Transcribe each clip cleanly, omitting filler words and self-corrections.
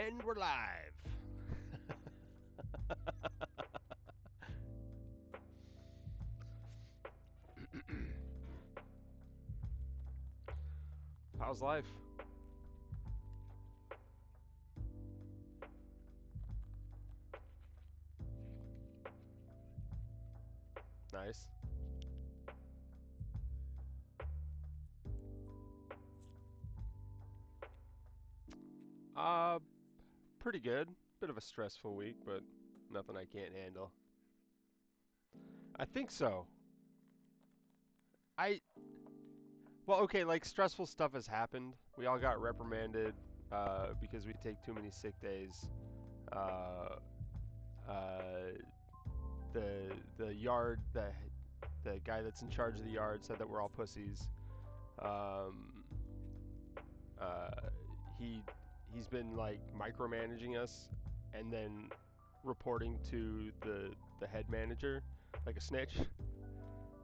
And we're live. How's life? Nice. Uh, Pretty good. Bit of a stressful week, but nothing I can't handle. I think so. I Well, okay, like stressful stuff has happened. We all got reprimanded because we take too many sick days. Uh, uh, the yard the guy that's in charge of the yard said that we're all pussies. Um, uh, he he's been like micromanaging us, and then reporting to the head manager like a snitch.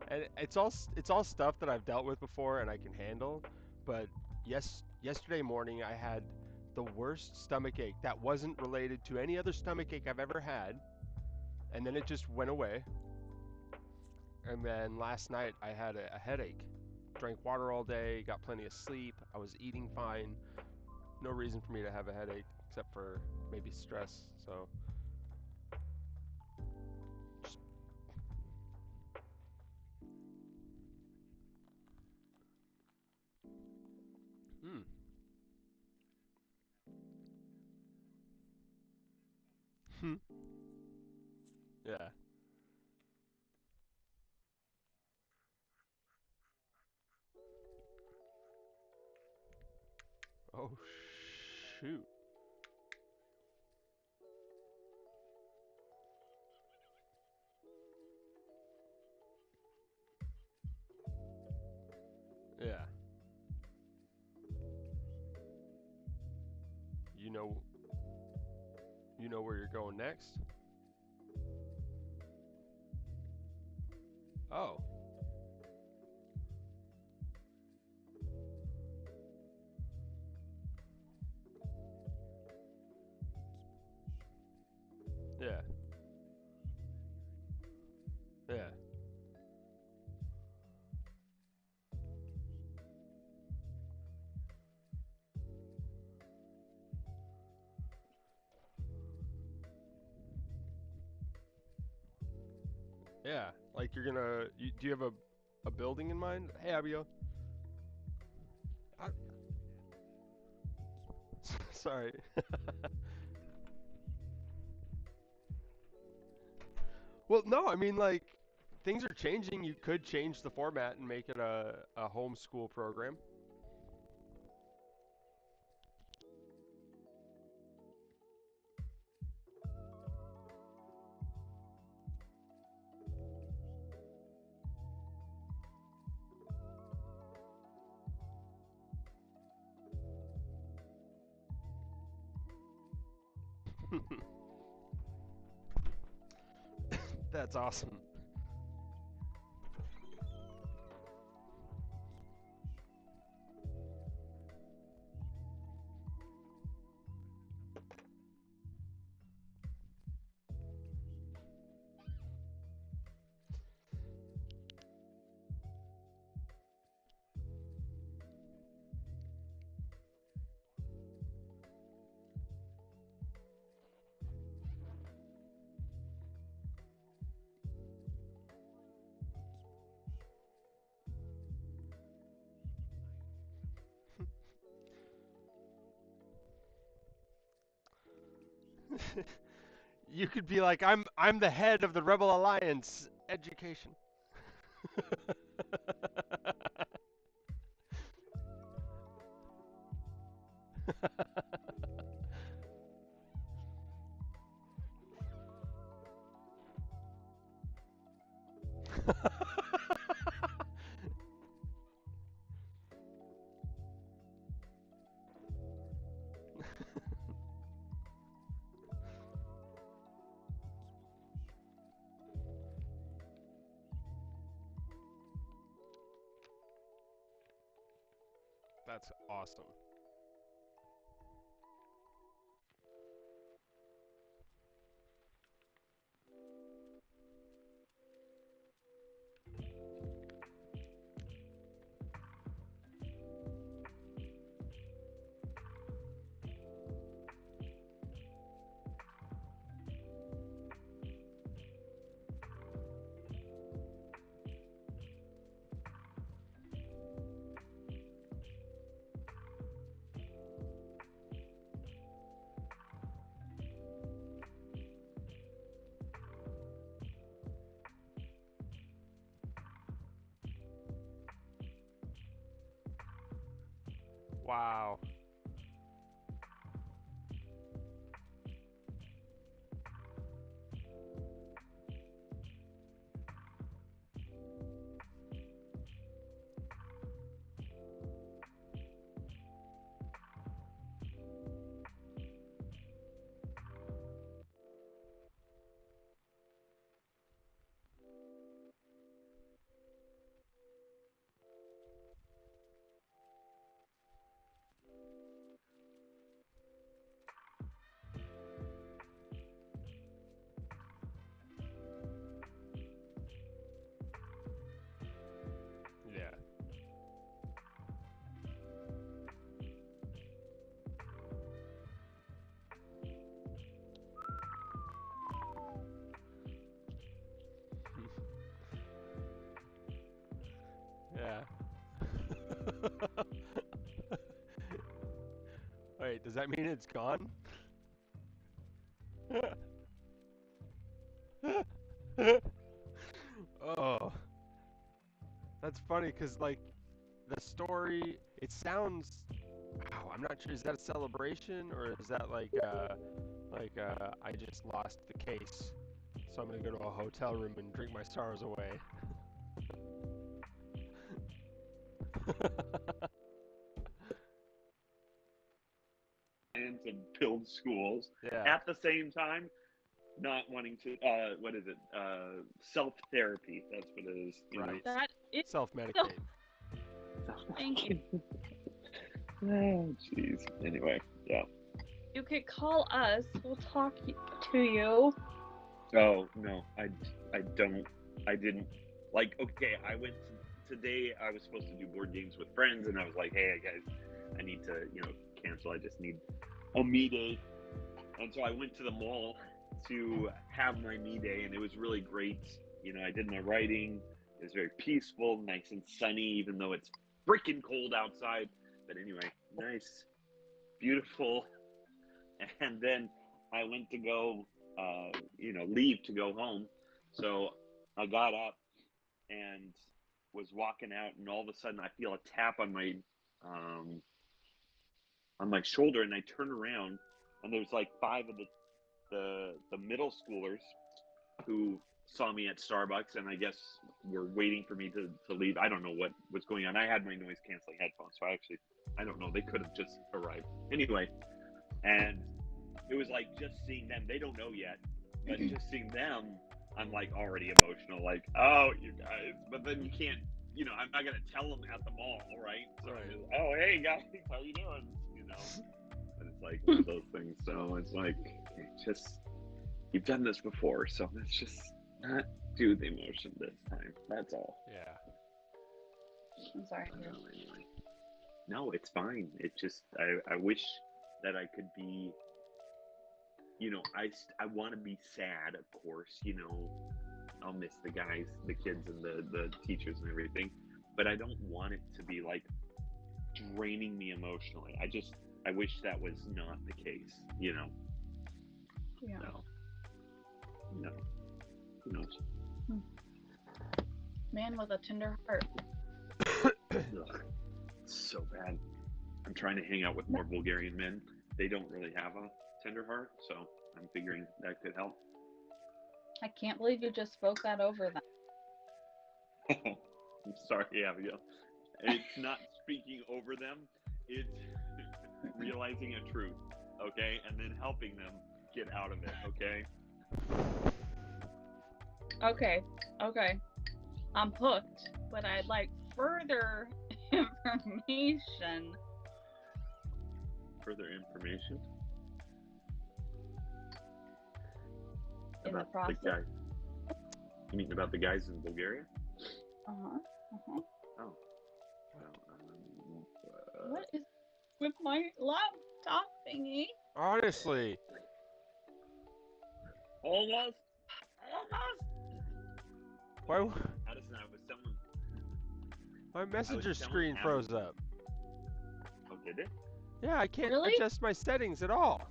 And it's all stuff that I've dealt with before and I can handle. But yesterday morning I had the worst stomach ache that wasn't related to any other stomach ache I've ever had, and then it just went away. And then last night I had a headache. Drank water all day, got plenty of sleep. I was eating fine. No reason for me to have a headache except for maybe stress. So, just, hmm. Yeah. Oh shoot. Yeah. You know you know where you're going next? Oh. Yeah. Yeah. Yeah. Like you're gonna do you have a building in mind? Hey Abigail. I, sorry. Well, no, I mean like things are changing. You could change the format and make it a homeschool program. That's awesome. You could be like, I'm the head of the Rebel Alliance education. That's awesome. Wow. Yeah. Yeah. Wait, does that mean it's gone? Oh, that's funny because like the story, it sounds. Oh, I'm not sure. Is that a celebration or is that like I just lost the case, so I'm gonna go to a hotel room and drink my sorrows away. And to build schools Yeah. at the same time, not wanting to what is it, self therapy, that's what it is, you know. Right. That is so. Self-medicate. Thank you. Oh jeez, anyway, yeah. You could call us. We'll talk to you. Oh no, I don't, I didn't, like, okay, I went today, I was supposed to do board games with friends, and I was like, hey guys, I need to, cancel, I just need a me day. And so I went to the mall to have my me day, and it was really great. I did my writing. It was very peaceful, nice and sunny, even though it's freaking cold outside. But anyway, nice, beautiful. And then I went to go, leave to go home. So I got up and was walking out, and all of a sudden I feel a tap um, on my shoulder, and I turn around, and there's like five of the middle schoolers who saw me at Starbucks, and I guess were waiting for me to leave. I don't know what was going on. I had my noise canceling headphones, so I don't know. They could have just arrived. Anyway, and it was like just seeing them. They don't know yet, but just seeing them, I'm like already emotional. Like, oh, you guys. But then you can't. I'm not gonna tell them at the mall, right? So Right. just, oh, hey guys, how you doing? And it's like one of those things. So it's like, just, you've done this before, so let's just not do the emotion this time. That's all. Yeah. I'm sorry. Anyway. No, it's fine. It just, I wish that I could be, I want to be sad, of course. I'll miss the guys, the kids, and the teachers and everything, but I don't want it to be like draining me emotionally. I wish that was not the case. Yeah. No, who knows? Man with a tender heart. Ugh, so bad. I'm trying to hang out with more Bulgarian men. They don't really have a tender heart, so I'm figuring that could help. I can't believe you just spoke that over them. I'm sorry, Abigail. It's not speaking over them. It's realizing a truth, okay, and then helping them get out of it, okay? Okay. I'm hooked, but I'd like further information. Further information In the about process. the guy. You mean about the guys in Bulgaria? Uh-huh. Oh, well, What is with my laptop thingy? Honestly. almost. Why? Addison, I was telling. My messenger telling screen froze Addison. up. Oh, did it? Yeah, I can't Really? adjust my settings at all.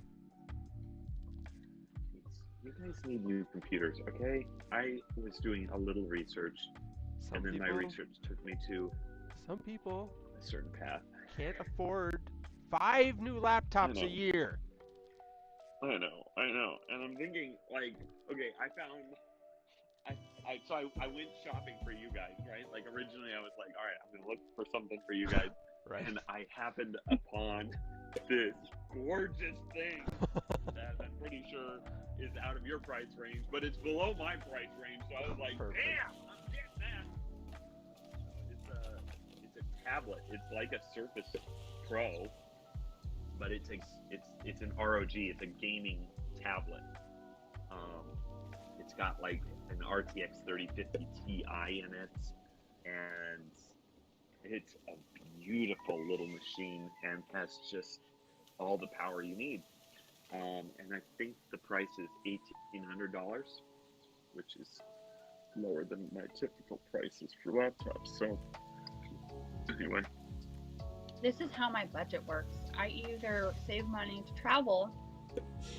You guys need new computers, okay? I was doing a little research, Some and then people, my research took me to some people a certain path. can't afford 5 new laptops a know. year. I know, and I'm thinking like, okay, I went shopping for you guys, right? Like originally I was like, all right, I'm gonna look for something for you guys, Right. and I happened upon this gorgeous thing that I'm pretty sure is out of your price range, but it's below my price range. So I was like, Perfect. damn, I'm getting that. It's a tablet. It's like a Surface Pro, but it's an ROG. It's a gaming tablet. It's got like an RTX 3050 Ti in it, and it's a beautiful little machine and has just all the power you need. And I think the price is $1,800, which is lower than my typical prices for laptops. So anyway, This is how my budget works. I either save money to travel,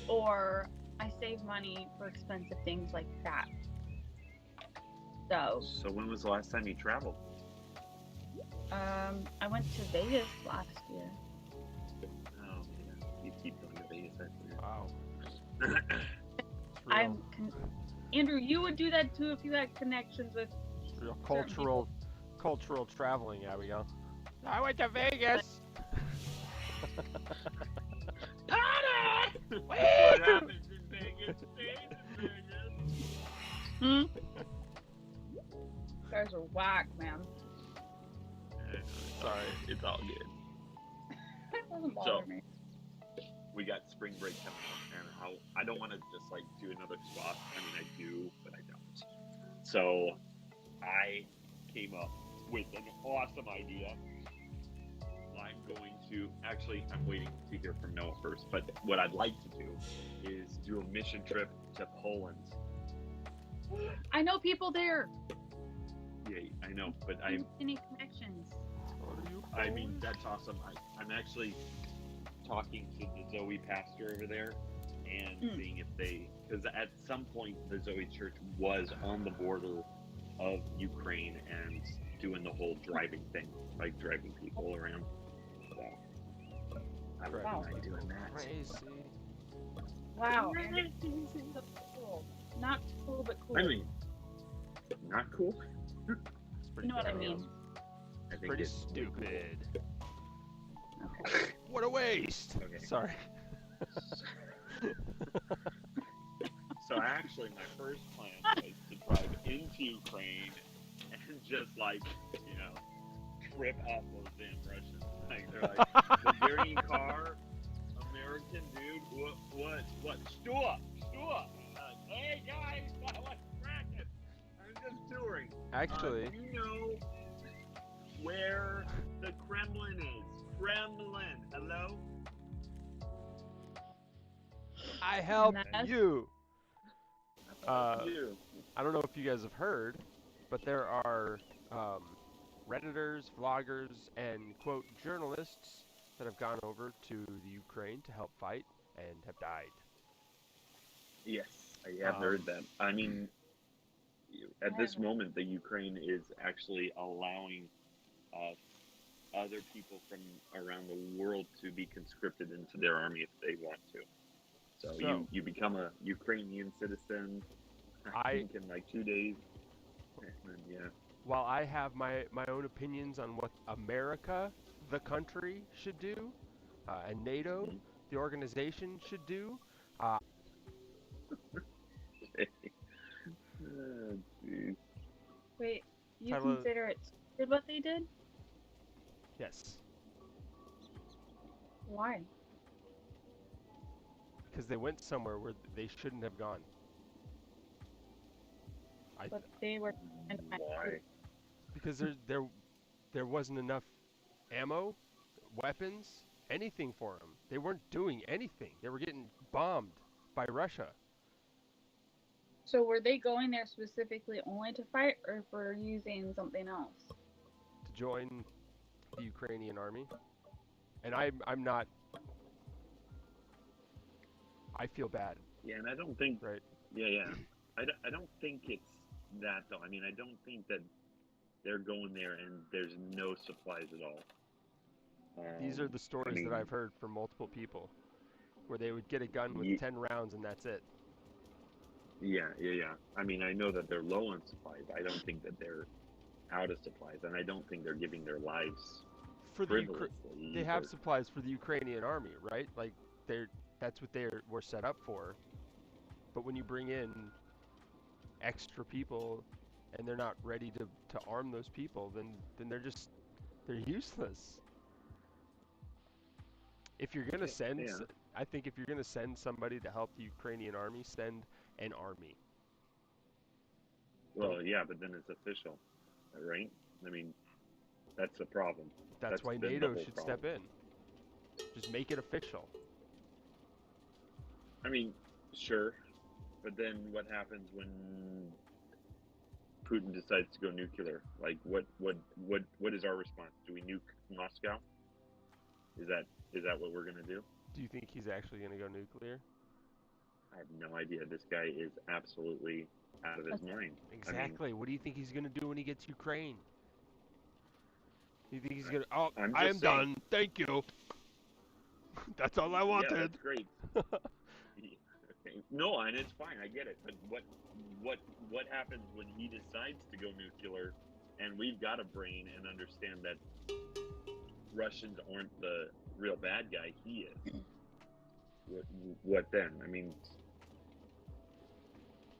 or I save money for expensive things like that. So, so when was the last time you traveled? I went to Vegas last year. Oh yeah, you keep going to Vegas. Wow. It's real, Andrew, you would do that too if you had connections with it's real certain cultural traveling, Abigail. I went to Vegas. Party! What happens in Vegas stays in Vegas. You guys are whack, man. Sorry. It's all good. That doesn't bother me. We got spring break coming up, and I don't want to just like do another spot. I mean, I do, but I don't. So I came up with an awesome idea. I'm waiting to hear from Noah first, but what I'd like to do is do a mission trip to Poland. I know people there. Yeah, I know, but Any connections? I mean, that's awesome. I'm actually talking to the Zoe pastor over there and seeing if because at some point the Zoe church was on the border of Ukraine and doing the whole driving thing, like driving people around. So I would mind doing that. Crazy. Wow. So cool. Not cool, but cool. I mean, not cool. You know what I mean? I think Pretty it's stupid. Okay. What a waste. Okay. Sorry. So actually, my first plan was to drive into Ukraine and just like, trip up those damn Russians. Like they're like Bulgarian car, American dude. What? Stua. Hey guys, what's cracking? I'm just touring. Actually, Do you know where the Kremlin is? Kremlin. Hello. I helped Yes. you. You. I don't know if you guys have heard, but there are Redditors, vloggers, and quote journalists that have gone over to the Ukraine to help fight and have died. Yes, I have heard that. I mean, at this moment, the Ukraine is actually allowing other people from around the world to be conscripted into their army if they want to. So you become a Ukrainian citizen, I think, in like 2 days. And then, yeah. While I have my own opinions on what America, the country, should do, and NATO, the organization, should do, Oh, geez. Wait, you Tyler- consider it stupid what they did? yes, Why? because they went somewhere where they shouldn't have gone. But they were. Why? Because there wasn't enough ammo, weapons, anything for them. They weren't doing anything. They were getting bombed by Russia. So were they going there specifically only to fight, or for using something else? To join the Ukrainian army. And I'm not. I feel bad. Yeah, and I don't think. Right. Yeah. I don't think it's that though. I mean, I don't think that they're going there and there's no supplies at all. These are the I stories that mean, I've heard from multiple people, where they would get a gun with ye- 10 rounds and that's it. yeah. I mean, I know that they're low on supplies. I don't think that they're out of supplies, and I don't think they're giving their lives For the frivolously they have either. supplies for the Ukrainian army, right? Like that's what they were set up for. But when you bring in extra people and they're not ready to arm those people, then they're useless. If you're gonna send, Yeah. I think if you're gonna send somebody to help the Ukrainian army, send an army. Don't. Well, yeah, but then it's official, right? I mean, that's the problem. That's That's why been the NATO whole should problem. step in. Just make it official. I mean, sure, but then what happens when Putin decides to go nuclear? Like, what is our response? Do we nuke Moscow? Is that what we're gonna do? Do you think he's actually gonna go nuclear? I have no idea. This guy is absolutely out of his mind. Exactly. What do you think he's gonna do when he gets Ukraine? You think he's I gonna? Oh, I'm I am just saying. done. Thank you. That's all I Yeah, wanted. that's great. Okay. No, and it's fine. I get it. But what happens when he decides to go nuclear, and we've got a brain and understand that Russians aren't the real bad guy? He is. What, what then? I mean,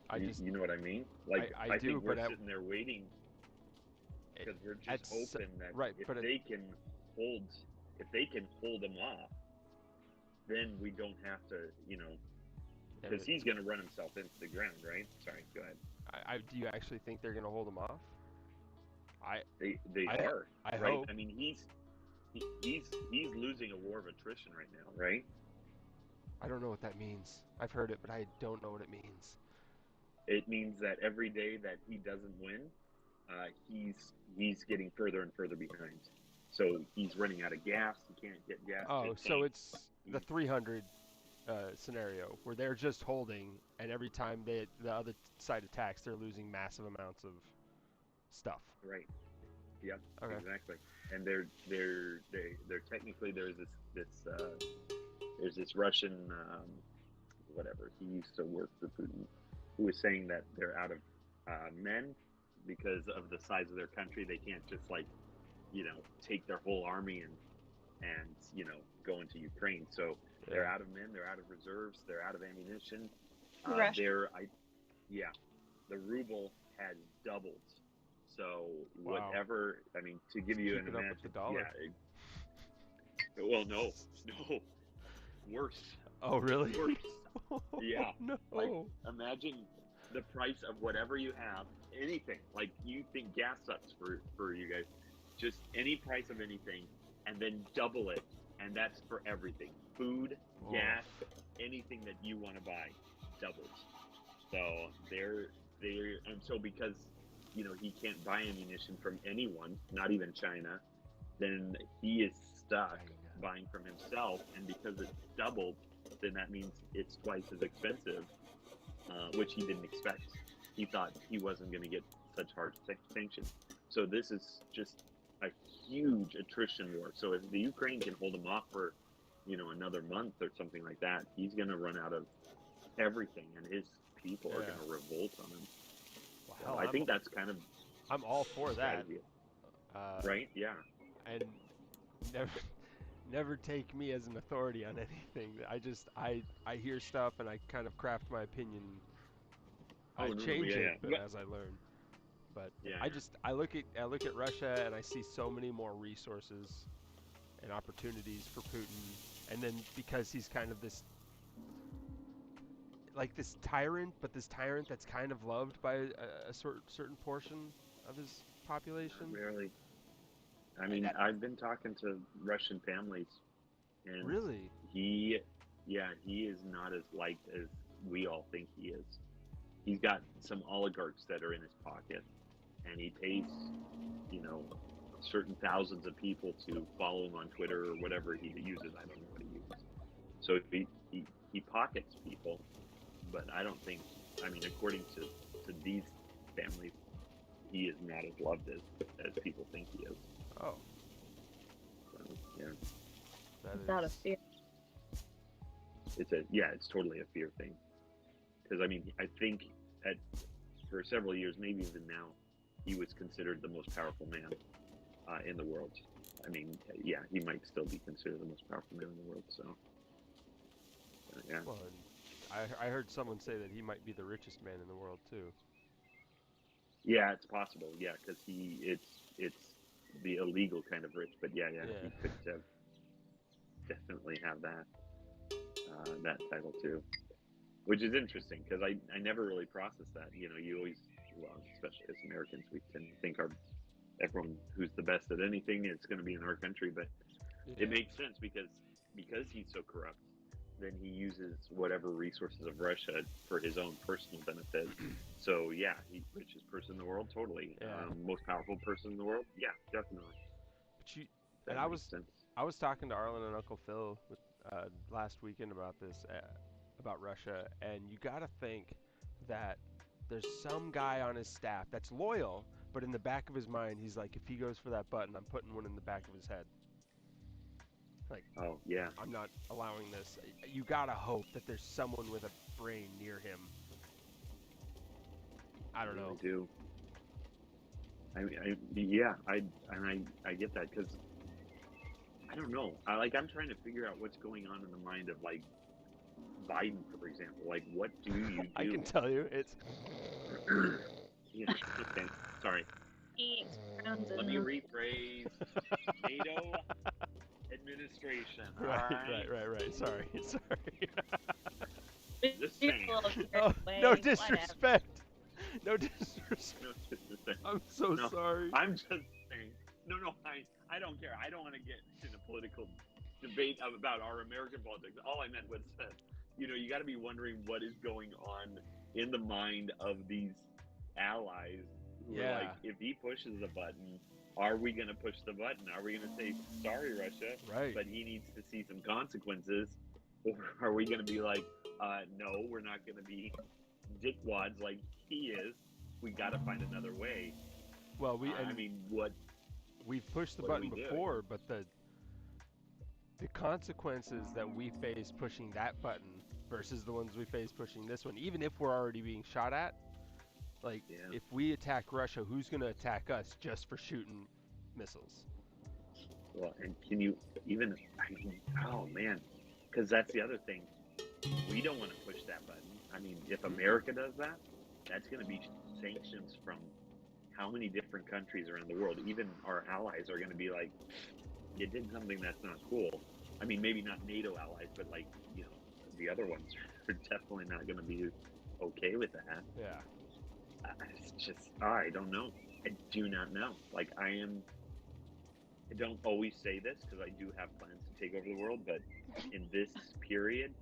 I just, you know what I mean? Like, I I do, think we're but sitting there waiting because we're at just hoping that right, if but they can hold, if they can hold him off, then we don't have to, because he's going to run himself into the ground, right? Sorry, go ahead. do you actually think they're gonna hold him off? They I are, I right? hope. I mean, he's losing a war of attrition right now, right? I don't know what that means. I've heard it, but I don't know what it means. It means that every day that he doesn't win, he's getting further and further behind. So he's running out of gas. He can't get gas. Oh, to so tank. it's the 300 scenario where they're just holding, and every time the other side attacks, they're losing massive amounts of stuff. Right. Yep. Okay. Exactly. And they're technically there's this Russian whatever, he used to work for Putin, who was saying that they're out of men because of the size of their country. They can't just take their whole army and go into Ukraine. So they're out of men, they're out of reserves, they're out of ammunition. Yeah, the ruble has doubled. So Wow. whatever, I mean, to give It's you an keeping up with the imagine, dollar. well, no, worse. Oh, really? Worse. Yeah. No. Like, imagine the price of whatever you have, anything. Like, you think gas sucks for you guys, just any price of anything, and then double it, and that's for everything: food, gas, anything that you want to buy, doubles. So and so because he can't buy ammunition from anyone, not even China, then he is stuck buying from himself, and because it's doubled, then that means it's twice as expensive, which he didn't expect. He thought he wasn't going to get such hard sanctions. So this is just a huge attrition war. So if the Ukraine can hold him off for, another month or something like that, he's going to run out of everything, and his people are going to revolt on him. Well, So I think that's kind of I'm all for that. Right? Yeah. And never take me as an authority on anything. I hear stuff and I kind of craft my opinion. I change it, but as I learn. But I look at Russia and I see so many more resources and opportunities for Putin, and then because he's kind of this tyrant, but this tyrant that's kind of loved by a certain portion of his population. Really? I mean, I've been talking to Russian families, and really, he is not as liked as we all think he is. He's got some oligarchs that are in his pocket, and he pays, certain thousands of people to follow him on Twitter or whatever he uses. I don't know what he uses. So he pockets people, but I don't think, according to these families, he is not as loved as people think he is. Oh. Yeah. That It's out of is. fear. It's totally a fear thing. Because I mean, I think for several years, maybe even now, he was considered the most powerful man in the world. I mean, yeah, he might still be considered the most powerful man in the world. So, yeah. Well, and I heard someone say that he might be the richest man in the world too. Yeah, it's possible. Yeah, because it's the illegal kind of rich, but yeah, he Yeah. could definitely have that title too, which is interesting because I never really processed that. You know, you always, well, especially as Americans, we tend to think everyone who's the best at anything is going to be in our country, but it Yeah. makes sense because he's so corrupt. Then he uses whatever resources of Russia for his own personal benefit. So yeah, richest person in the world, totally. Yeah. Most powerful person in the world, yeah, definitely. But you and That makes sense. I was talking to Arlen and Uncle Phil last weekend about this about Russia, and you got to think that there's some guy on his staff that's loyal, but in the back of his mind, he's like, if he goes for that button, I'm putting one in the back of his head. Like, Oh yeah, I'm not allowing this. You gotta hope that there's someone with a brain near him. I don't know. really do. I get that because I don't know. I'm trying to figure out what's going on in the mind of like Biden, for example. Like, what do you I can do? tell you, it's. Yeah. Okay. Sorry. He expands Let in me them. rephrase. NATO administration. All Right, right. right. Sorry, sorry. Just You're saying. a little carried Oh, away, no whatever. disrespect. No disrespect. No, just saying. I'm so No, sorry. I'm just saying. No, I don't care. I don't want to get in a political debate about our American politics. All I meant was that, you got to be wondering what is going on in the mind of these allies who are like, Yeah, if he pushes the button, are we going to push the button? Are we going to say, sorry, Russia, right. but he needs to see some consequences? Or are we going to be like, no, we're not going to be dickwads like he is. We got to find another way. Well, I mean, what we've pushed the what do button we do? before, but the consequences that we face pushing that button versus the ones we face pushing this one, even if we're already being shot at, like Yeah. if we attack Russia, who's going to attack us just for shooting missiles? Well, and can you even? I mean, oh man, because that's the other thing. We don't want to push that button. I mean, if America does that, that's going to be sanctions from how many different countries around the world. Even our allies are going to be like, you did something that's not cool. I mean, maybe not NATO allies, but like, the other ones are definitely not going to be okay with that. Yeah. It's just, I don't know. I do not know. Like, I don't always say this because I do have plans to take over the world, but in this period,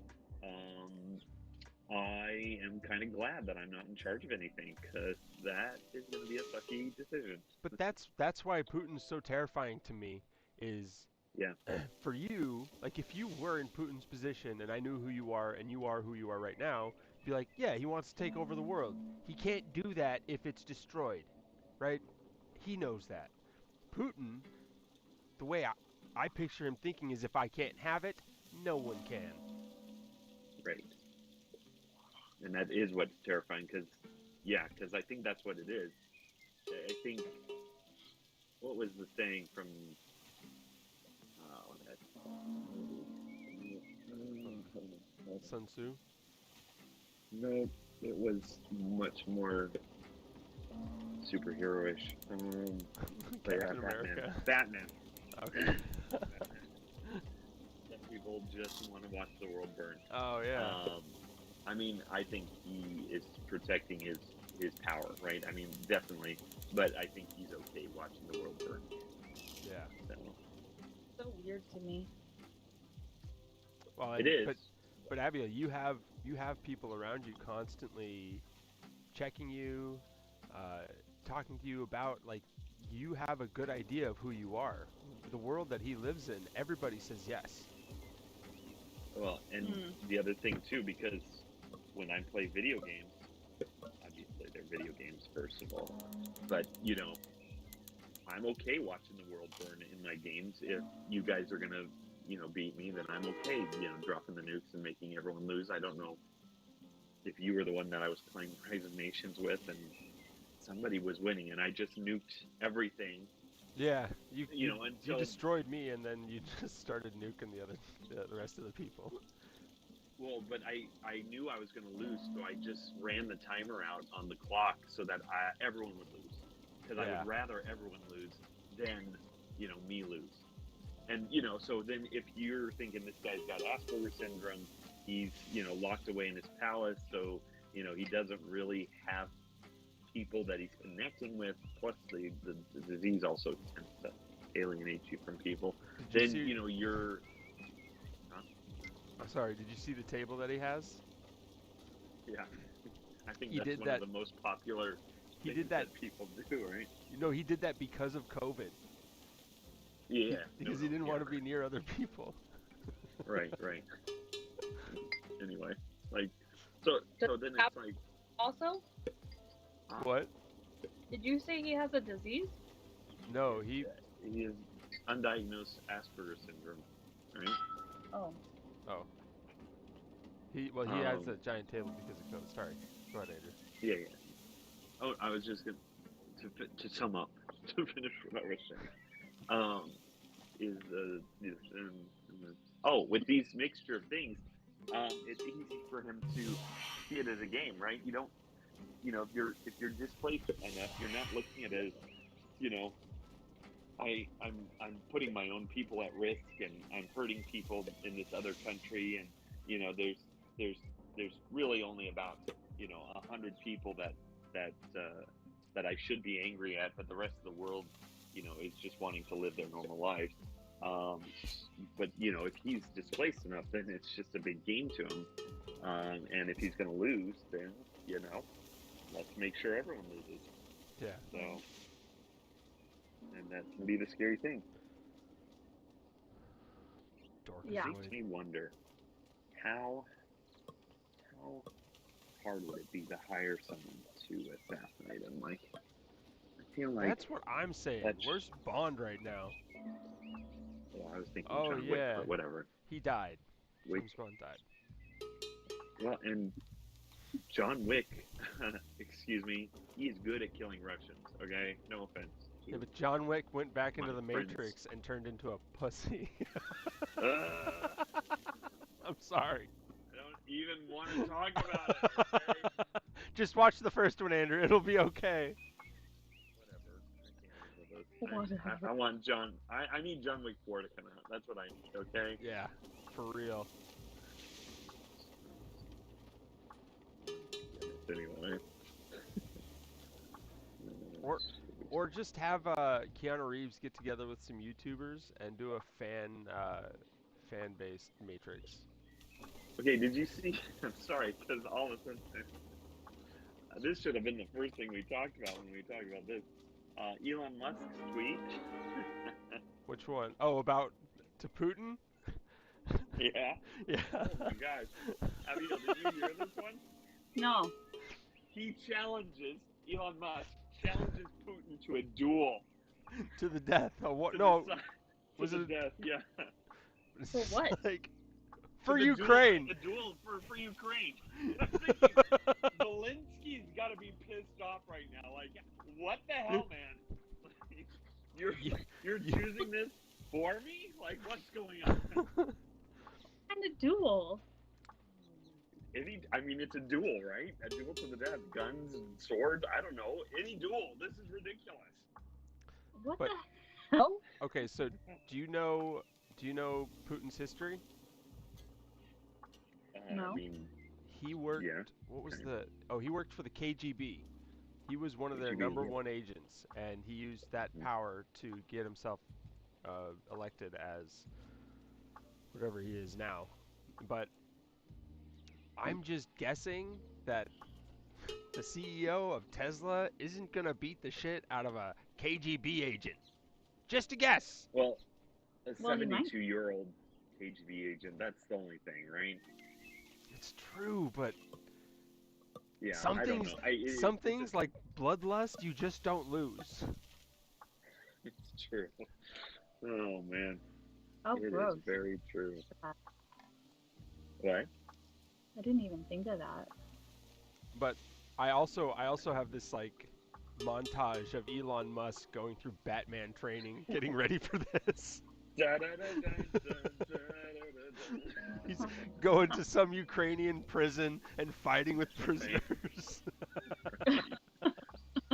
I am kind of glad that I'm not in charge of anything because that is going to be a sucky decision. But that's why Putin's so terrifying to me is Yeah. for you, like if you were in Putin's position and I knew who you are and you are who you are right now, be like, yeah, he wants to take over the world. He can't do that if it's destroyed, right? He knows that. Putin, the way I picture him thinking is if I can't have it, no one can. Right. And that is what's terrifying because I think that's what it is. I think, what was the saying from, Sun Tzu? no, it was much more superhero-ish. Captain America. Batman. Okay. Some people just want to watch the world burn. Oh yeah. I mean, I think he is protecting his power, right? I mean, definitely, but I think he's okay watching the world burn. Yeah. So weird to me. Well, It is. But Abigail, you have people around you constantly checking you, talking to you about, like, you have a good idea of who you are. The world that he lives in, everybody says yes. Well, and the other thing too, because when I play video games, obviously they're video games first of all, but I'm okay watching the world burn in my games. If you guys are gonna, beat me, then I'm okay, dropping the nukes and making everyone lose. I don't know if you were the one that I was playing Rise of Nations with and somebody was winning and I just nuked everything, Yeah, you and you so, destroyed me, and then you just started nuking the rest of the people. well, but I knew I was going to lose, so I just ran the timer out on the clock so that everyone would lose. Because I Yeah. would rather everyone lose than, me lose. And, so then if you're thinking this guy's got Asperger's syndrome, he's, locked away in his palace, so, he doesn't really have people that he's connecting with, plus the disease also tends to alienate you from people, Did then, you see, you're... I'm sorry, did you see the table that he has? Yeah. I think He that's did one that- of the most popular He things did that. people do, right? He did that because of COVID. Yeah. Because he didn't want to be near other people. Right. Anyway, like, so then it's like... Also, What? did you say he has a disease? No, he He is undiagnosed Asperger's syndrome, right? Oh. he has a giant table because of COVID. Sorry. Go ahead, Andrew. Yeah. Oh, I was just going to sum up, to finish what I was saying. With these mixture of things, it's easy for him to see it as a game, right? You don't, if you're displaced enough, you're not looking at it as, I'm putting my own people at risk and I'm hurting people in this other country, and there's really only about 100 people that I should be angry at, but the rest of the world is just wanting to live their normal lives. But if he's displaced enough, then it's just a big game to him. And if he's going to lose, then let's make sure everyone loses. Yeah. So, and that's going to be the scary thing. Yeah. Makes me wonder how hard would it be to hire someone to assassinate him? Like, I feel like That's what I'm saying. Where's Bond right now? Well, I was thinking Oh, John Wick, yeah. but whatever. He died. Wick. James Bond died. Well, and John Wick, excuse me, he's good at killing Russians. Okay, no offense. Yeah, but John Wick went back into My the friends. Matrix and turned into a pussy. I I'm sorry. don't even want to talk about it. Okay? Just watch the first one, Andrew. It'll be okay. Whatever. I want John. I need John Wick 4 to come out. That's what I need. Okay. Yeah, for real. Anyway. Or just have Keanu Reeves get together with some YouTubers and do a fan-based Matrix. Okay, did you see? I'm sorry, because all of a sudden, this should have been the first thing we talked about when we talked about this. Elon Musk's tweet. Which one? Oh, about to Putin? Yeah. Yeah. Oh my gosh. Abigail, did you hear this one? No. He challenges, Elon Musk challenges Putin to a duel. To the death. Oh, what? To No. the Was to it the death? Yeah. For what? Like, for The Ukraine. Duel, the duel for Ukraine. I'm thinking, Zelensky's got to be pissed off right now. Like, what the hell, man? Like, you're choosing this for me? Like, what's going on? Kind of duel. I mean, it's a duel, right? A duel to the death. Guns and swords. I don't know. Any duel. This is ridiculous. What But- the hell? Okay, so do you know Putin's history? No. I mean, He worked. Yeah. What was Okay. the? Oh, he worked for the KGB. He was one of their KGB, number yeah. one agents, and he used that power to get himself elected as whatever he is now. But I'm just guessing that the CEO of Tesla isn't gonna beat the shit out of a KGB agent. Just a guess. well, a Well, he might. 72-year-old KGB agent, that's the only thing, right? It's true, but Yeah, some I don't things, know. some things like bloodlust, you just don't lose. true. Oh man, Oh, it is gross. very true. I What? didn't even think of that. But I also have this like montage of Elon Musk going through Batman training, getting ready for this. He's going to some Ukrainian prison and fighting with Man, prisoners.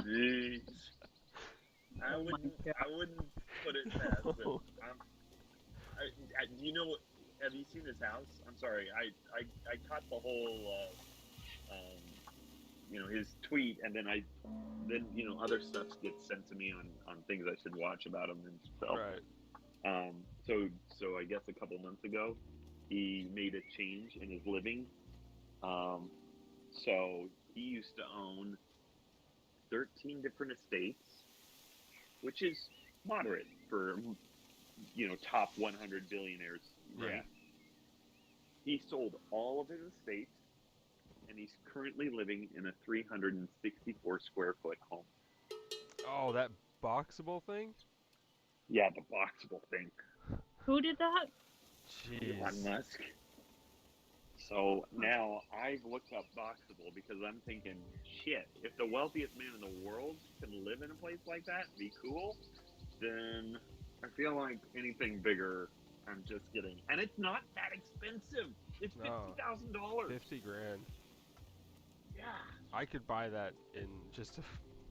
jeez. I Oh my wouldn't. god. I wouldn't put it past him. Do you know what? Have you seen his house? I'm sorry. I caught the whole his tweet, and then other stuff gets sent to me on things I should watch about him and stuff. Right. So I guess a couple months ago, he made a change in his living. Um, so he used to own 13 different estates, which is moderate for top 100 billionaires, right? Yeah. He sold all of his estate, and he's currently living in a 364 square foot home. Oh, that boxable thing? Yeah, the boxable thing. Who did that? Elon Jeez. Musk. So now I've looked up boxable because I'm thinking, shit, if the wealthiest man in the world can live in a place like that and be cool, then I feel like anything bigger, I'm just kidding. And it's not that expensive. It's No, $50,000. 50 grand. Yeah, I could buy that in just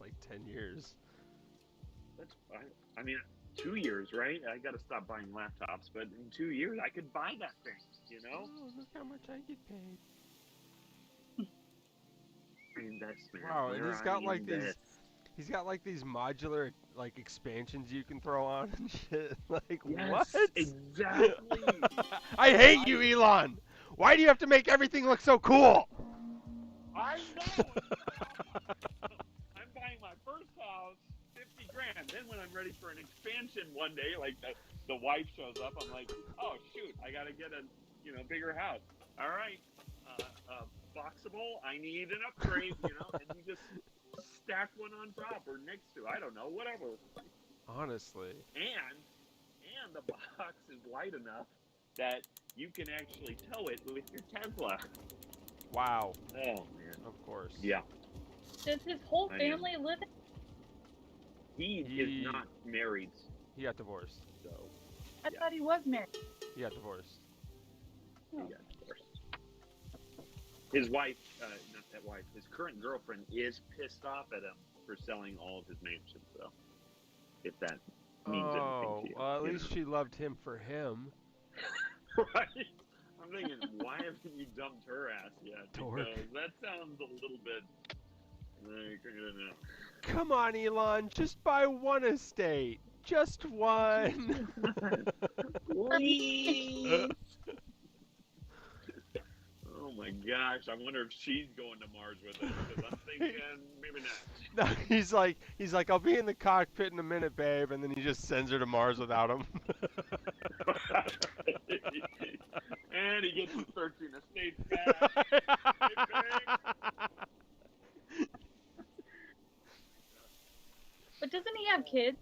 like 10 years. that's. I mean, 2 years, right? I got to stop buying laptops, but in 2 years, I could buy that thing. You know? Oh, look how much I get paid. Investment. Wow, and Where I invest. he's got like these modular like expansions you can throw on and shit. Like what? Yes, exactly. I hate you, Elon. Why do you have to make everything look so cool? I know. I'm buying my first house, 50 grand. Then when I'm ready for an expansion one day, like the wife shows up, I'm like, oh shoot, I got to get a bigger house. All right, boxable. I need an upgrade, and you just stack one on top or next to. I don't know, whatever. Honestly. And the box is light enough that you can actually tow it with your Tesla. Wow. Oh man. Of course. Yeah. Does his whole I family live in? He is not married, He got divorced. so I Yeah. thought he was married. He got divorced. he got divorced. His wife, not that wife, his current girlfriend is pissed off at him for selling all of his mansion. So, if that means anything to you, Well, at least she loved him for him. right? I'm thinking, why haven't you dumped her ass yet? Dork. Because that sounds a little bit like, I don't know. Come on, Elon, just buy one estate. Just one. Please. Oh my gosh! I wonder if she's going to Mars with us. Because I'm thinking maybe not. No, he's like, I'll be in the cockpit in a minute, babe, and then he just sends her to Mars without him. And he gets his 13 estates back. Hey, babe. But doesn't he have kids?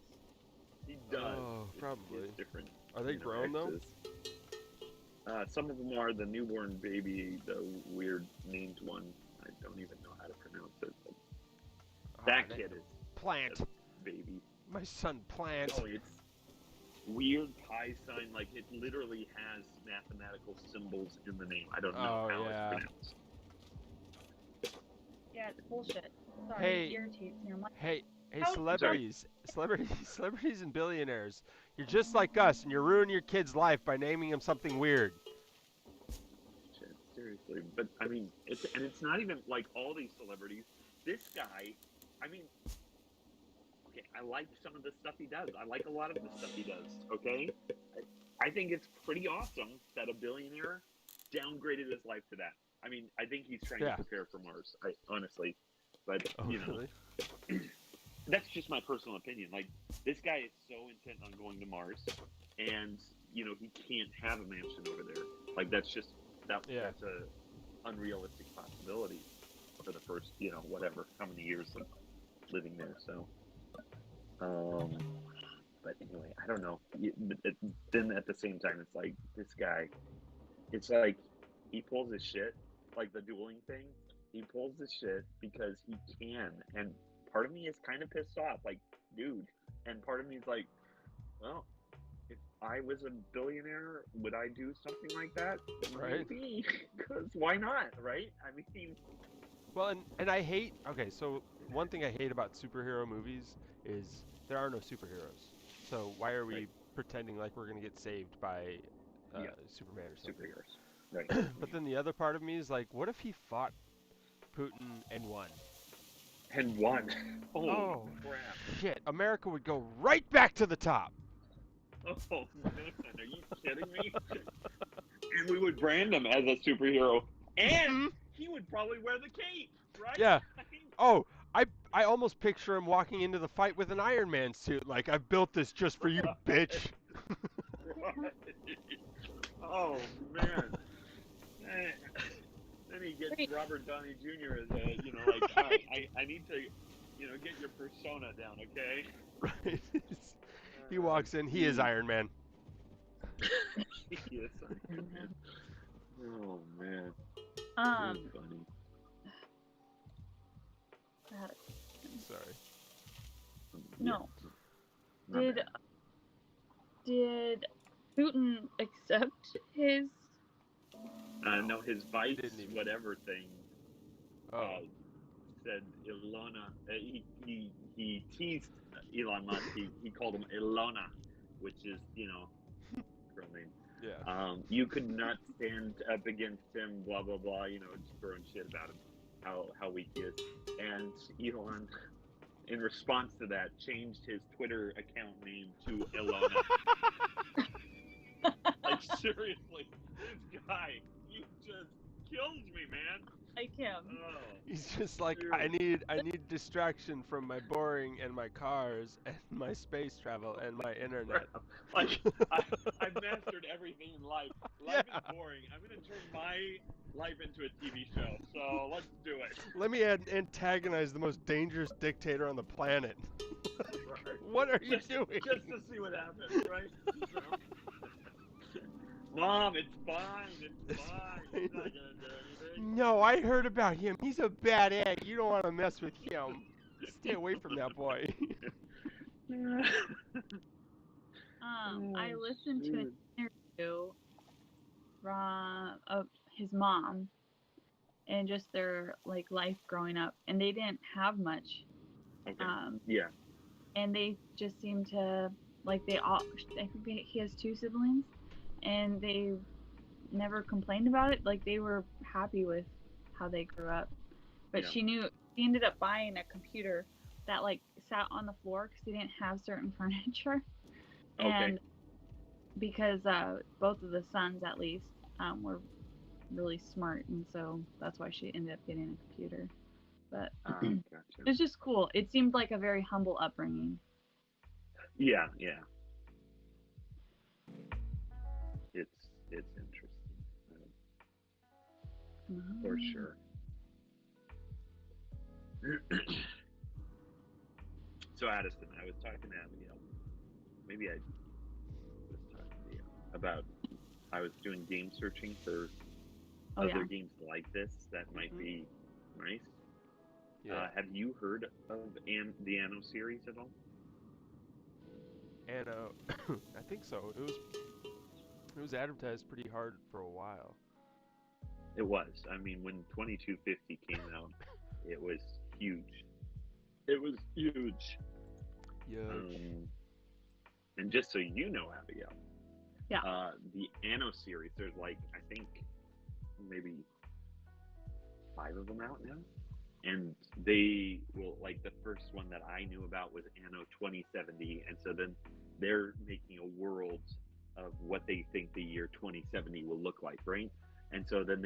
He does. Oh, probably. It's different. Are they grown though? exes. Some of them are the newborn baby, the weird named one. I don't even know how to pronounce it. But that kid is Plant. a baby. My son Plant. Oh, it's weird pi sign. Like it literally has mathematical symbols in the name. I don't know how yeah. it's pronounced. Yeah, it's bullshit. Sorry, Hey. it irritates me. I'm like, Hey, How- celebrities and billionaires. You're just like us, and you're ruining your kid's life by naming him something weird. Shit, seriously. But I mean, it's not even like all these celebrities. This guy, I mean, okay, I like some of the stuff he does. I like a lot of the stuff he does. Okay, I think it's pretty awesome that a billionaire downgraded his life to that. I mean, I think he's trying to prepare for Mars. Honestly, but Really? that's just my personal opinion. Like, this guy is so intent on going to Mars, and he can't have a mansion over there. Like, that's just that's a unrealistic possibility for the first whatever how many years of living there. So, But anyway, I don't know. Then at the same time, it's like this guy. It's like he pulls his shit, like the dueling thing. He pulls his shit because he can, and part of me is kind of pissed off, like, dude. And part of me is like, well, if I was a billionaire, would I do something like that? Right. Maybe, because why not, right? I mean, Well, and I hate. Okay, so one thing I hate about superhero movies is there are no superheroes. So why are right? we pretending like we're gonna get saved by Yeah, Superman or something? superheroes, right? But then the other part of me is like, what if he fought Putin and won? And one. Holy Oh crap! shit! America would go right back to the top. Oh man, are you kidding me? And we would brand him as a superhero, and Mhm. he would probably wear the cape, right? Yeah. I mean, Oh, I almost picture him walking into the fight with an Iron Man suit. Like, I built this just for you, bitch. right. Oh man. Eh, then he gets Wait. Robert Downey Jr. as a, like, all right, I need to, get your persona down, okay? Right. He walks in. He is Iron Man. He is Iron Man. Oh man, Um, that's funny. I had a- Sorry. no. My Did bad. did Putin accept his? No, his Vice Didn't even- whatever thing Oh. said Ilona. He teased Elon Musk. He called him Ilona, which is girl name. Yeah. You could not stand up against him. Blah blah blah. Just throwing shit about him, how weak he is. And Elon, in response to that, changed his Twitter account name to Ilona. Like seriously, this guy, he just kills me, man. Like him. Oh, He's just like, dude. I need distraction from my boring and my cars and my space travel and my internet. Like I've mastered everything in life. Life Yeah. is boring. I'm gonna turn my life into a TV show. So let's do it. Let me antagonize the most dangerous dictator on the planet. Right. What are you doing? Just to see what happens, right? So, Mom, it's fine. It's fine. He's not gonna do anything. No, I heard about him. He's a bad egg. You don't want to mess with him. Stay away from that boy. I Oh, listened to an dude. interview from his mom and just their life growing up, and they didn't have much. Okay. Um, Yeah. and they just seem to they all. I think he has 2 siblings, and they never complained about it. Like they were happy with how they grew up. But Yeah. she ended up buying a computer that sat on the floor because they didn't have certain furniture. Okay. And because both of the sons at least were really smart, and so that's why she ended up getting a computer. But Gotcha. it's just cool. It seemed like a very humble upbringing. Yeah. Yeah. It's interesting. For sure. So Addison, I was talking to Abigail. Maybe I was talking to you about I was doing game searching for other games like this that might be nice. Yeah. Have you heard of the Anno series at all? Anno, I think so. It was advertised pretty hard for a while. It was. I mean, when 2250 came out, it was huge. It was huge. And just so you know, Abigail, the Anno series, there's I think maybe 5 of them out now. And they will, the first one that I knew about was Anno 2070. And so then they're making a world of what they think the year 2070 will look like, right? And so then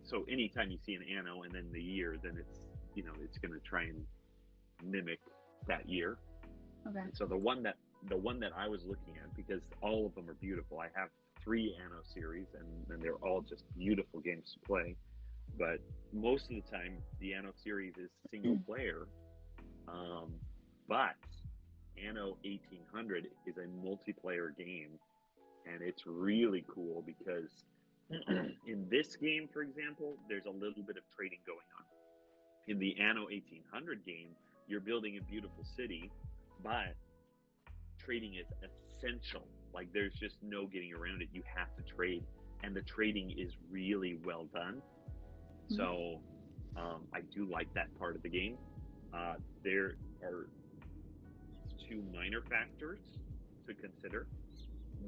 so anytime you see an Anno and then the year, then it's, it's going to try and mimic that year. Okay. And so the one that I was looking at, because all of them are beautiful. I have 3 Anno series, and they're all just beautiful games to play. But most of the time, the Anno series is single player. But Anno 1800 is a multiplayer game, and it's really cool because in this game, for example, there's a little bit of trading going on. In the Anno 1800 game, you're building a beautiful city, but trading is essential. Like, there's just no getting around it. You have to trade, and the trading is really well done. So I do like that part of the game. There are two minor factors to consider.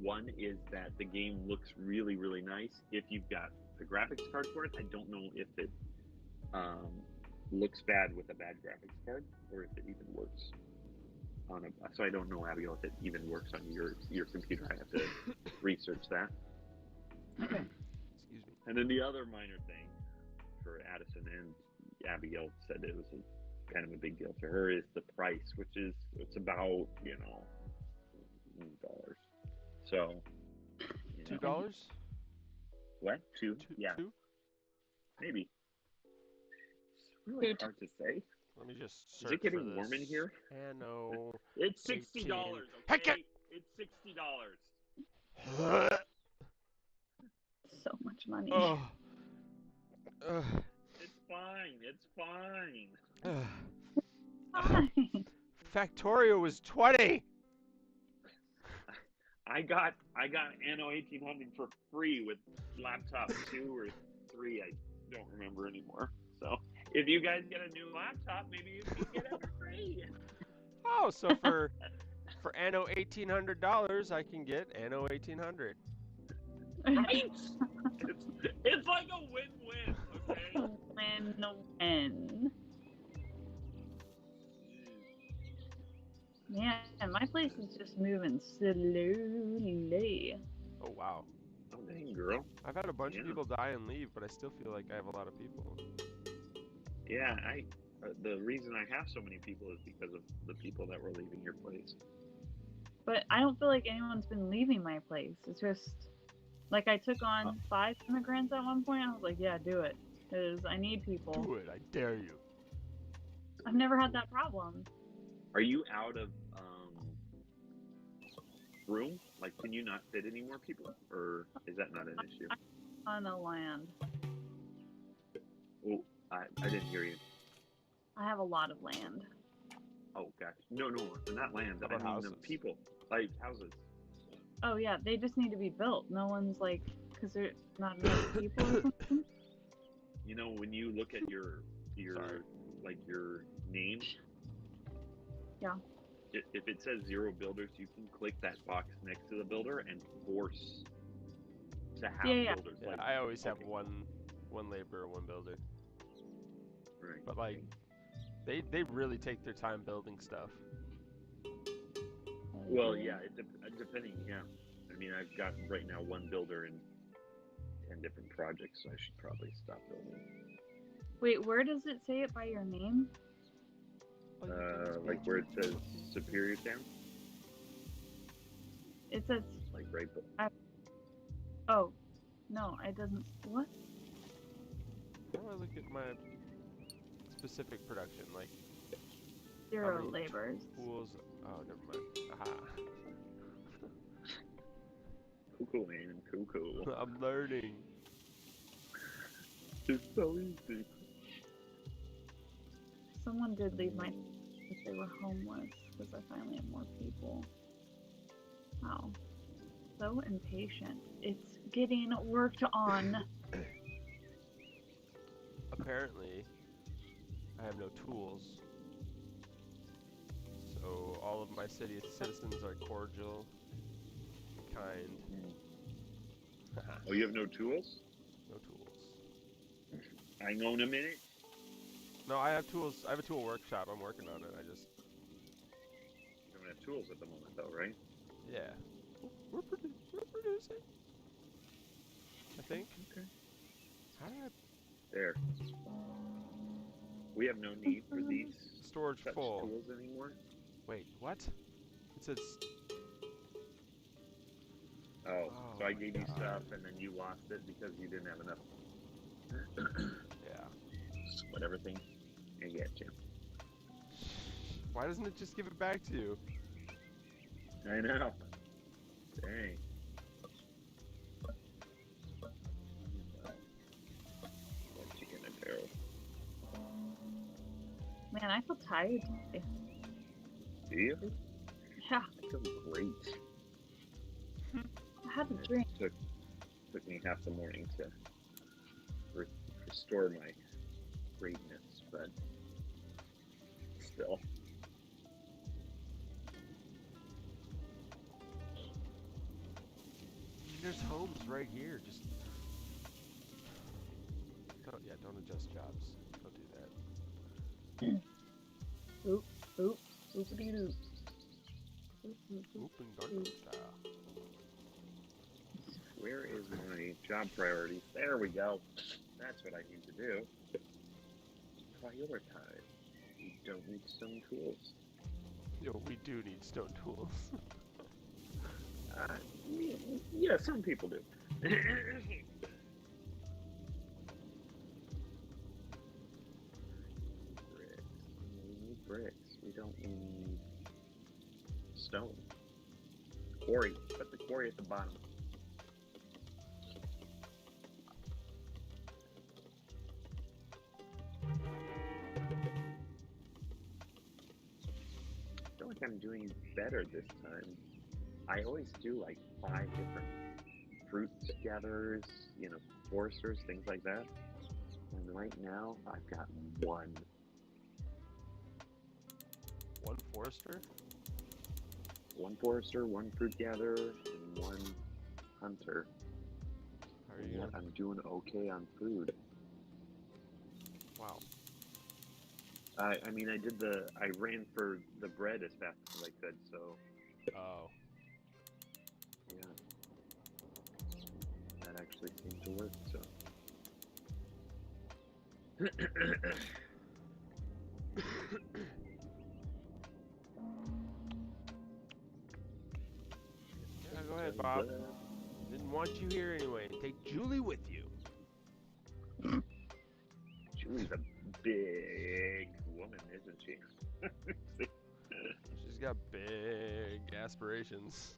One is that the game looks really, really nice if you've got the graphics card for it. I don't know if it looks bad with a bad graphics card, or if it even works on a. So I don't know, Abigail, if it even works on your computer. I have to research that. Excuse me. And then the other minor thing for Addison and Abigail said it was kind of a big deal to her is the price, which is it's about $2. So $2? What? Two? Yeah, Two? maybe. It's really hard to say. Let me just Is search it getting for this. warm in here? Anno. It's $60. 18. Okay, Heck it's $60. So much money. Oh. It's fine. It's fine. Fine. Factorio was 20. I got Anno 1800 for free with laptop 2 or 3. I don't remember anymore. So if you guys get a new laptop, maybe you can get it for free. Oh, so for Anno $1,800, I can get Anno 1800. Right? It's like a win-win, okay? Win-win. Man, my place is just moving slowly. Oh, wow. Oh, dang, girl. I've had a bunch Yeah. of people die and leave, but I still feel like I have a lot of people. Yeah, the reason I have so many people is because of the people that were leaving your place. But I don't feel like anyone's been leaving my place. It's just like I took on 5 immigrants at one point. I was like, yeah, do it, because I need people. Do it, I dare you. I've never had that problem. Are you out of room? Like, can you not fit any more people, or is that not an issue? On the land. Oh, I didn't hear you. I have a lot of land. Oh, gosh. No, not land. How I about mean houses? the people, like houses. Oh yeah, they just need to be built. No one's like, because there's not enough people or something. You know, when you look at your Sorry. like your name. Yeah. If it says 0 builders, you can click that box next to the builder and force to have builders. Yeah, Like, I always have one laborer, one builder. Right. But like, they really take their time building stuff. Well, yeah, depending. Yeah, I mean, I've got right now 1 builder in 10 different projects, so I should probably stop building. Wait, where does it say it by your name? Like where it says Superior Town. It says. Like right. Oh, no, it doesn't. What? How do I look at my specific production? Like 0 many laborers. pools. Oh, never mind. Aha. Cool, man. Cool. I'm learning. It's so easy. Someone did leave my. They were homeless because I finally have more people. Wow. So impatient. It's getting worked on. Apparently, I have no tools. So all of my citizens are cordial and kind. Oh, you have no tools? No tools. Hang on a minute. No, I have tools. I have a tool workshop. I'm working on it. You don't have tools at the moment, though, right? Yeah. We're producing. I think. Okay. How did I... There. We have no need for these Storage such full. tools anymore. Wait, what? It says... Oh, so I my gave you God. stuff and then you lost it because you didn't have enough. Yeah. Whatever thing. I get you. Why doesn't it just give it back to you? I know. Dang. That chicken and barrel. Man, I feel tired today. Do you? Yeah, I feel great. I had a It drink. took me half the morning to restore my greatness, but still. There's homes right here. Just don't adjust jobs. Don't do that. Oop, oop, oopity doop. Oop, oop, oop. Open garden style. Where is my job priorities? There we go. That's what I need to do. Prioritize. We don't need stone tools. Yo, we do need stone tools. Yeah, some people do. Bricks. We need bricks. We don't need stone. Quarry. Put the quarry at the bottom. I feel like I'm doing better this time. I always do like 5 different fruit gatherers, foresters, things like that. And right now, I've got 1. One forester? 1 forester, 1 fruit gatherer, and 1 hunter. How are And you? yet I'm doing okay on food. Wow. I ran for the bread as fast as I could, so Oh. yeah. That actually seemed to work, so. Yeah, go ahead, Bob. Didn't want you here anyway. Take Julie with you. Julie's a big woman, isn't she? She's got big aspirations.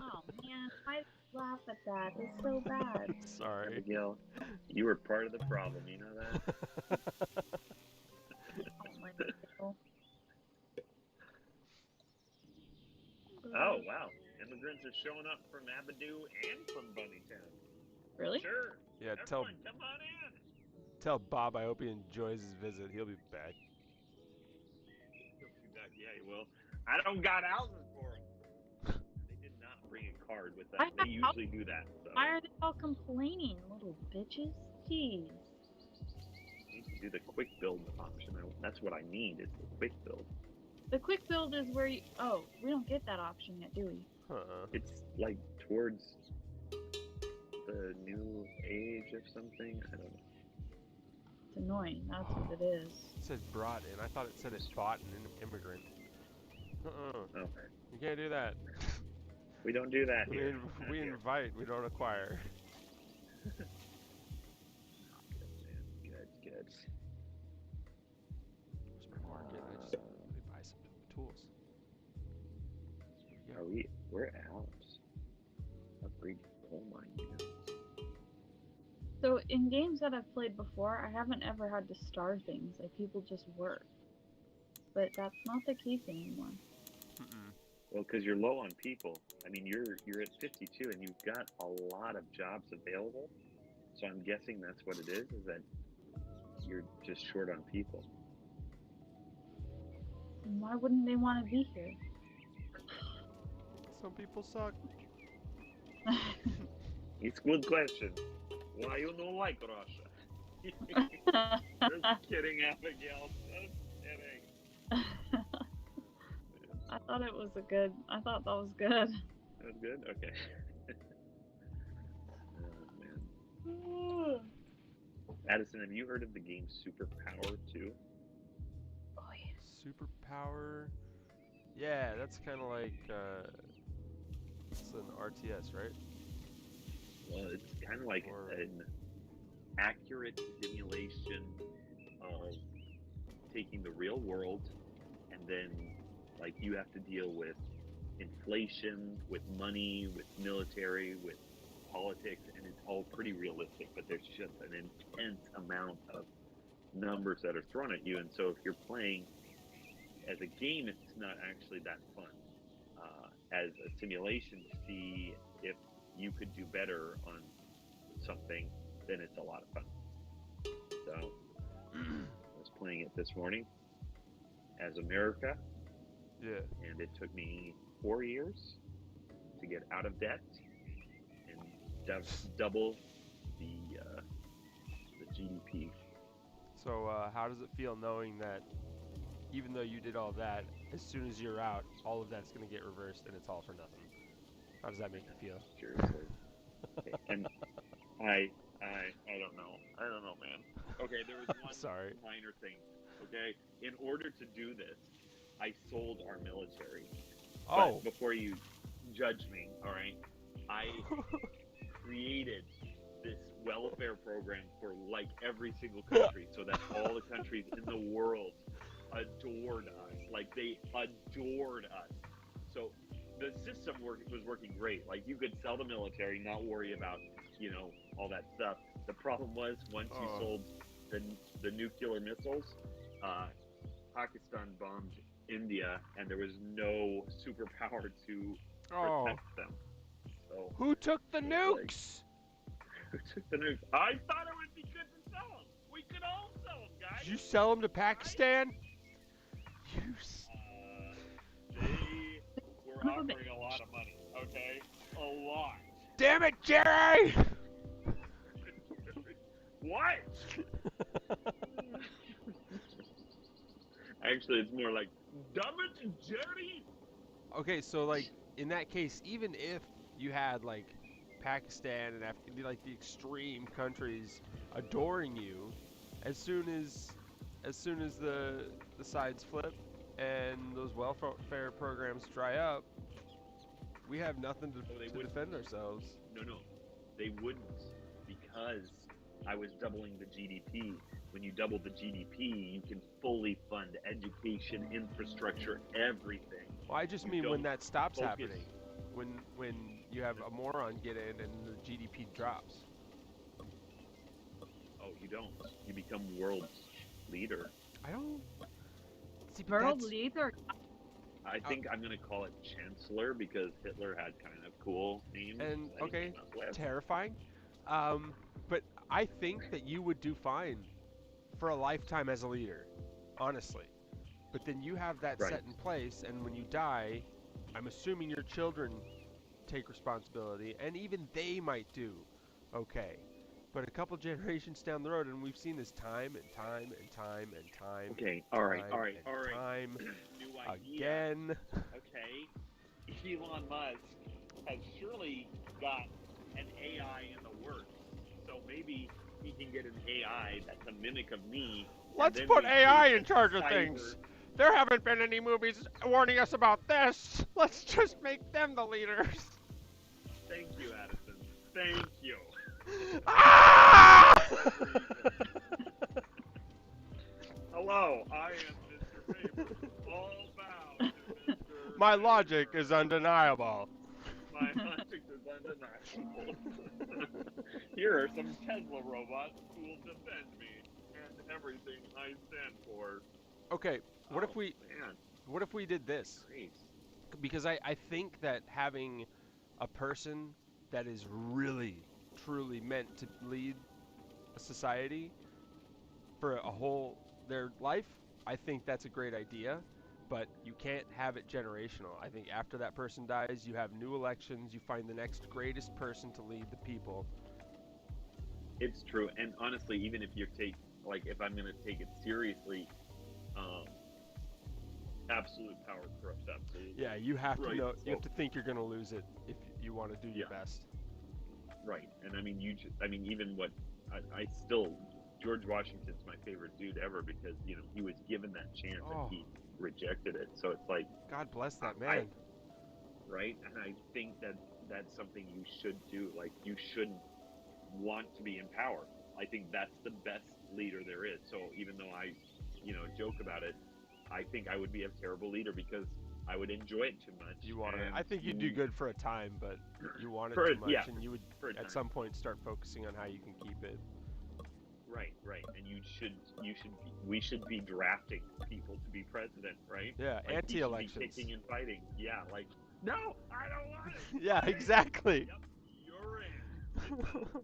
Oh man, I laugh at that. It's so bad. Sorry. Abigail, you were part of the problem, you know that? Oh my God. Oh, wow. Immigrants are showing up from Abidu and from Bunnytown. Really? Sure. Yeah, Everyone, come on in. tell Bob I hope he enjoys his visit. He'll be back. Yeah, he will. I don't got houses for them. They did not bring a card with them. I They got usually do that. So. Why are they all complaining, little bitches? Jeez. Need to do the quick build option. That's what I need is the quick build. The quick build is where you. Oh, we don't get that option yet, do we? Huh. It's like towards the new age or something. I don't know. It's annoying. That's what it is. It said brought in. I thought it said it bought an immigrant. Okay. You can't do that. We don't do that here. We invite, we don't acquire. Good. Where's my market? Let me buy some tools. We're out. Upgrade coal mine. So in games that I've played before, I haven't ever had to star things. Like people just work. But that's not the case anymore. Well, because you're low on people. I mean, you're at 52 and you've got a lot of jobs available. So I'm guessing that's what it is that you're just short on people. And why wouldn't they want to be here? Some people suck. It's a good question. Why you don't like Russia? Just kidding, Abigail. Just kidding. I thought that was good. That was good? Okay. Oh, man. Addison, have you heard of the game Superpower 2? Oh, yeah. Superpower? Yeah, that's kind of like, it's an RTS, right? Well, it's kind of like an accurate simulation of taking the real world and then Like you have to deal with inflation, with money, with military, with politics, and it's all pretty realistic. But there's just an intense amount of numbers that are thrown at you, and so if you're playing as a game, it's not actually that fun. As a simulation, to see if you could do better on something, then it's a lot of fun. So I was playing it this morning as America, Yeah. and it took me 4 years to get out of debt and double the GDP. So how does it feel knowing that even though you did all that, as soon as you're out, all of that's going to get reversed and it's all for nothing? How does that make you feel? Seriously. Okay. And I don't know. I don't know, man. Okay, there was one Sorry. minor thing. Okay, in order to do this, I sold our military. Oh. But before you judge me, all right, I created this welfare program for like every single country, so that all the countries in the world adored us. Like they adored us. So the system was working great. Like you could sell the military, not worry about all that stuff. The problem was once you sold the nuclear missiles, Pakistan bombed India, and there was no superpower to protect them. So who took the nukes? Who took the nukes? I thought it would be good to sell them. We could all sell them, guys. Did you sell them to Pakistan? They were offering a lot of money. Okay, a lot. Damn it, Jerry! What? Actually, it's more like, damn it, Jerry! Okay, so like in that case, even if you had like Pakistan and like the extreme countries adoring you, as soon as the sides flip and those welfare programs dry up, we have nothing to defend ourselves. No, they wouldn't, because I was doubling the GDP. When you double the GDP, you can fully fund education, infrastructure, everything. Well, I just mean when that stops happening. When you have a moron get in and the GDP drops. Oh, you don't. You become world leader. I don't. See, World leader. I think I'm going to call it Chancellor, because Hitler had kind of cool names. And okay, terrifying. But I think that you would do fine for a lifetime as a leader, honestly. But then you have that set in place, and when you die, I'm assuming your children take responsibility, and even they might do okay. But a couple generations down the road, and we've seen this time and time and time and time. Okay, all right. Time New idea. Again. Okay, Elon Musk has surely got an AI in the works, so maybe he can get an AI that's a mimic of me. Let's put AI in charge of things. There haven't been any movies warning us about this. Let's just make them the leaders. Thank you, Addison. Thank you. Ah! Hello, I am Mr. Faber. All bow to Mr. My logic is undeniable. My logic is undeniable. Here are some Tesla robots who will defend me and everything I stand for. Okay, what if we did this? Great. Because I think that having a person that is really, truly meant to lead a society for their life, I think that's a great idea. But you can't have it generational. I think after that person dies, you have new elections, you find the next greatest person to lead the people. It's true, and honestly, even if if I'm going to take it seriously, absolute power corrupts absolute. Yeah, you have to know. You have to think you're going to lose it if you want to do your best. Right, and I mean, even George Washington's my favorite dude ever, because he was given that chance and he rejected it. So it's like, God bless that man. Right, and I think that's something you should do. Like, you shouldn't want to be in power. I think that's the best leader there is. So even though I joke about it, I think I would be a terrible leader, because I would enjoy it too much. You want to? And I think you'd do good for a time, but you want it for too much, yeah, and you would for a at time. some point start focusing on how you can keep it. Right, and we should be drafting people to be president, right? Yeah, Like anti-elections. He should be kicking and fighting. Yeah, like no, I don't want it. Yeah, exactly. Yep, you're in. Oh,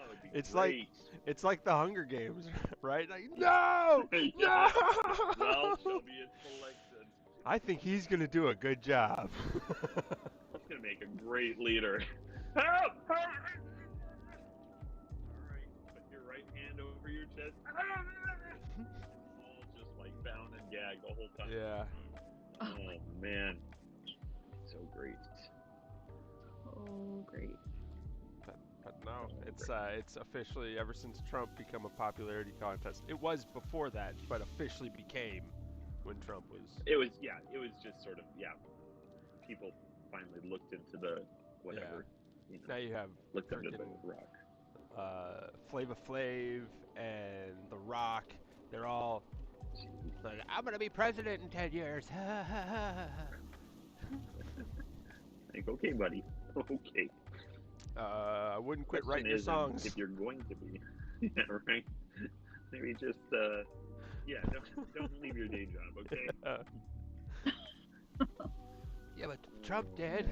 it'd be It's great. it's like the Hunger Games, right? Like, no, Yeah. no. Thou shall be selected. I think he's gonna do a good job. He's gonna make a great leader. Help! All right, put your right hand over your chest. All just like bound and gagged the whole time. Yeah. Oh man, so great. Oh, great. But no, it's officially, ever since Trump become a popularity contest. It was before that, but officially became when Trump was. It was just sort of people finally looked into the whatever. Yeah. Now you have looked under the rock. Flava Flav and The Rock. They're all like, I'm gonna be president in 10 years. Like, okay, buddy. Okay. I wouldn't quit Question writing your is, songs. if you're going to be, yeah, right? Maybe just, don't leave your day job, okay? Yeah, but Trump did.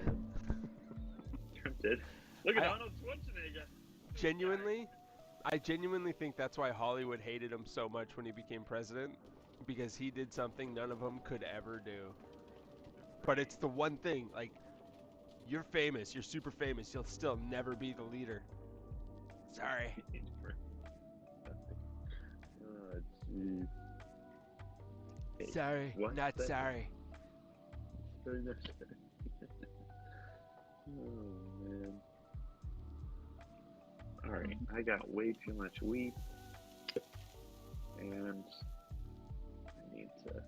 Trump did. Look at Arnold Schwarzenegger. I genuinely think that's why Hollywood hated him so much when he became president, because he did something none of them could ever do. But it's the one thing, like, you're famous, you're super famous, you'll still never be the leader. Sorry. Oh, jeez. Hey, sorry, not sorry. Very nice. Oh, man. Alright, I got way too much wheat. And I need to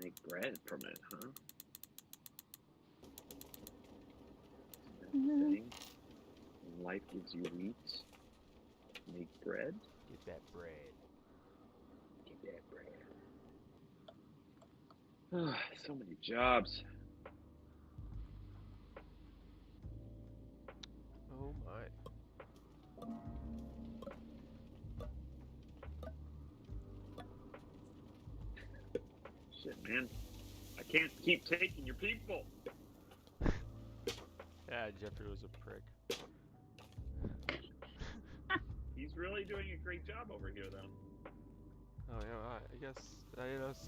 make bread from it, huh? Thing. Life gives you wheat. Make bread. Get that bread. Get that bread. So many jobs. Oh my. Shit, man. I can't keep taking your people. Yeah, Jeffrey was a prick. He's really doing a great job over here, though. Oh yeah, I guess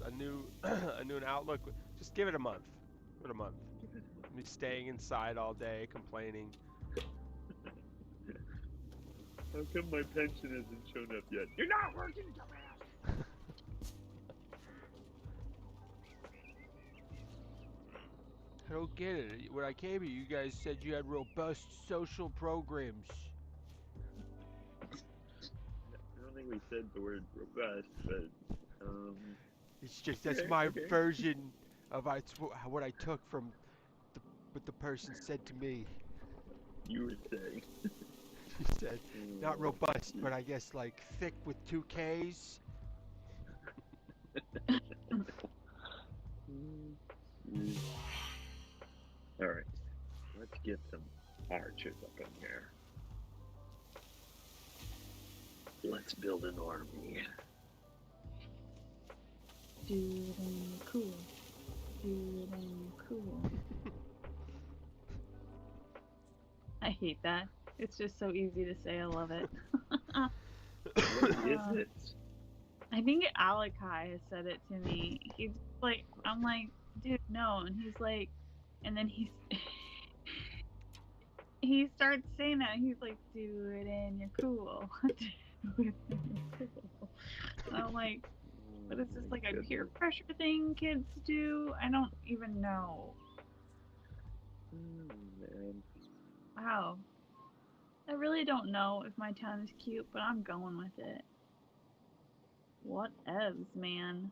a new a new outlook. Just give it a month. Give it a month. Me staying inside all day, complaining. How come my pension hasn't shown up yet? You're not working, dumbass. I don't get it. When I came here, you guys said you had robust social programs. I don't think we said the word robust, but It's just that's my version of what I took from what the person said to me. You were saying. She said, not robust, but I guess like thick with 2 Ks. Alright, let's get some archers up in here. Let's build an army. Dude, and cool. Dude, and cool. I hate that. It's just so easy to say. I love it. What is it? I think Alakai has said it to me. He's like, I'm like, dude, no. And he's like, and then he starts saying that. He's like, dude, and you're cool. Dude, and you're cool. And I'm like, but is this like a peer pressure thing kids do? I don't even know. Man. Wow. I really don't know if my town is cute, but I'm going with it. What evs, man?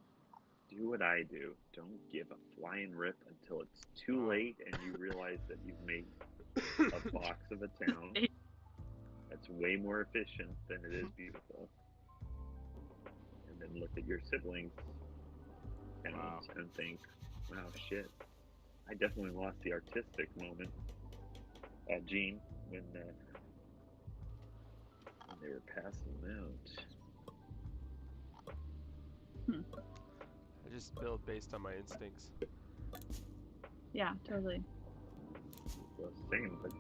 Do what I do. Don't give a flying rip until it's too late and you realize that you've made a box of a town that's way more efficient than it is beautiful. And then look at your siblings Wow. and think, wow, shit. I definitely lost the artistic moment, Gene, when they were passing out. I just build based on my instincts. Yeah, totally. Well, same, but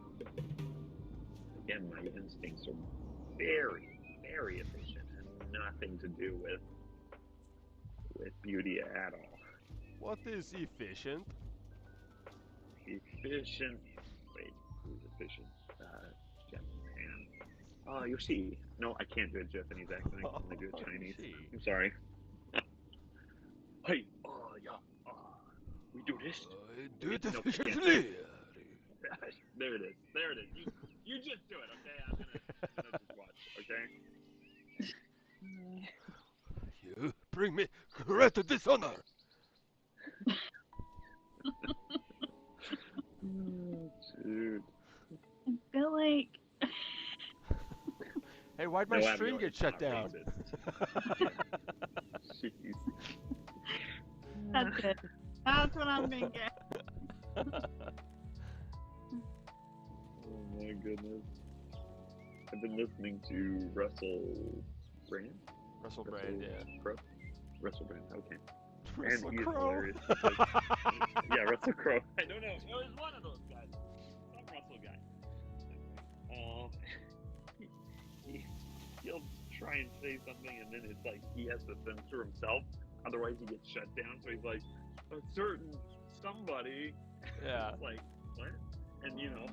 again, my instincts are very, very efficient and nothing to do with beauty at all. What is efficient? Efficient. Wait, who's efficient? Japan. You see. No, I can't do a Japanese accent. I can only do a Chinese. I'm sorry. Hey, yeah. We do this. Do it No, I can't. efficiently. There it is. There it is. You just do it, okay? I'm gonna just watch, okay? You bring me great dishonor. Dude. I feel like Hey, why'd my No, stream Abigail, get it's shut not down? racist. Jeez. that's it. That's what I'm thinking. Oh my goodness. I've been listening to Russell Brand. Russell Brand, yeah. Crowe? Russell Brand, okay. Russell and he's Crowe. hilarious. Because, yeah, Russell Crowe. I don't know. It was one of those guys. Some Russell guy. He'll try and say something, and then it's like he has to censor himself. Otherwise, he gets shut down. So he's like, a certain somebody. Yeah. It's like, what? And it's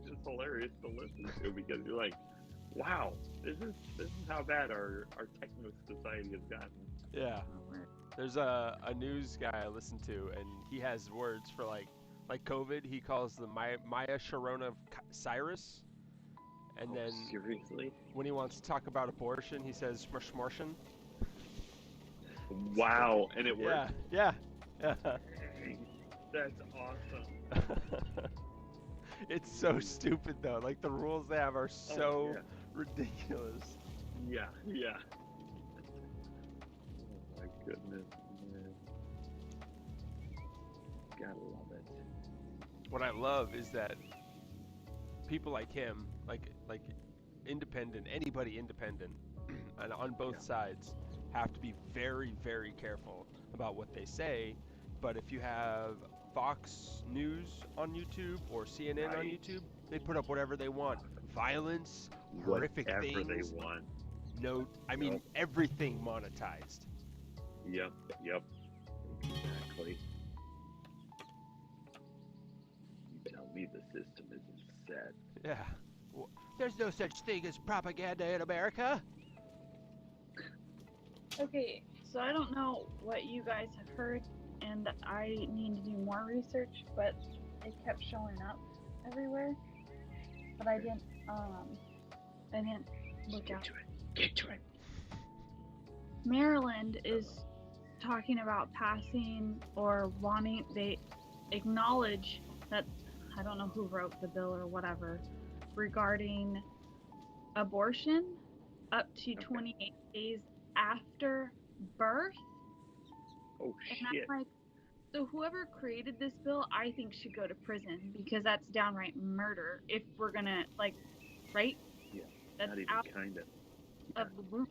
just hilarious to listen to because you're like, wow, this is how bad our techno society has gotten. Yeah. There's a news guy I listen to, and he has words for like COVID. He calls the Maya Sharona Cyrus. And then seriously, when he wants to talk about abortion, he says smortion. Wow, and it works. Yeah. That's awesome. It's so stupid though. Like the rules they have are so ridiculous. Yeah. Oh my goodness, man. Gotta love it. What I love is that people like him, like independent, anybody independent, and on both sides, have to be very, very careful about what they say. But if you have Fox News on YouTube or CNN on YouTube, they put up whatever they want. Violence, horrific whatever things. they want. No, I mean everything monetized. Yep. Exactly. You tell me the system isn't set. Yeah. Well, there's no such thing as propaganda in America. Okay, so I don't know what you guys have heard, and I need to do more research, but it kept showing up everywhere. But I didn't look out. Get to it. Maryland is talking about passing or wanting, they acknowledge that, I don't know who wrote the bill or whatever, regarding abortion up to 28 days after birth. Oh, and shit. I'm like, so whoever created this bill, I think should go to prison because that's downright murder. If we're gonna right? Yeah. That's Not even out kind of. of the room.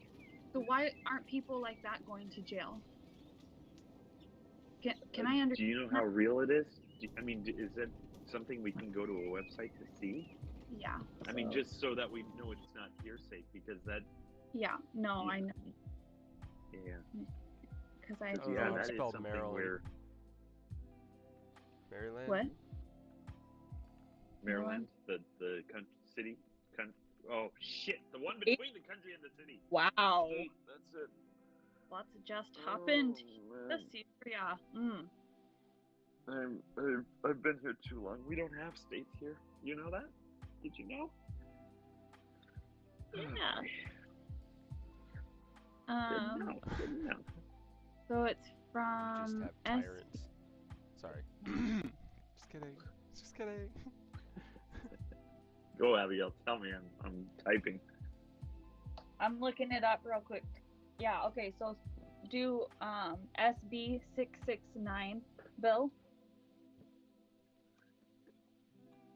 So why aren't people like that going to jail? Can I understand? Do you know how real it is? I mean, is that something we can go to a website to see? Yeah. I mean, just so that we know it's not hearsay, because that. Yeah. No, I know. Yeah. Because I. Yeah, that is spelled something Maryland. where. Maryland. What? Maryland, the city. Oh shit! The one between the country and the city. Wow. State, that's it. Lots of just happened. Oh, The Syria. I've been here too long. We don't have states here. You know that? Did you know? Yeah. Didn't know. So it's Just from have tyrants. Sorry. Just kidding. Go, Abigail. Tell me. I'm typing. I'm looking it up real quick. Yeah, okay, so do SB 669 bill.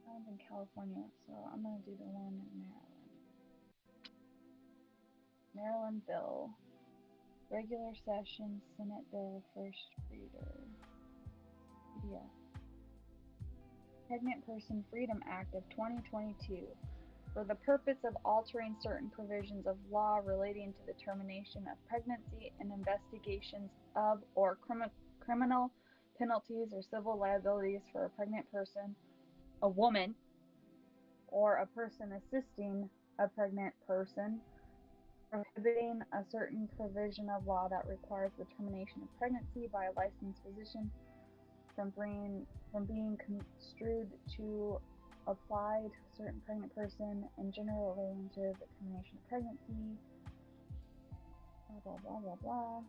I'm in California, so I'm gonna do the one in Maryland. Maryland bill. Regular session, Senate bill, first reader. PDF. Pregnant Person Freedom Act of 2022. For the purpose of altering certain provisions of law relating to the termination of pregnancy and investigations of or criminal penalties or civil liabilities for a pregnant person, a woman, or a person assisting a pregnant person, prohibiting a certain provision of law that requires the termination of pregnancy by a licensed physician from being construed to apply to a certain pregnant person and general relating to the termination of pregnancy. Blah, blah, blah, blah, blah.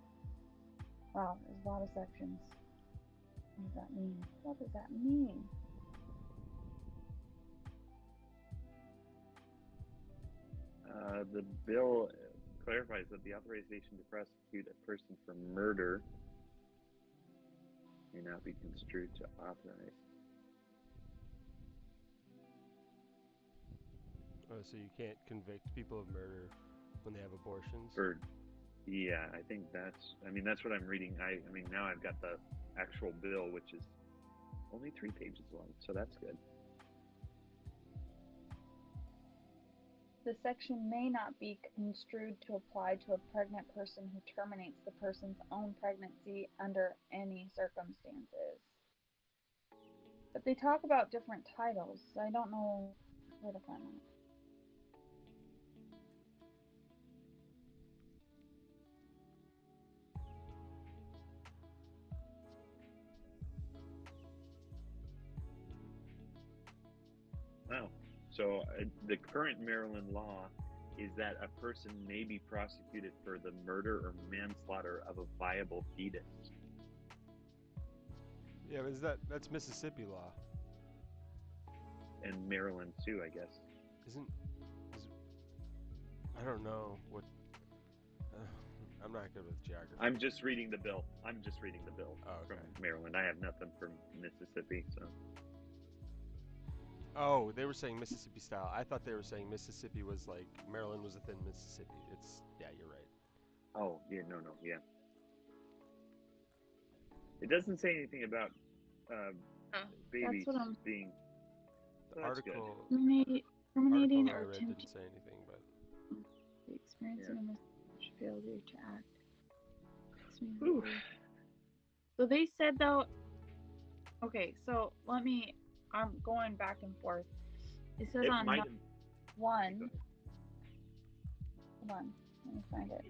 Wow, there's a lot of sections. What does that mean? What does that mean? The bill clarifies that the authorization to prosecute a person for murder may not be construed to authorize. Oh, so you can't convict people of murder when they have abortions? Yeah, I think that's what I'm reading. I mean, now I've got the actual bill, which is only 3 pages long, so that's good. The section may not be construed to apply to a pregnant person who terminates the person's own pregnancy under any circumstances. But they talk about different titles, so I don't know where to find them. Wow. So the current Maryland law is that a person may be prosecuted for the murder or manslaughter of a viable fetus. Yeah, but that's Mississippi law. And Maryland too, I guess. I don't know what. I'm not good with geography. I'm just reading the bill. Oh, okay. From Maryland. I have nothing from Mississippi, so. Oh, they were saying Mississippi style. I thought they were saying Mississippi was like Maryland was within Mississippi. Yeah, you're right. Oh, yeah, no, yeah. It doesn't say anything about babies being. The Oh, article Terminating that I or read attempting didn't say anything, but the experiencing a miscarriage, failure to act. So they said though. Okay, so I'm going back and forth. It says on one. Hold on, let me find it.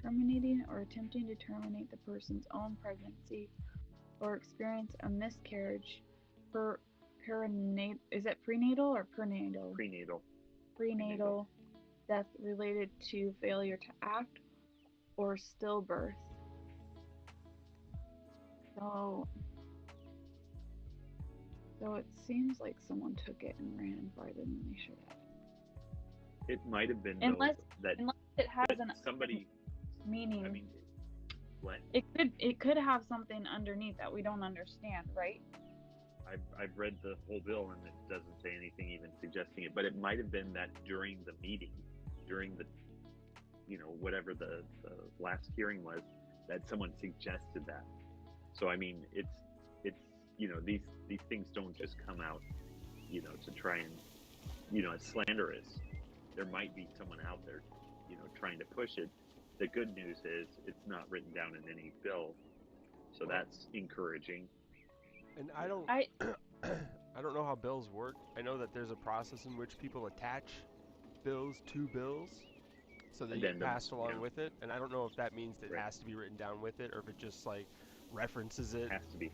Terminating or attempting to terminate the person's own pregnancy or experience a miscarriage is it prenatal or perinatal? Prenatal death related to failure to act or stillbirth. So it seems like someone took it and ran farther than they should have. It might have been unless it has somebody meaning. I mean, what? It could have something underneath that we don't understand, right? I've read the whole bill and it doesn't say anything even suggesting it, but it might have been that during the meeting, during the whatever the last hearing was, that someone suggested that. So I mean, it's these things don't just come out to try and it's slanderous. There might be someone out there trying to push it. The good news is it's not written down in any bill, so that's encouraging. And I don't know how bills work. I know that there's a process in which people attach bills to bills so they get passed along with it, and I don't know if that means that it has to be written down with it or if it just like references it. It has to be.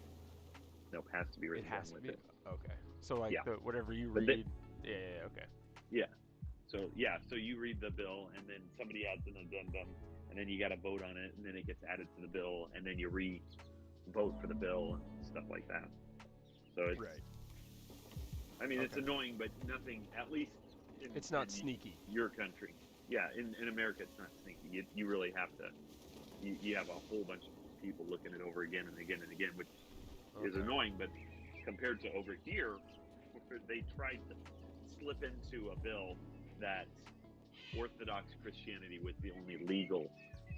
No, it has to be written down with it. Okay. So like whatever you read. Okay. Yeah. So you read the bill and then somebody adds an addendum and then you got to vote on it and then it gets added to the bill and then you vote for the bill and stuff like that. So it's right. I mean, it's annoying, but nothing. At least It's not sneaky. Your country. Yeah, in America, it's not sneaky. You really have to. You have a whole bunch of people looking it over again and again and again, which is annoying. But compared to over here, where they tried to slip into a bill that Orthodox Christianity was the only legal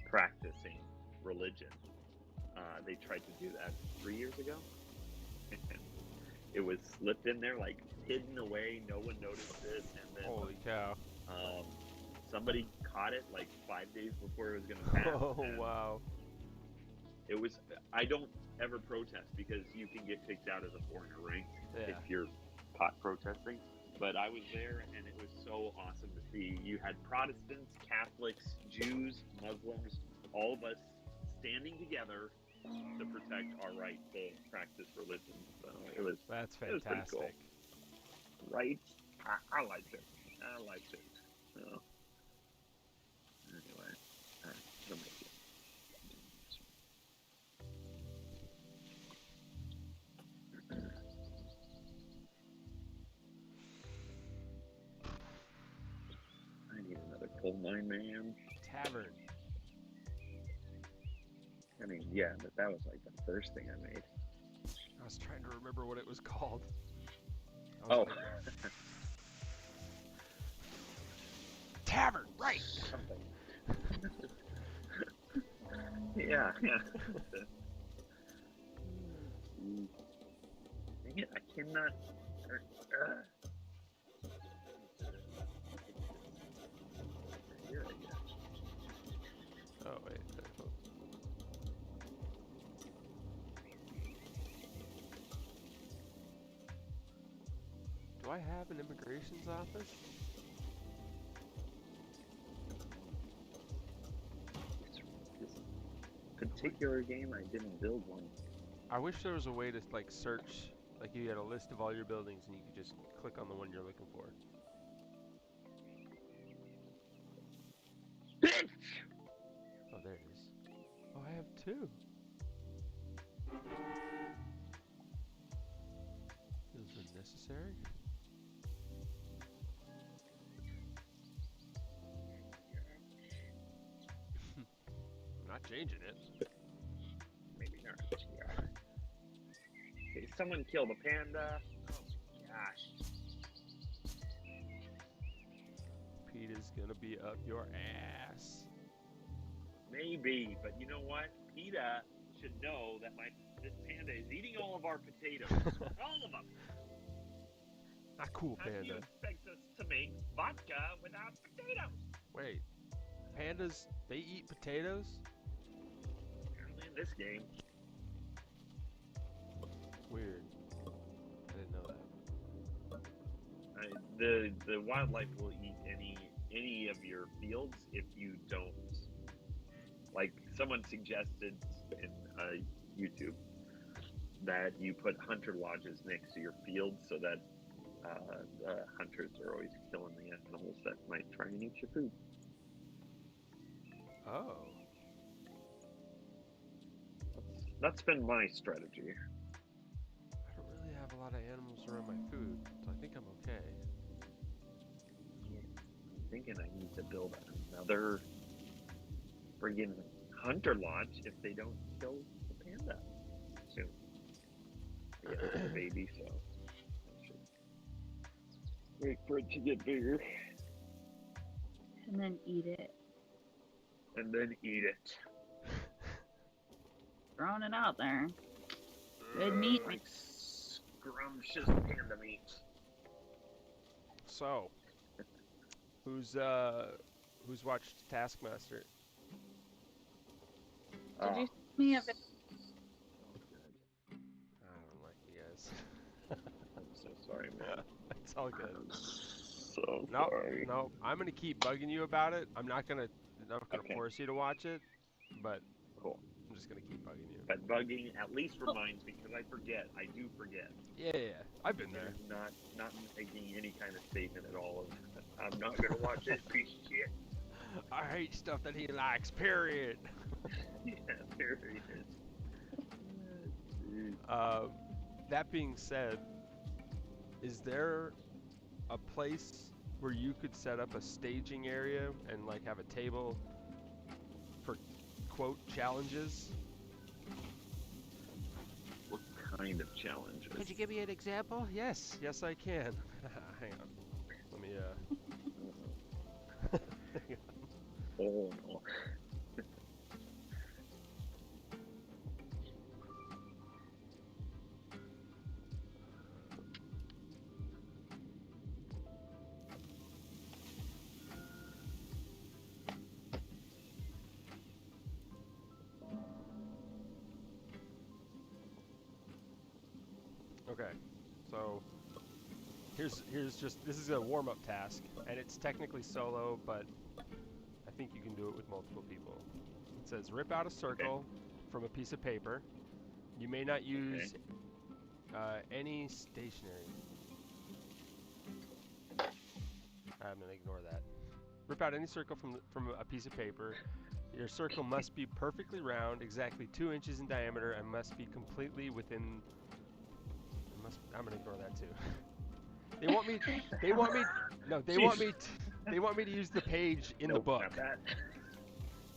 practicing religion. They tried to do that 3 years ago. It was slipped in there, like hidden away. No one noticed it, and then holy cow! Somebody caught it like 5 days before it was going to pass. Oh wow! It was. I don't ever protest because you can get kicked out as a foreigner, right? Yeah. If you're caught protesting. But I was there, and it was so awesome to see. You had Protestants, Catholics, Jews, Muslims, all of us standing together to protect our right to practice religion. So That's fantastic. It was pretty cool. Right? I liked it. So, anyway, I'll make it. I need another coal mine, man. Tavern. I mean, yeah, but that was like the first thing I made. I was trying to remember what it was called. Oh. Tavern, right. yeah. Dang it, I cannot. Here I go. Oh, wait. Do I have an immigrations office? This particular game, I didn't build one. I wish there was a way to like search, like you had a list of all your buildings and you could just click on the one you're looking for. Oh, there it is. Oh, I have two. Feels unnecessary. I'm not changing it. Maybe not. Yeah. Okay, someone killed a panda. Oh my gosh. PETA's gonna be up your ass. Maybe, but you know what? PETA should know that this panda is eating all of our potatoes. All of them. Not cool, How do you panda. expect us to make vodka without potatoes? Wait, pandas, they eat potatoes? Apparently in this game. Weird. I didn't know that. The wildlife will eat any of your fields if you don't. Like someone suggested in YouTube that you put hunter lodges next to your fields so that hunters are always killing the animals that might try and eat your food. Oh. That's been my strategy. I don't really have a lot of animals around my food, so I think I'm okay. I'm thinking I need to build another friggin' hunter lodge if they don't kill the panda soon. Yeah, it's a baby, so I should wait for it to get bigger. And then eat it. And then eat it. Throwing it out there. Good meat. Like scrumptious panda meat. So, who's watched Taskmaster? Did you send me a video? I don't like you guys. I'm so sorry, man. It's all good. I'm so No, sorry. no, I'm gonna keep bugging you about it. I'm not gonna Okay. force you to watch it, but Cool. I'm just gonna keep bugging you. But bugging at least reminds me, because I forget. I do forget. Yeah, I've been there. There's not making any kind of statement at all of, I'm not going to watch this piece of shit. I hate stuff that he likes, period. Yeah, period. That being said, is there a place where you could set up a staging area and like have a table for quote challenges. What kind of challenges? Could you give me an example? Yes, I can. Hang on. Let me hang on. Oh no. Okay. So here's just this is a warm-up task and it's technically solo, but I think you can do it with multiple people. It says rip out a circle from a piece of paper. You may not use any stationery. I'm gonna ignore that. Rip out any circle from a piece of paper. Your circle must be perfectly round, exactly 2 inches in diameter, and must be completely within. I'm gonna ignore that too. They want me. No, they want me. They want me to use the page in the Nope, book. not that.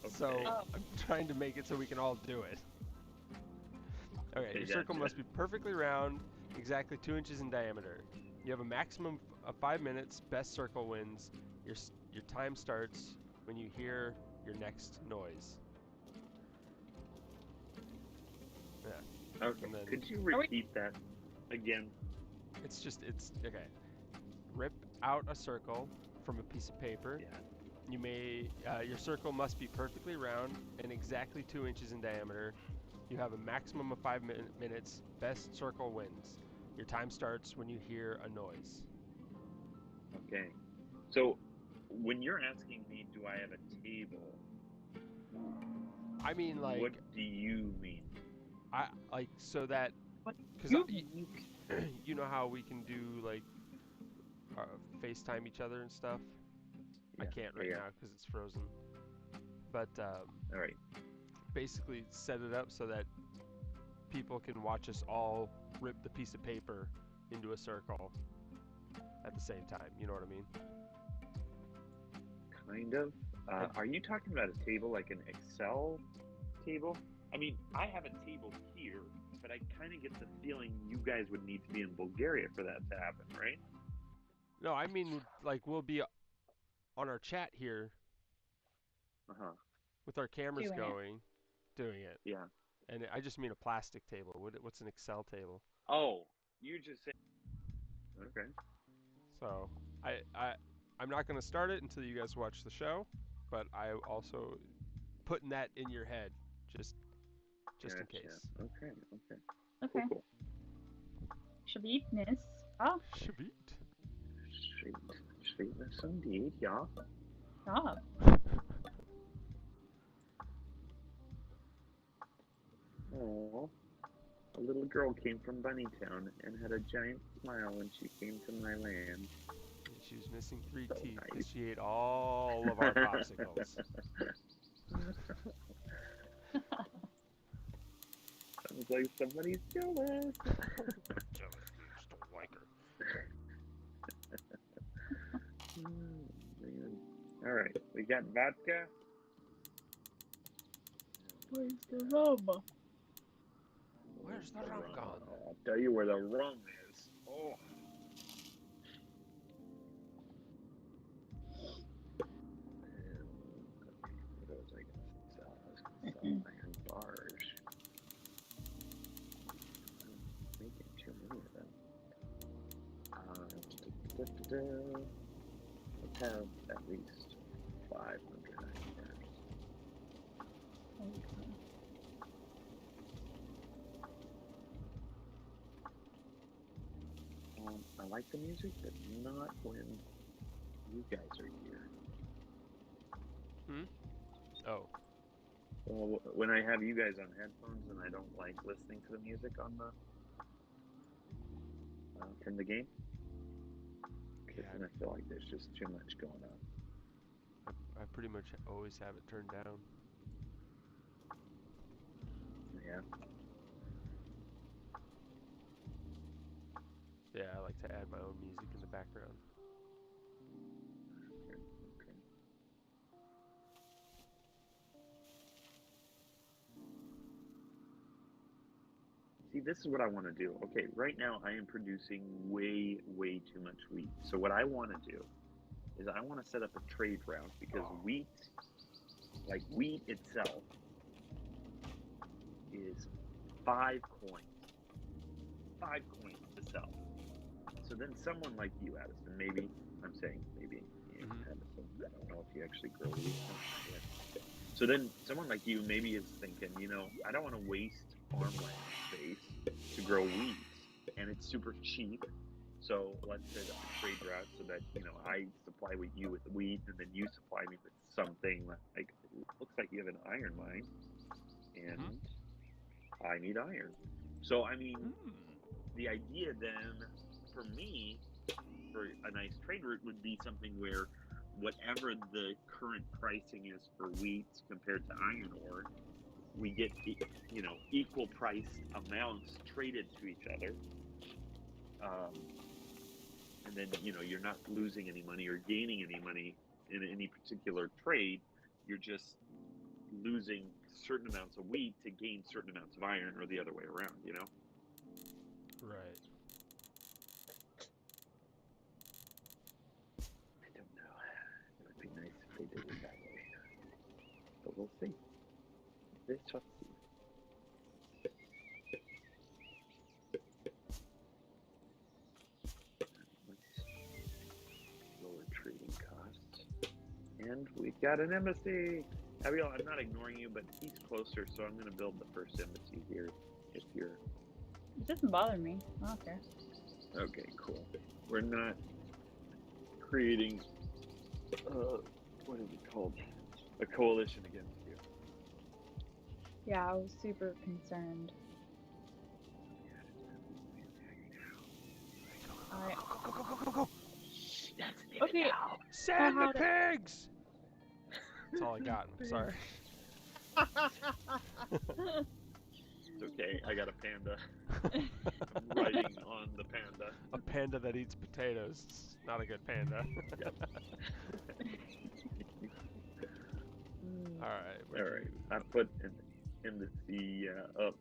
So Okay. I'm trying to make it so we can all do it. Okay, your circle gotcha. must be perfectly round, exactly 2 inches in diameter. You have a maximum of 5 minutes. Best circle wins. Your time starts when you hear your next noise. Yeah, Okay. and then Could you repeat that again? it's okay. Rip out a circle from a piece of paper. Yeah. You may your circle must be perfectly round and exactly 2 inches in diameter. You have a maximum of 5 minutes. Best circle wins. Your time starts when you hear a noise. Okay. So when you're asking me, do I have a table? I mean, like, what do you mean? I like so that What because you know how we can do like FaceTime each other and stuff. I Yeah, can't right yeah. now because it's frozen. But All right. basically set it up so that people can watch us all rip the piece of paper into a circle at the same time. You know what I mean? Kind of. Are you talking about a table like an Excel table? I mean, I have a table here, but I kind of get the feeling you guys would need to be in Bulgaria for that to happen, right? No, I mean like we'll be on our chat here Uh-huh. with our cameras Doing it. going, doing it. Yeah. And I just mean a plastic table. What's an Excel table? Oh, you just said. Okay. So I'm not going to start it until you guys watch the show, but I also putting that in your head just Gotcha. in case. Okay. Okay. Okay. Cool. Sweetness. Oh, Sweet. Sweetness indeed, yeah. stop. Oh, a little girl came from Bunnytown and had a giant smile when she came to my land. She was missing 3 So teeth nice. because she ate all of our popsicles. Sounds like somebody's jealous. Jealous, you just don't like her. Man. All right, we got vodka. Where's the rum? Where's the rum gone? Oh, I'll tell you where the rum is. Oh. What was I going to sell? I was going to sell iron bars. I'm making too many of them. Let's have at least 500 iron bars. I like the music, but not when you guys are here. Oh. Well, when I have you guys on headphones and I don't like listening to the music on the from the game, because then I feel like there's just too much going on. I pretty much always have it turned down. Yeah. Yeah, I like to add my own music in the background. this is what I want to do. Okay, right now I am producing way, way too much wheat. So what I want to do is I want to set up a trade route because wheat, like wheat itself, is 5 coins. 5 coins to sell. So then someone like you, Addison, maybe, I'm saying maybe, Addison, I don't know if you actually grow wheat. So then someone like you maybe is thinking, I don't want to waste farmland space to grow wheat, and it's super cheap. So let's set up a trade route so that, I supply you with wheat, and then you supply me with something like, looks like you have an iron mine, and I need iron. So, I mean, the idea then, for me, for a nice trade route would be something where whatever the current pricing is for wheat compared to iron ore, we get, equal priced amounts traded to each other. And then, you're not losing any money or gaining any money in any particular trade. You're just losing certain amounts of wheat to gain certain amounts of iron, or the other way around, Right. I don't know. It would be nice if they did it that way. But we'll see. We shall see. Lower trading costs. And we've got an embassy! Abigail, I'm not ignoring you, but he's closer, so I'm going to build the first embassy here. If you're... It doesn't bother me. I don't care. Okay, cool. We're not creating, what is it called? A coalition against you. Yeah, I was super concerned. Go. Okay. Send the pigs! That's all I got. I'm sorry. It's okay. I got a panda. I'm riding on the panda. A panda that eats potatoes. It's not a good panda. Alright. Alright. I put an embassy up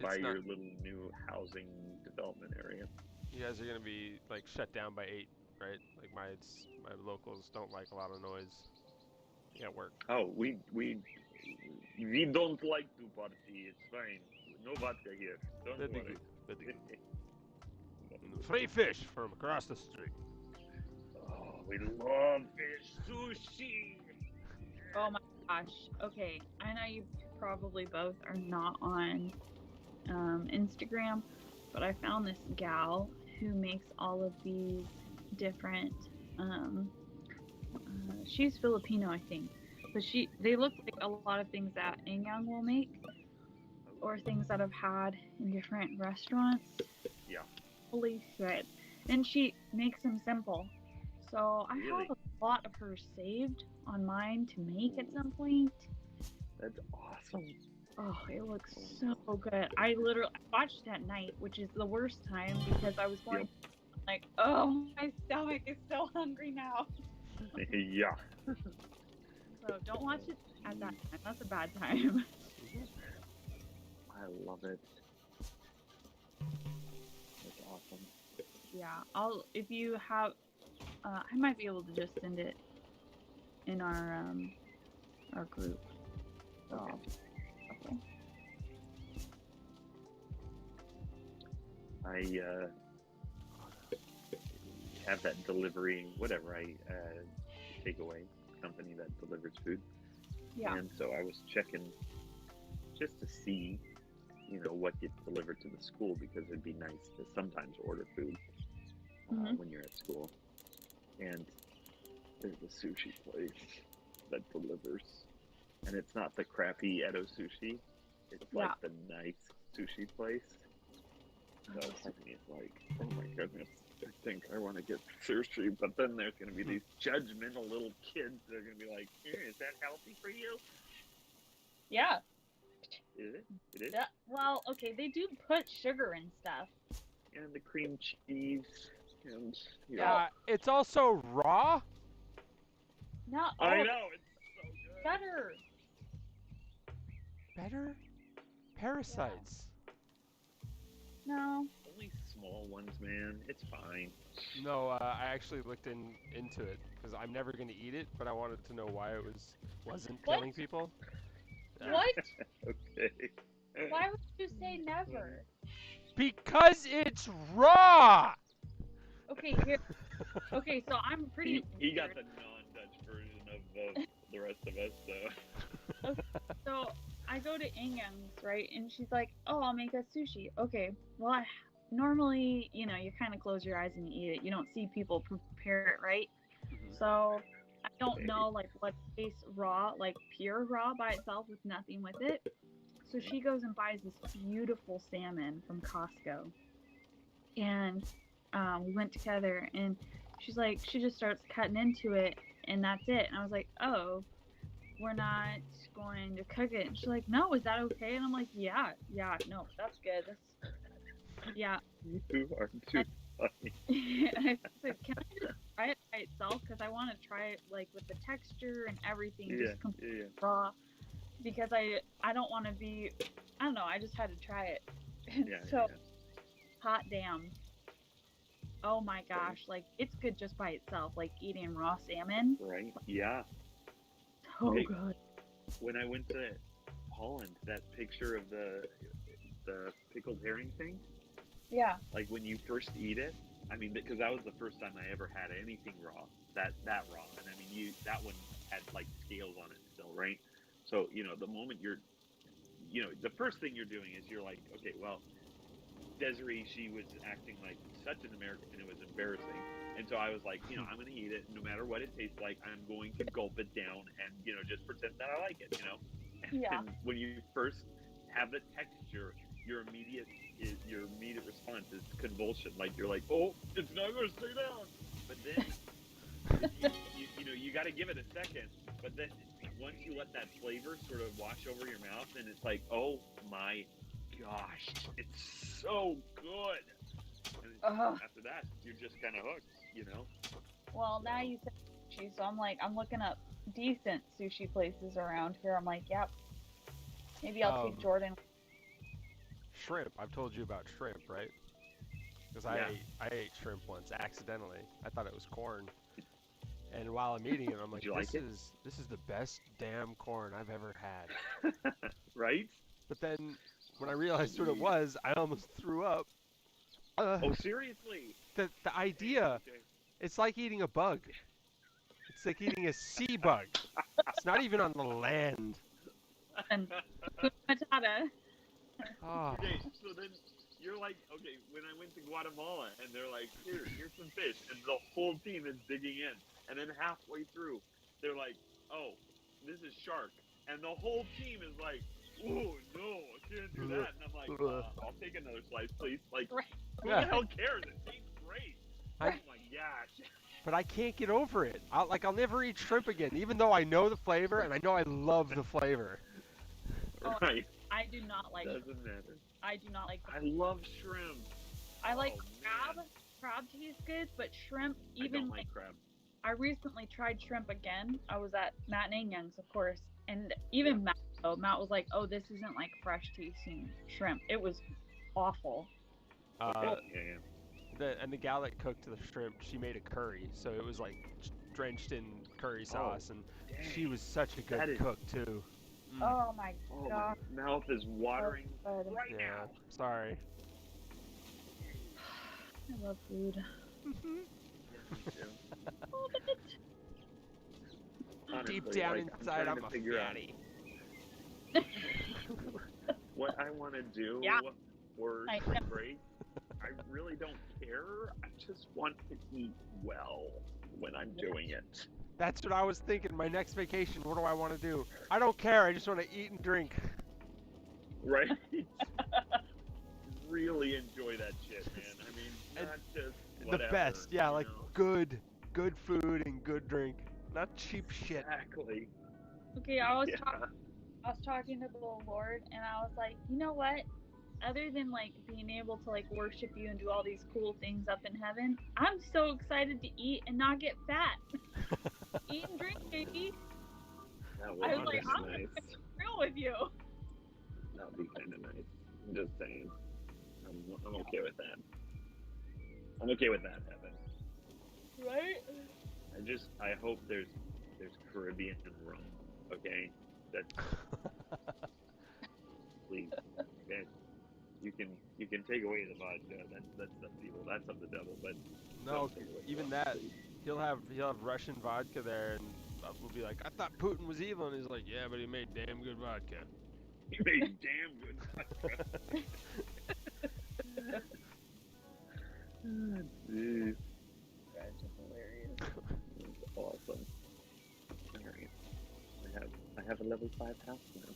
by your little new housing development area. You guys are going to be like shut down by 8, right? Like my locals don't like a lot of noise. Yeah, work. Oh, we don't like to party. It's fine. No vodka here. Don't worry. Good. Free fish from across the street. Oh, we love fish sushi. Oh my gosh. Okay, I know you probably both are not on Instagram, but I found this gal who makes all of these different she's Filipino, I think, but they look like a lot of things that Yang will make, or things that I've had in different restaurants. Yeah. Holy shit. And she makes them simple. So I Really? have a lot of hers saved on mine to make at some point. That's awesome. Oh, it looks so good. I literally watched it at night, which is the worst time because I was going like, oh, my stomach is so hungry now. Yeah. So don't watch it at that time. That's a bad time. I love it. That's awesome. Yeah, if you have, I might be able to just send it in our group. So, okay. I have that delivery, whatever, takeaway company that delivers food. Yeah. And so I was checking just to see, what gets delivered to the school, because it'd be nice to sometimes order food when you're at school. And there's a sushi place that delivers. And it's not the crappy Edo sushi. It's like the nice sushi place. So part of me is like, oh my goodness, I think I want to get sushi, but then there's going to be these judgmental little kids that are going to be like, is that healthy for you? Yeah. Is it? It is? Yeah. Well, okay, they do put sugar and stuff. And the cream cheese. And, it's also raw? No. I know, it's so good. Better? Parasites. No. Only small ones, man. It's fine. No, I actually looked into it because I'm never gonna eat it, but I wanted to know why it wasn't What? killing people. What? Okay. Why would you say never? Because it's raw. Okay, here. Okay, so I'm pretty. He got weird. the non-Dutch version of the rest of us, so. So I go to Ingham's, right? And she's like, "Oh, I'll make us sushi." Okay. Well, normally, you kind of close your eyes and you eat it. You don't see people prepare it, right? Mhm. So I don't know like what tastes raw, like pure raw by itself with nothing with it. So she goes and buys this beautiful salmon from Costco, and we went together, and she's like, she just starts cutting into it, and that's it. And I was like, oh, we're not going to cook it. And she's like, no, is that okay? And I'm like, yeah, no, that's good. Yeah. You are too funny. And I said, can I just try it by itself? Because I want to try it like with the texture and everything, just completely raw. Because I don't want to be, I don't know, I just had to try it. And so, hot damn. Oh my gosh, like it's good just by itself, like eating raw salmon. Right? Yeah. So Okay. good. When I went to Holland, that picture of the pickled herring thing, Yeah. like when you first eat it, I mean, because that was the first time I ever had anything raw, that raw, and I mean, that one had like scales on it still, right? So the moment the first thing you're doing is you're like, okay, well, Desiree, she was acting like such an American, it was embarrassing. And so I was like, I'm going to eat it no matter what it tastes like. I'm going to gulp it down and, just pretend that I like it, Yeah. And when you first have the texture, your immediate response is convulsion. Like you're like, oh, it's not going to stay down. But then, you got to give it a second. But then once you let that flavor sort of wash over your mouth, and it's like, oh my gosh, it's so good. And after that, you're just kind of hooked, Well, now you said sushi, so I'm looking up decent sushi places around here. I'm like, yep. Maybe I'll take Jordan. Shrimp. I've told you about shrimp, right? Because I ate shrimp once accidentally. I thought it was corn. And while I'm eating it, I'm like, this is the best damn corn I've ever had. Right? But then when I realized what it was, I almost threw up. Oh, seriously? The idea, it's like eating a bug. It's like eating a sea bug. It's not even on the land. And matata. Oh. Okay, so then you're like, okay, when I went to Guatemala and they're like, here's some fish, and the whole team is digging in, and then halfway through, they're like, oh, this is shark, and the whole team is like, oh no, I can't do that, and I'm like, I'll take another slice, please. Like, who the hell cares? It tastes great. Oh my gosh. But I can't get over it. I'll never eat shrimp again, even though I know the flavor and I know I love the flavor. Right. I do not like. Doesn't matter. I do not like. I love shrimp. I like crab. Man. Crab tastes good, but shrimp, even I don't like crab. I recently tried shrimp again. I was at Matt and Young's, of course, and even Matt was like, "Oh, this isn't like fresh tasting shrimp. It was awful." The gal that cooked the shrimp, she made a curry, so it was like drenched in curry sauce, and she was such a good cook too. Oh my god. My mouth is watering right now. Sorry. I love food. Honestly, Deep down inside, I'm a fatty. What I want to do for break, I really don't care. I just want to eat well when I'm doing it. That's what I was thinking. My next vacation, what do I want to do? I don't care. I just want to eat and drink. Right? Really enjoy that shit, man. I mean, not just whatever. The best, like good food and good drink, not cheap shit. Exactly. Okay, I was talking to the Lord, and I was like, you know what? Other than like being able to like worship you and do all these cool things up in heaven, I'm so excited to eat and not get fat. Eat and drink, baby. I was like, I'm gonna be real with you. That would be kind of nice. I'm just saying. I'm okay with that. I'm okay with that, Evan. Right? I hope there's Caribbean rum. Okay, that please. Okay, you can take away the vodka. That's evil. That's of the devil. But No, don't take away the even rum, that. please. He'll have Russian vodka there, and we'll be like, I thought Putin was evil, and he's like, yeah, but he made damn good vodka. You made damn good vodka. Jeez, Guys are hilarious. that's awesome. All right, I have a level 5 house now.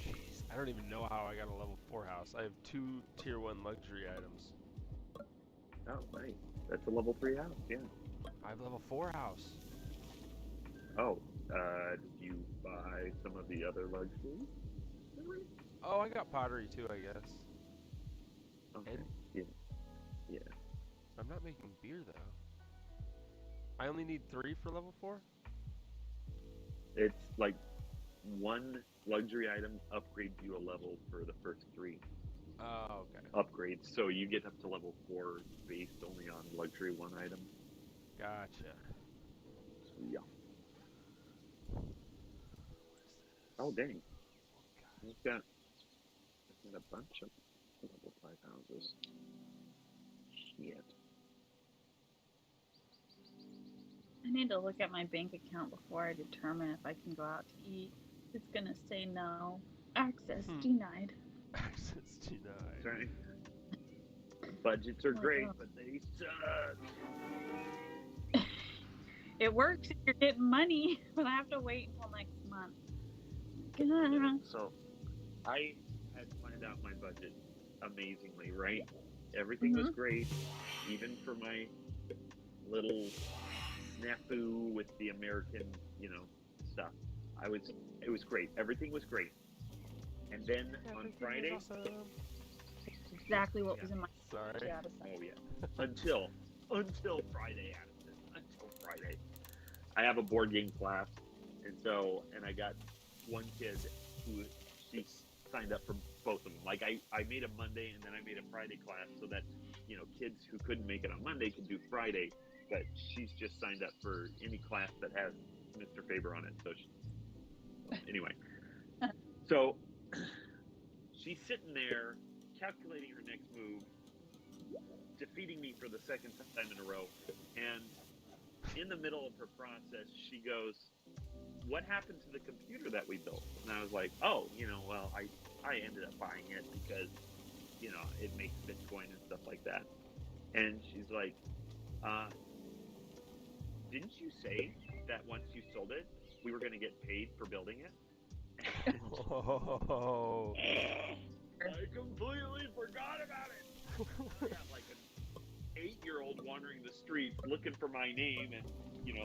Jeez, I don't even know how I got a level 4 house. I have 2 tier 1 luxury items. Oh, nice. That's a level 3 house. Yeah. I have level 4 house. Oh, did you buy some of the other luxuries? Oh, I got pottery too, I guess. Okay. And Yeah. I'm not making beer though. I only need 3 for level 4? It's like one luxury item upgrades you a level for the first 3 Oh, okay. upgrades. So you get up to level 4 based only on luxury 1 item. Gotcha. So, yeah. Oh, dang. I've got a bunch of level 5 houses. Shit. I need to look at my bank account before I determine if I can go out to eat. It's gonna say no. Access denied. Access denied. Sorry. Budgets are Oh, great, God. but they suck. It works if you're getting money, but I have to wait until next month. Yeah, so I had planned out my budget amazingly, right? Everything was great, even for my little snafu with the American, stuff. It was great. Everything was great. And then on Friday, Awesome. Exactly what was in my Sorry. oh yeah, until Friday, Addison, until Friday, I have a board game class, and I got one kid who she signed up for both of them. Like I made a Monday and then I made a Friday class so that kids who couldn't make it on Monday could do Friday. But she's just signed up for any class that has Mr. Faber on it. So anyway, so she's sitting there calculating her next move, defeating me for the second time in a row, and in the middle of her process, she goes, "What happened to the computer that we built?" And I was like, "Oh, well, I ended up buying it because, it makes Bitcoin and stuff like that." And she's like, "Didn't you say that once you sold it, we were going to get paid for building it?" Oh. I completely forgot about it. I got like an 8-year-old wandering the streets looking for my name and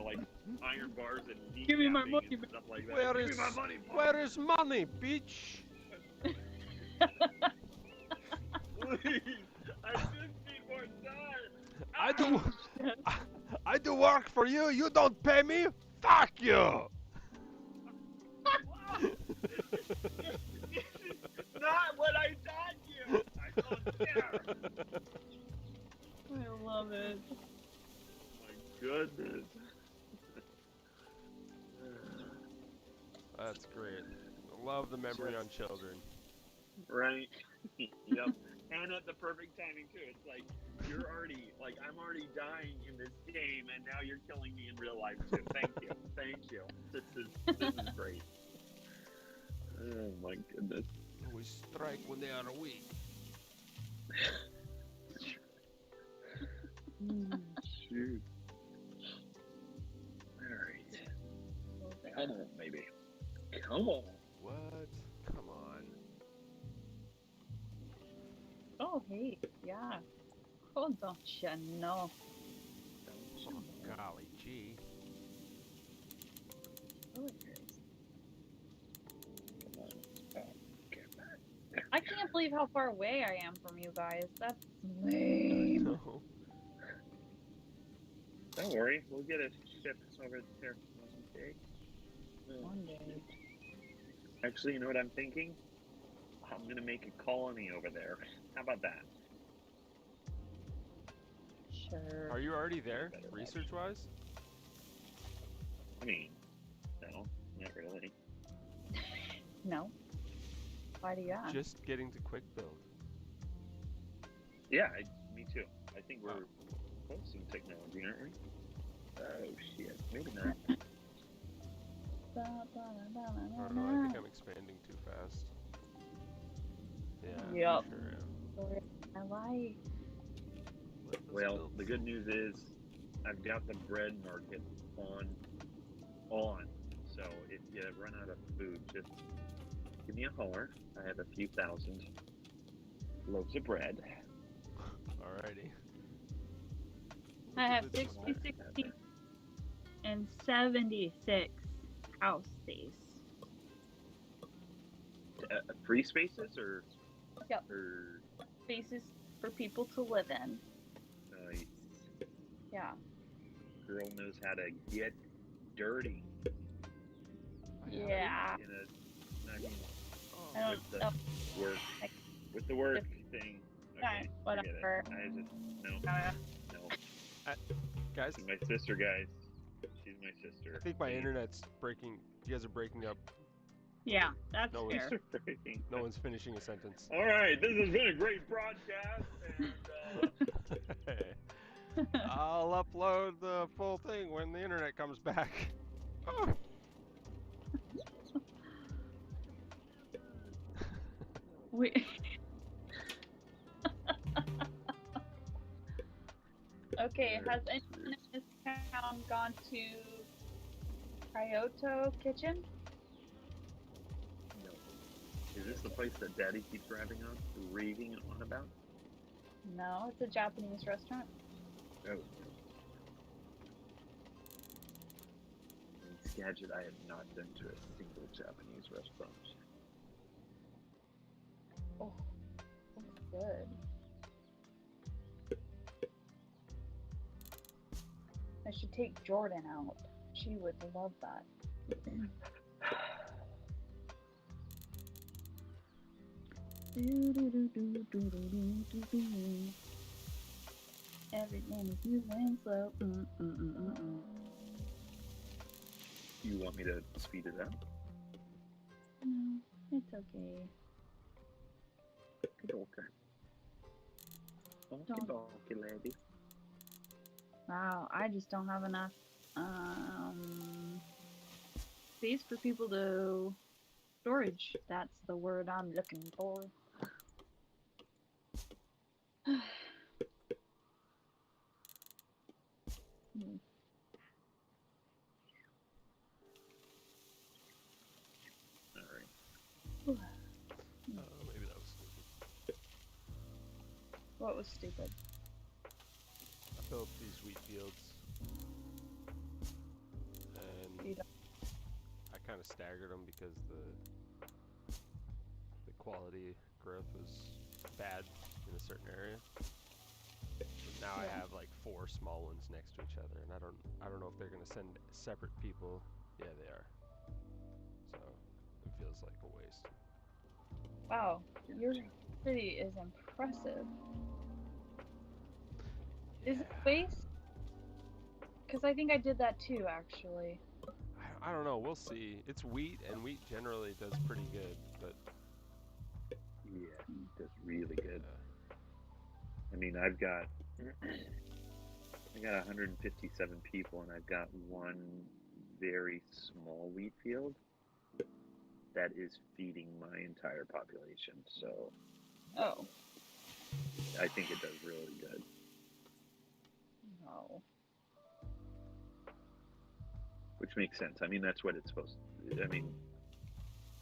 like iron bars and Give me my kneecapping money, and stuff like that. Where Give is me my money, Mom. where is money, bitch? Please, I just need more time. I do work for you. You don't pay me. Fuck you. Wow. This is not what I taught you. I don't care. I love it. My goodness. That's great. Love the memory on children. Right. Yep. And at the perfect timing too. It's like you're already I'm already dying in this game, and now you're killing me in real life too. Thank you. Thank you. This is great. Oh my goodness. We strike when they are weak. Shoot. All right. Come on, baby. Come on. What? Come on. Oh, hey, yeah. Oh, don't you know? Oh, golly gee. Oh, it is. Come on. Oh, get back. I can't believe how far away I am from you guys. That's lame. No. Don't worry, we'll get a ship over there one day. One day. Actually, you know what I'm thinking? I'm gonna make a colony over there. How about that? Sure. Are you already there, Better research-wise? I mean, no, not really. No. Why do you ask? Just getting to quick build. Yeah, me too. I think we're close in technology, aren't we? Oh shit, maybe not. Or no, I think I'm expanding too fast. Yeah, Yep. sure am. I like. Let us Well, build the good news is I've got the bread market on. So if you run out of food, just give me a holler. I have a few thousand loaves of bread. Alrighty. I have Look at 60, this. 60, and 76 house space. Free spaces or? Yep. Or Spaces for people to live in. nice. Yeah. Girl knows how to get dirty. Yeah. I mean, I don't with the know. work, with the work thing. Okay, Whatever. forget it. I just no. Guys, She's my sister, guys. She's my sister. I think my internet's breaking. You guys are breaking up. Yeah, that's No fair. No one's finishing a sentence. All right, this has been a great broadcast, and I'll upload the full thing when the internet comes back. Oh. We. Okay, has anyone in this town gone to Kyoto Kitchen? no. Is this the place that Daddy keeps raving on about? No, it's a Japanese restaurant. Oh. In Skagit, I have not been to a single Japanese restaurant. Oh, that's good. I should take Jordan out. She would love that. Everything is moving slow. You want me to speed it up? No, it's okay. Okay. Okay, lady. Wow, I just don't have enough space for people to storage. That's the word I'm looking for. Alright. Maybe that was stupid. What was stupid? I built these wheat fields, and I kind of staggered them because the quality growth was bad in a certain area. But now I have like 4 small ones next to each other, and I don't know if they're gonna send separate people. Yeah, they are. So it feels like a waste. Wow, your city is impressive. Yeah. Is it waste? Because I think I did that too, actually. I don't know. We'll see. It's wheat, and wheat generally does pretty good, but Yeah, that's really good. I mean, I've got 157 people, and I've got one very small wheat field that is feeding my entire population. So, Oh. I think it does really good. No. Which makes sense. I mean, that's what it's supposed to. I mean,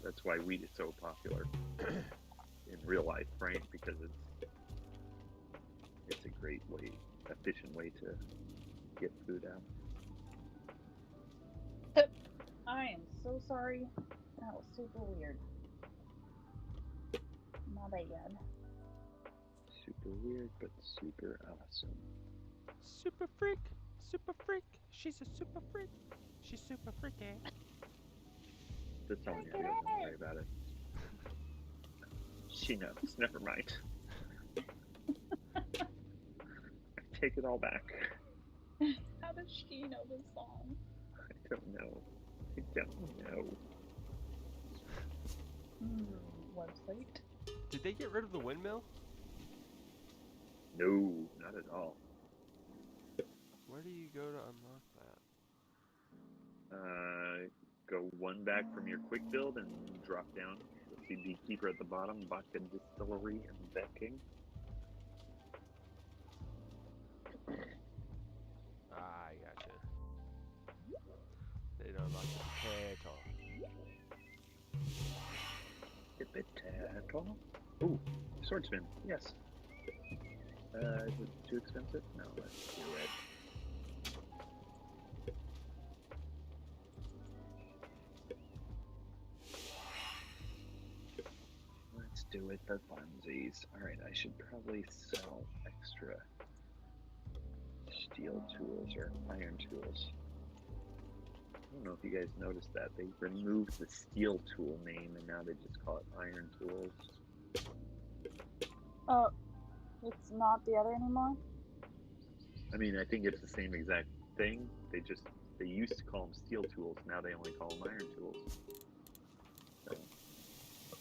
that's why wheat is so popular in real life, right? Because it's a great way, efficient way to get food out. I am so sorry. That was super weird. My bad. Super weird, but super awesome. super freak, super freak. She's a super freak. She's super freaky. That's all you do. Don't worry about it. She knows. Never mind. I take it all back. How does she know this song? I don't know. I don't know. Website. Did they get rid of the windmill? No, not at all. Where do you go to unlock that? Go one back from your quick build and drop down. You'll see Beekeeper at the bottom, Vodka Distillery, and Becking. Ah, I gotcha. They don't unlock the potato. The potato. Ooh, swordsman. Yes. Is it too expensive? No, let's do it. Let's do it the funsies. Alright, I should probably sell extra steel tools or iron tools. I don't know if you guys noticed that. They removed the steel tool name and now they just call it iron tools. Oh, it's not the other anymore? I mean, I think it's the same exact thing. They used to call them steel tools. Now they only call them iron tools.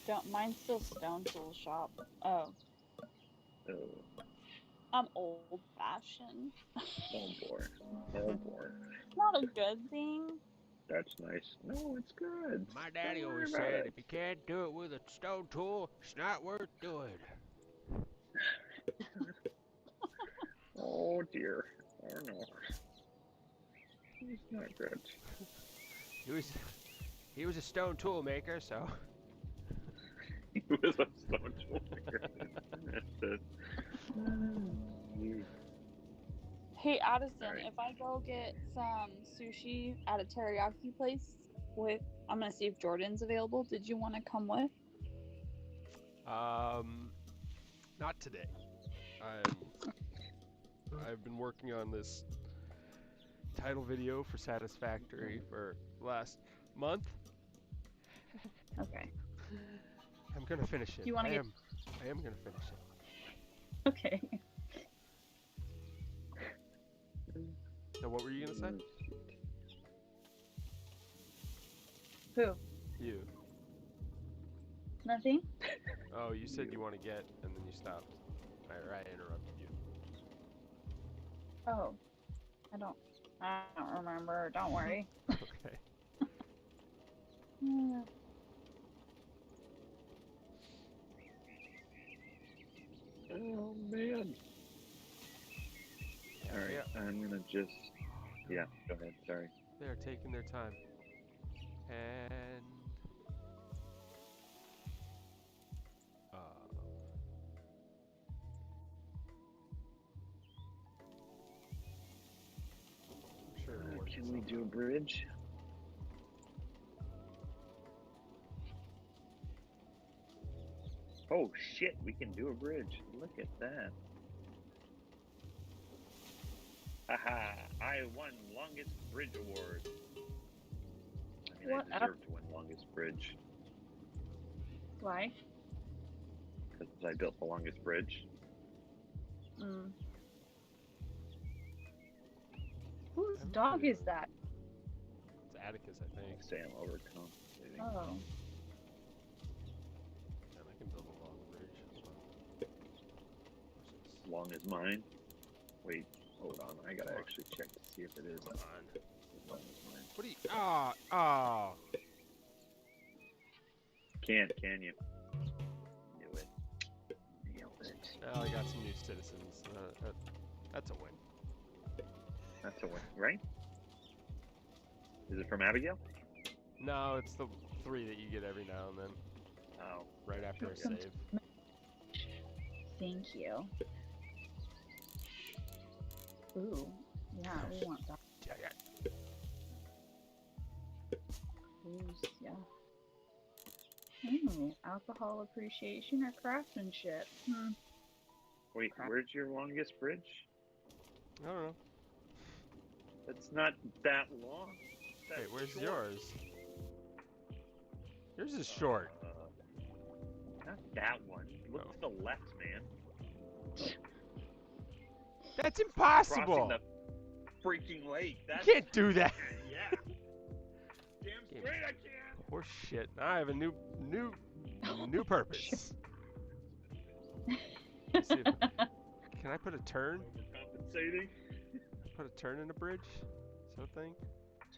So, Mine's still Stone Tool Shop. Oh. I'm old fashioned. Oh boy. Oh boy. Not a good thing. That's nice. No, it's good. My daddy Don't worry always about said, it. if you can't do it with a stone tool, it's not worth doing. Oh dear. Oh no. It's not good. He was a stone tool maker, so. He was a stone tool maker. That's it. Hey Addison, Alright. if I go get some sushi at a teriyaki place I'm gonna see if Jordan's available. Did you want to come with? Not today. I've been working on this title video for Satisfactory for the last month. Okay. I'm gonna finish it. You want to I get? am gonna finish it. Okay. So what were you gonna say? Who? You. Nothing. Oh, you said you want to get, and then you stopped. I interrupted you. Oh, I don't remember. Don't worry. Okay. Oh man. Alright, Yeah. I'm gonna just... Yeah, go ahead, sorry. They're taking their time. And... I'm sure it'll work Can we itself do a out. bridge? Oh shit, we can do a bridge. Look at that. Haha, I won longest bridge award. I mean, What I deserve to win longest bridge Why? because I built the longest bridge. Whose dog is that? It's Atticus, I think. I'll say I'm overcompensating. Oh. And I can build a long bridge. Long as mine. Wait, hold on. I gotta actually check to see if it is. Come on. As long as mine. What do you... Ah! Can't, can you? Do it. Nailed it. Oh, I got some new citizens. That's a win. That's a win, right? Is it from Abigail? No, it's the 3 that you get every now and then. Oh. Right after a Welcome save. Thank you. Ooh, yeah, we want that. Yeah. Ooh, yeah. Ooh, alcohol appreciation or craftsmanship? Wait, Crap. where's your longest bridge? I don't know. It's not that long. That's Wait, where's short. yours? Yours is short. How Not that one. Look to the left, man. That's Crossing impossible. the freaking lake. That's You can't do that. yeah. Damn straight I can. Horse shit. Now I have a new purpose. Let's see if, can I put a turn? Overcompensating. Put a turn in a bridge? Is that a thing?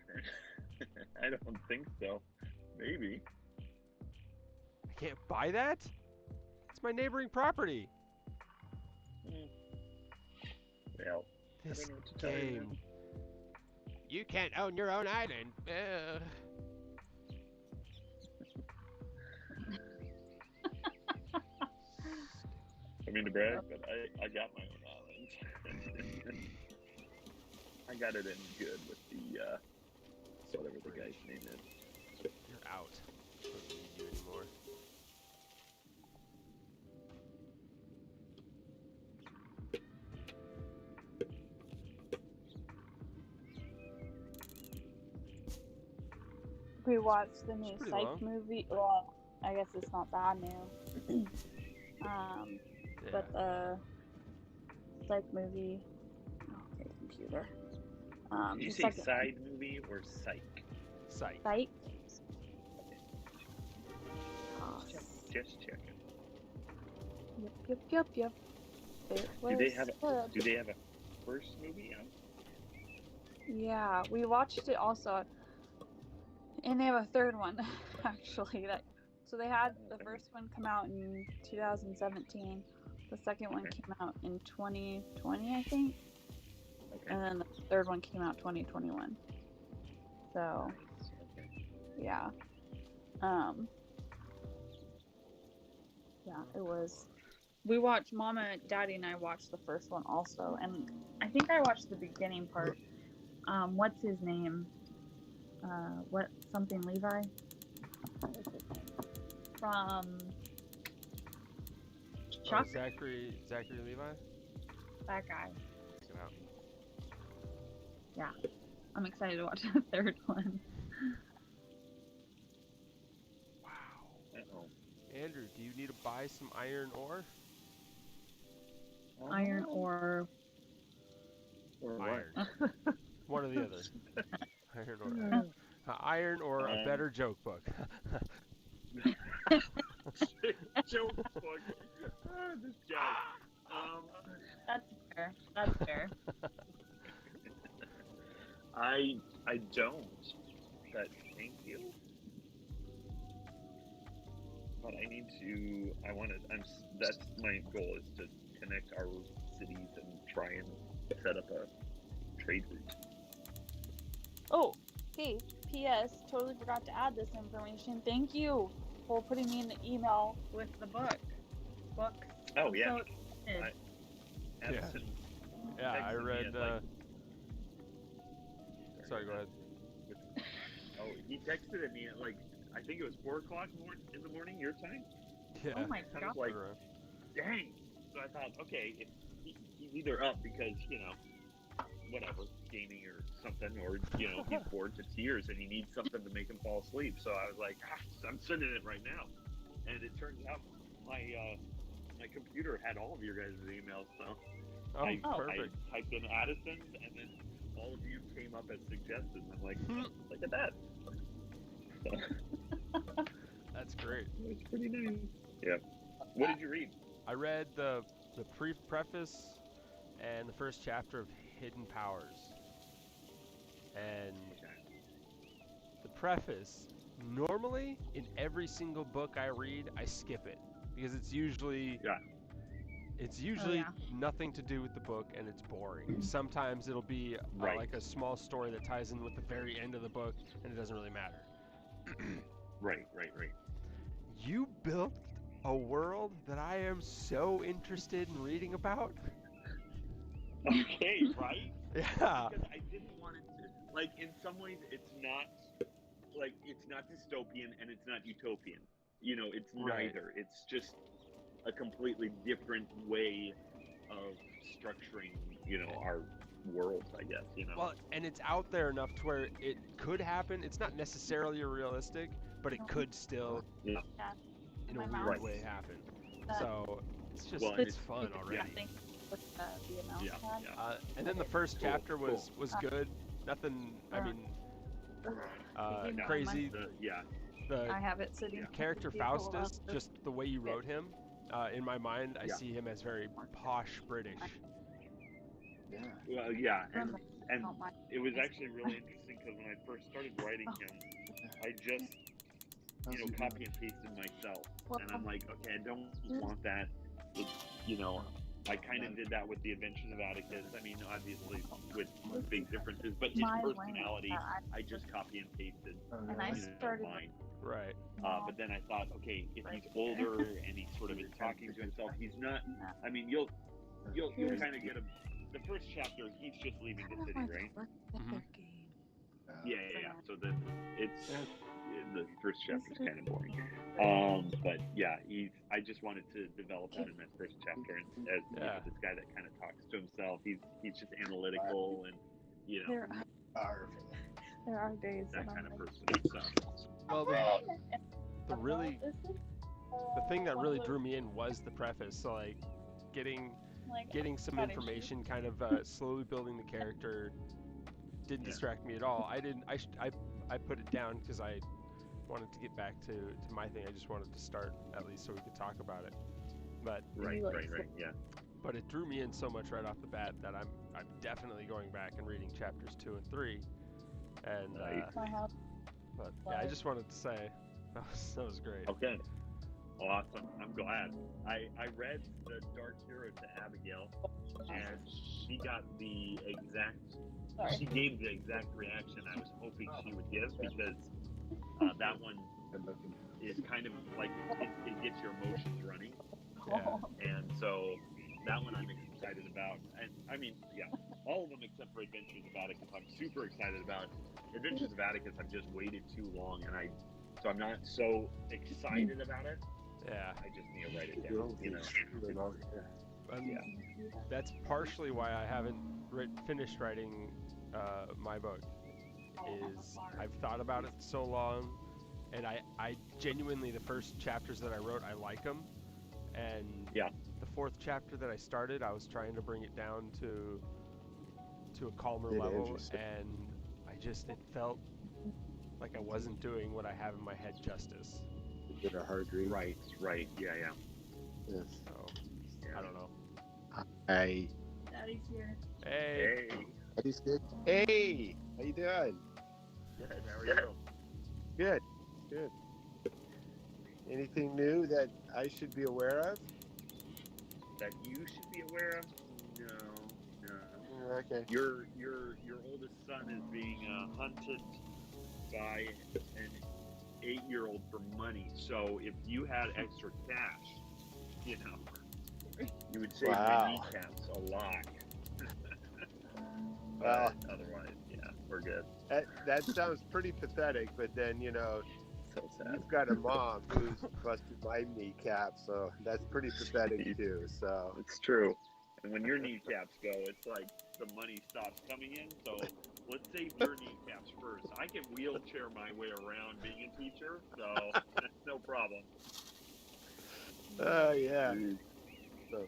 Turn. I don't think so. Maybe. I can't buy that? It's my neighboring property. Well, This I don't know what to tell you, game. man. You can't own your own island. I mean to brag, but I got my own island. I got it in good with the whatever the guy's name is. You're out. I don't need you anymore. We watched the new pretty Psych long. movie. Well, I guess it's not that new. Yeah. But the Psych movie. Okay, computer. Did you the say second side movie or psych? Sight. Psych. Just checking. Yep. It was Do they have good. Do they have a first movie out? Yeah, we watched it also, and they have a third one actually. So they had the first one come out in 2017. The second one came out in 2020, I think, Okay. and then the third one came out 2021. So yeah, yeah, it was. We watched, Mama, Daddy, and I watched the first one also, and I think I watched the beginning part. What's his name? What something Levi? From Chuck? Oh, Zachary Levi? That guy. Check it out. Yeah. I'm excited to watch the third one. Wow. Uh-oh. Andrew, do you need to buy some iron ore? Iron ore. Or what? Iron. One or the other. Iron or iron or a better joke book. Joke book. This guy. That's fair. That's fair. I don't. But thank you. But I need to. I want to. That's my goal, is to connect our cities and try and set up a trade route. Oh, hey, P.S. Totally forgot to add this information. Thank you for putting me in the email with the book. Oh yeah. So excited. Addison Yeah, I texted me read. at, like- Sorry, go ahead. Oh, he texted at me at like, I think it was 4 o'clock in the morning, your time. Yeah. Oh my I god. was like, dang. So I thought, okay, if he's either up because, whatever, gaming or something, or, he's bored to tears and he needs something to make him fall asleep. So I was like, I'm sending it right now. And it turns out my computer had all of your guys' emails, so I Perfect. typed in Addison's, and then all of you came up as suggested. I'm like, look at that. So, That's great. it was pretty nice. Yeah. What did you read? I read the preface and the first chapter of Hidden Powers. And the preface, normally in every single book I read, I skip it because it's usually nothing to do with the book and it's boring. Sometimes it'll be like a small story that ties in with the very end of the book and it doesn't really matter. Right. You built a world that I am so interested in reading about. Okay, right? Yeah. Because I didn't want it to, like, in some ways, it's not dystopian and it's not utopian. It's Right. neither. It's just a completely different way of structuring, our worlds, I guess, Well, and it's out there enough to where it could happen. It's not necessarily realistic, but it could still. Yeah. in a My weird mouse. way happen. That- So it's just Well, it's it's- fun already. Nothing with the mouse Yeah, pad. yeah. And then the first Cool, chapter was good. Nothing. I mean, Give me crazy. The I have it sitting. character beautiful Faustus, love. just the way you wrote him, in my mind, I Yeah. see him as very posh British. Yeah. Well, yeah, and Don't mind. it was actually really interesting because when I first started writing him, I just copy and pasted myself, and I'm like, okay, I don't want that. I kind of did that with the Adventures of Atticus. I mean, obviously with big differences, but his My way. personality, I just copy and pasted And I started mine. Right. But then I thought, okay, if he's older and he's sort of talking to himself, he's not. I mean, you'll kind of get the first chapter. He's just leaving the city, right? Mhm. Yeah. So then it's the first chapter is kind of boring. But yeah, I just wanted to develop him in that first chapter, and as this guy that kind of talks to himself. He's just analytical, and There are days that when kind I'm of like, person. So Well, the thing that really drew me in was the preface. So like getting some information, kind of slowly building the character, didn't distract me at all. I put it down because I wanted to get back to my thing. I just wanted to start at least so we could talk about it. But right, yeah. But it drew me in so much right off the bat that I'm definitely going back and reading chapters 2 and 3. And but yeah, I just wanted to say that was great. Okay. Awesome. I'm glad. I read the Dark Hero to Abigail, and she got the exact. She gave the exact reaction I was hoping she would give, because that one is kind of like it gets your emotions running, Yeah. and so that one I'm excited about. And I mean, all of them except for Adventures of Atticus, I'm super excited about. Adventures of Atticus, I've just waited too long, and I'm not so excited about it. Yeah. I just need to write it down, That's partially why I haven't finished writing my book. Is I've thought about it so long, and I genuinely, the first chapters that I wrote, I like them, and the fourth chapter that I started, I was trying to bring it down to a calmer level, and it felt like I wasn't doing what I have in my head justice. Get a hard read. Right. Yeah. Yes. So I don't know. Hi. Daddy's here. Hey. Daddy's good. Hey, how you doing? Good. How are you? Good. Anything new that I should be aware of? That you should be aware of? No. Okay. Your oldest son is being hunted by an 8-year-old for money. So if you had extra cash, you would save my kneecaps a lot. Well, otherwise, we're good. that sounds pretty pathetic, but then So sad. you've got a mom who's busted my kneecap, so that's pretty pathetic too. So It's true. And when your kneecaps go, it's like the money stops coming in. So let's save your kneecaps first. I can wheelchair my way around being a teacher, so no problem. yeah. So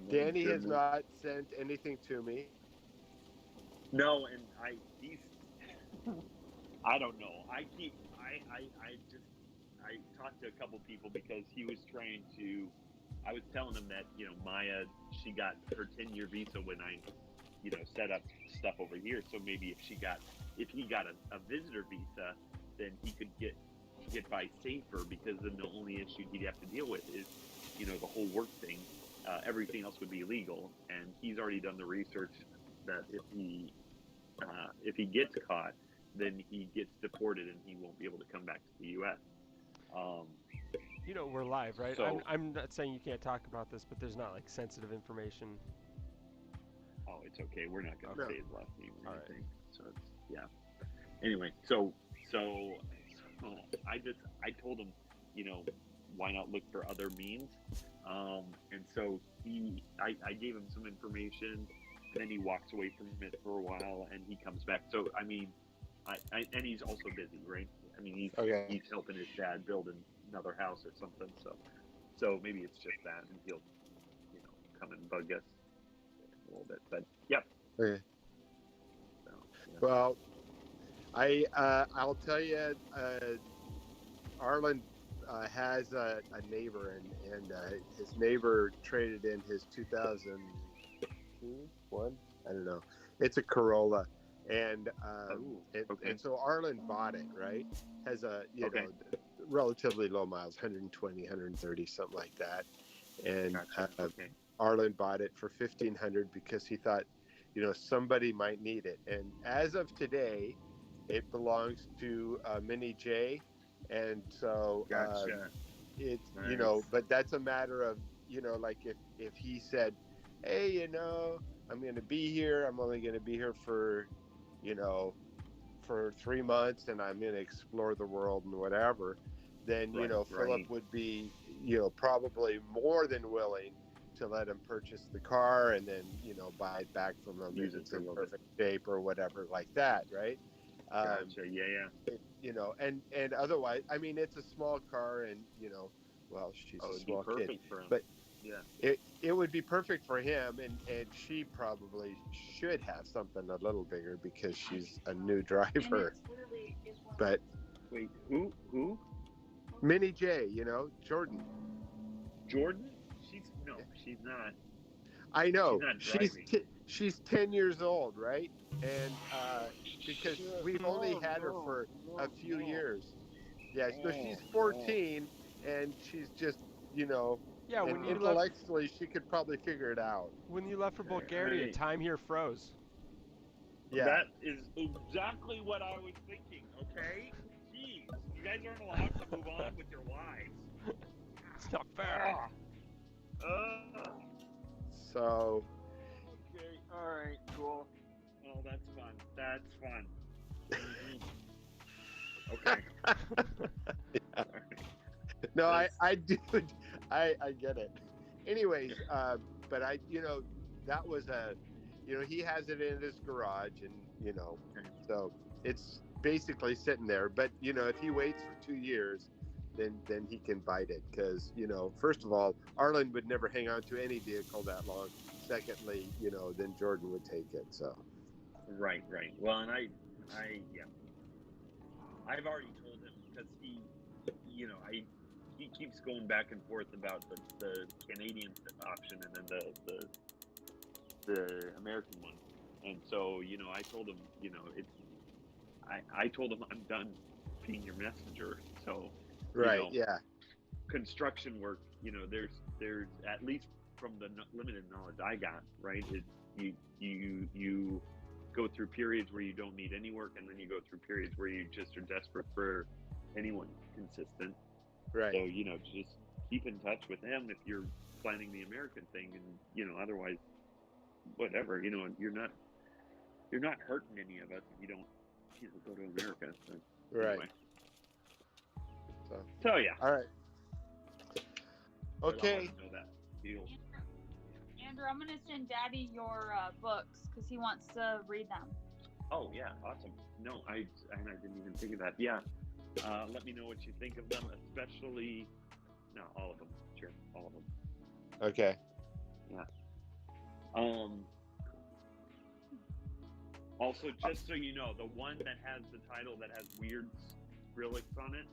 Danny has not sent anything to me. No, and I don't know. I talked to a couple people because he was trying to. I was telling him that Maya, she got her 10-year visa when I set up stuff over here. So maybe if he got a visitor visa, then he could get by safer, because then the only issue he'd have to deal with is the whole work thing. Everything else would be illegal, and he's already done the research that if he gets caught, then he gets deported and he won't be able to come back to the U.S. We're live, right? So, I'm not saying you can't talk about this, but there's not like sensitive information. Oh, it's okay. We're not going to say his last name or anything. Right. So Anyway, so I told him, why not look for other means? And so I gave him some information, and then he walks away from it for a while, and he comes back. So and he's also busy, right? I mean, he's helping his dad build another house or something. So maybe it's just that, and he'll, come and bug us a little bit. But yep. Okay. So, yeah. Well, I'll tell you, Arlen has a neighbor, and his neighbor traded in his 2002 one. I don't know. It's a Corolla, and Okay. and so Arlen bought it. Right, has a Okay. relatively low miles, 120, 130, something like that, and Gotcha. Okay. Arlen bought it for $1,500 because he thought, somebody might need it, and as of today, it belongs to Minnie J. And so Gotcha. it's, Nice. but that's a matter of, like if he said, hey, I'm going to be here. I'm only going to be here you know, for 3 months, and I'm going to explore the world and whatever, then, Philip Right. would be, probably more than willing to let him purchase the car and then, buy it back from him Use if it it's for a in little bit. perfect shape or whatever like that. Right. Gotcha. Yeah. And otherwise, I mean, it's a small car, and well, she's Oh, a it'd be small kid, perfect for him. but Yeah. it would be perfect for him, and she probably should have something a little bigger because she's a new driver. But Wait, who? Minnie J, Jordan. Jordan? She's Yeah. not. I She's know not driving. she's 10 years old, right? And because Shit. we've only No, had her no, for a no, few no. years. Yeah, so she's No. 14, and she's just, Yeah, and when you left intellectually she could probably figure it out. for Bulgaria, Okay. time here froze. Yeah. That is exactly what I was thinking. Okay. Jeez, you guys aren't allowed to move on with your lives. It's not fair. Ah. Ah. So Okay. All right. Cool. Oh, that's fun. That's fun. Mhm. Okay. yeah. All right. No, That's- I do. I get it. Anyways, but that was he has it in his garage, and so it's basically sitting there. But if he waits for 2 years, then he can bite it, because first of all, Arlen would never hang on to any vehicle that long. Secondly, then Jordan would take it. So Right. Well, and yeah, I've already told him, because he keeps going back and forth about the Canadian option and then the American one, and so I told him, I told him I'm done being your messenger. So, you right, know, yeah, construction work, there's at least from the limited knowledge I got, right? You go through periods where you don't need any work, and then you go through periods where you just are desperate for anyone consistent. right. So, just keep in touch with him if you're planning the American thing, and otherwise, whatever. You're not hurting any of us if you don't go to America. So Right. anyway, So yeah. all right. But I'll let Okay. him know that deal. Andrew, I'm gonna send Daddy your books because he wants to read them. Oh yeah, awesome. No, I didn't even think of that. Yeah, let me know what you think of them, especially all of them. Sure, all of them. Okay. Yeah. Also, just so you know, the one that has the title that has weird Skrillex on it,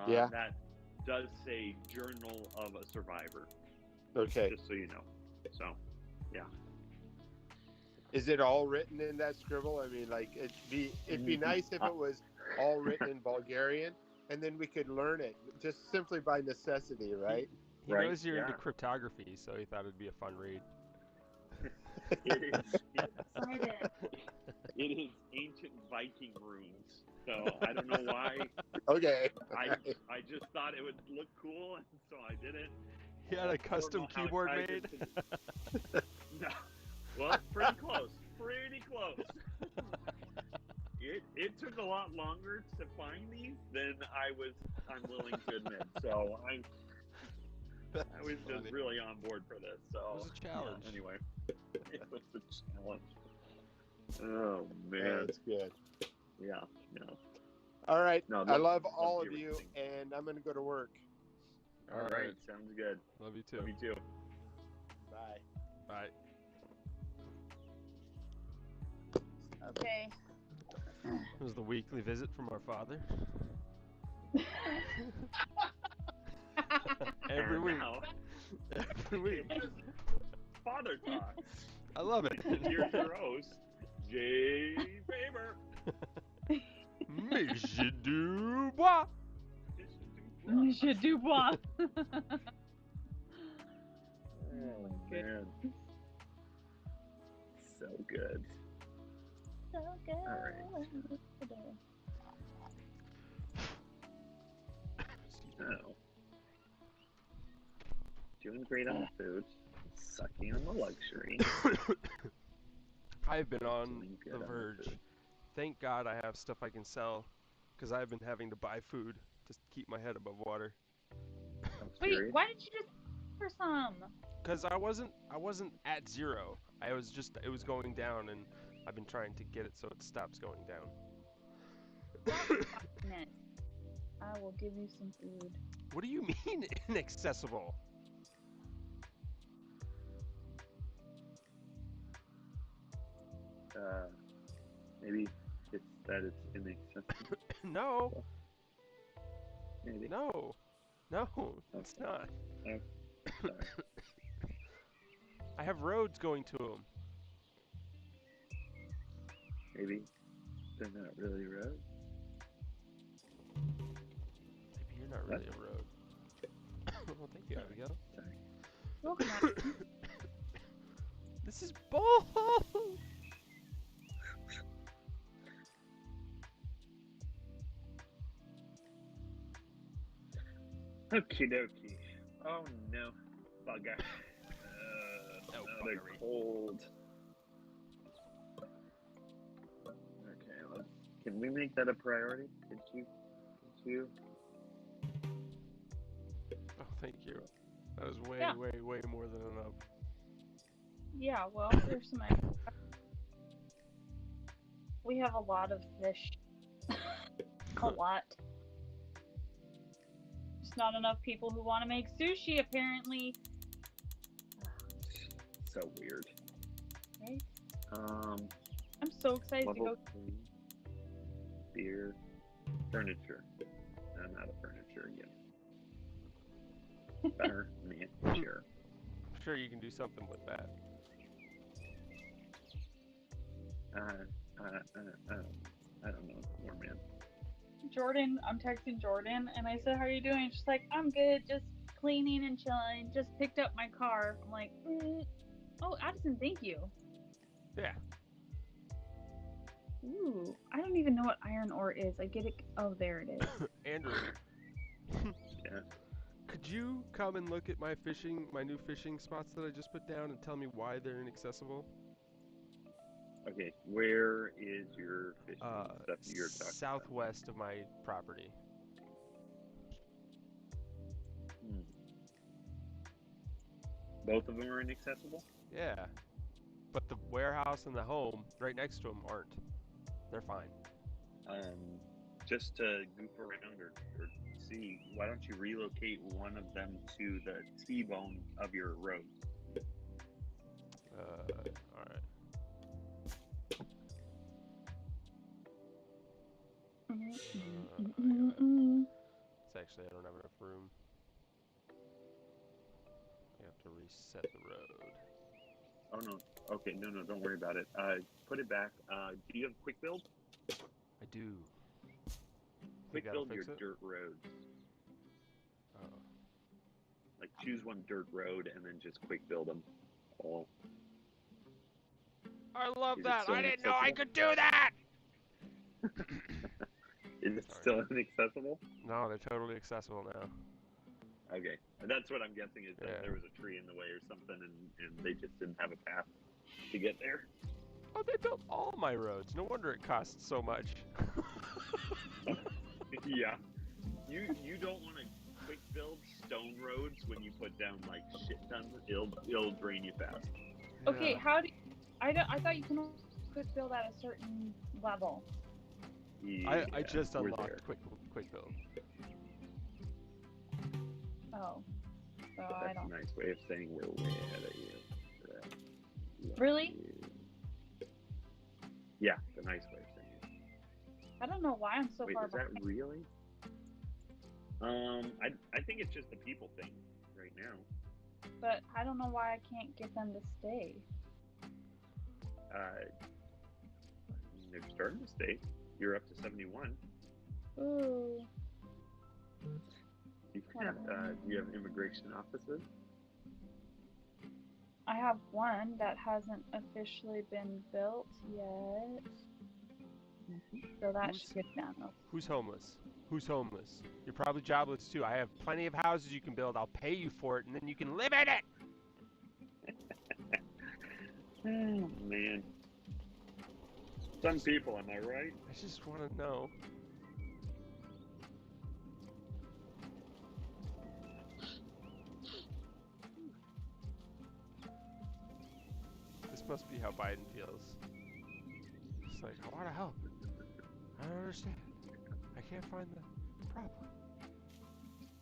Yeah. that does say "Journal of a Survivor." Okay. Just so you know. So, yeah. Is it all written in that scribble? I mean, like, it'd be nice if it was all written in Bulgarian, and then we could learn it just simply by necessity, right? He Right, knows you're into yeah. cryptography, so he thought it'd be a fun read. It is. Excited. It is ancient Viking runes. So I don't know why. Okay. I just thought it would look cool, and so I did it. He had a custom keyboard made. No. Well, pretty close. Pretty close. It took a lot longer to find these than I'm willing to admit. So I was funny. just really on board for this. So It was a challenge. Yeah, anyway, it was a challenge. Oh man, That's good. yeah. All right. No, I love all to of hear what you, think. and I'm going to go to work. All right. Sounds good. Love you too. Love you too. Bye. Bye. Okay. It was the weekly visit from our father. Every And week. now, Every week. Father Talk. I love it. Here's your host, Jay Faber. Monsieur Dubois. Monsieur Dubois. Oh, man. So good. So good. All right. So, doing great on the food, sucking on the luxury. I've been on Doing good the on verge. food. Thank God I have stuff I can sell, because I've been having to buy food to keep my head above water. I'm Wait, serious. why didn't you just for some? Because I wasn't at zero. It was going down, and I've been trying to get it so it stops going down. I will give you some food. What do you mean inaccessible? Maybe it's that it's inaccessible. No, Maybe. no, it's not. Oh, sorry. I have roads going to them. Maybe they're not really roads. Maybe you're not really a road. Well, thank you, Abigail. Sorry. Welcome back. This is bull. Okie dokie. Oh no, bugger. Oh, They're buggery. cold. Okay, can we make that a priority? Could you? Oh, thank you. That is way, Yeah. way more than enough. Yeah, well, there's some. We have a lot of fish. A lot. Just not enough people who want to make sushi, apparently. So weird. Right? I'm so excited to level go. 3. Beer. Furniture. I'm out of furniture again. Furniture. I'm sure you can do something with that. I don't know more, man. Jordan, I'm texting Jordan, and I said, "How are you doing?" She's like, "I'm good, just cleaning and chilling. Just picked up my car." I'm like, "Oh, Addison, thank you." Yeah. Ooh, I don't even know what iron ore is. I get it. Oh, there it is. Andrew. Yeah. Could you come and look at my new fishing spots that I just put down, and tell me why they're inaccessible? Okay, where is your fishing stuff you're talking southwest of my property. about? Both of them are inaccessible? Yeah. But the warehouse and the home right next to them aren't. They're fine. Just to goof around or see, why don't you relocate one of them to the T-bone of your road? Alright. It's actually, I don't have enough room. I have to reset the road. Oh, no. Okay, no, don't worry about it. Put it back. Do you have quick build? I do. Quick that'll build your fix it? dirt roads. Oh. Like, choose one dirt road and then just quick build them all. I love Is it that! still I didn't know I inaccessible? could do that! Is it Sorry. still inaccessible? No, they're totally accessible now. Okay, that's what I'm guessing is that Yeah. there was a tree in the way or something, and they just didn't have a path to get there. Oh, they built all my roads. No wonder it costs so much. Yeah, you don't want to quick build stone roads when you put down like shit tons. It'll drain you fast. Okay, Yeah. how do I thought you can only quick build at a certain level. Yeah, I just we're unlocked there. quick build. Oh. So But I that's don't. a nice way of saying we're way ahead of you. Love Really? you. Yeah, the nice way of saying it. I don't know why I'm so Wait, far is that behind. really? I think it's just a people thing right now. But I don't know why I can't get them to stay. They're starting to stay. You're up to 71. Ooh. Do you have immigration offices? I have one that hasn't officially been built yet. So that should get down. Who's homeless? Who's homeless? You're probably jobless too. I have plenty of houses you can build. I'll pay you for it, and then you can live in it. Oh, man. Some people, am I right? I just want to know. This must be how Biden feels. It's like, I want to help. I don't understand. I can't find the problem.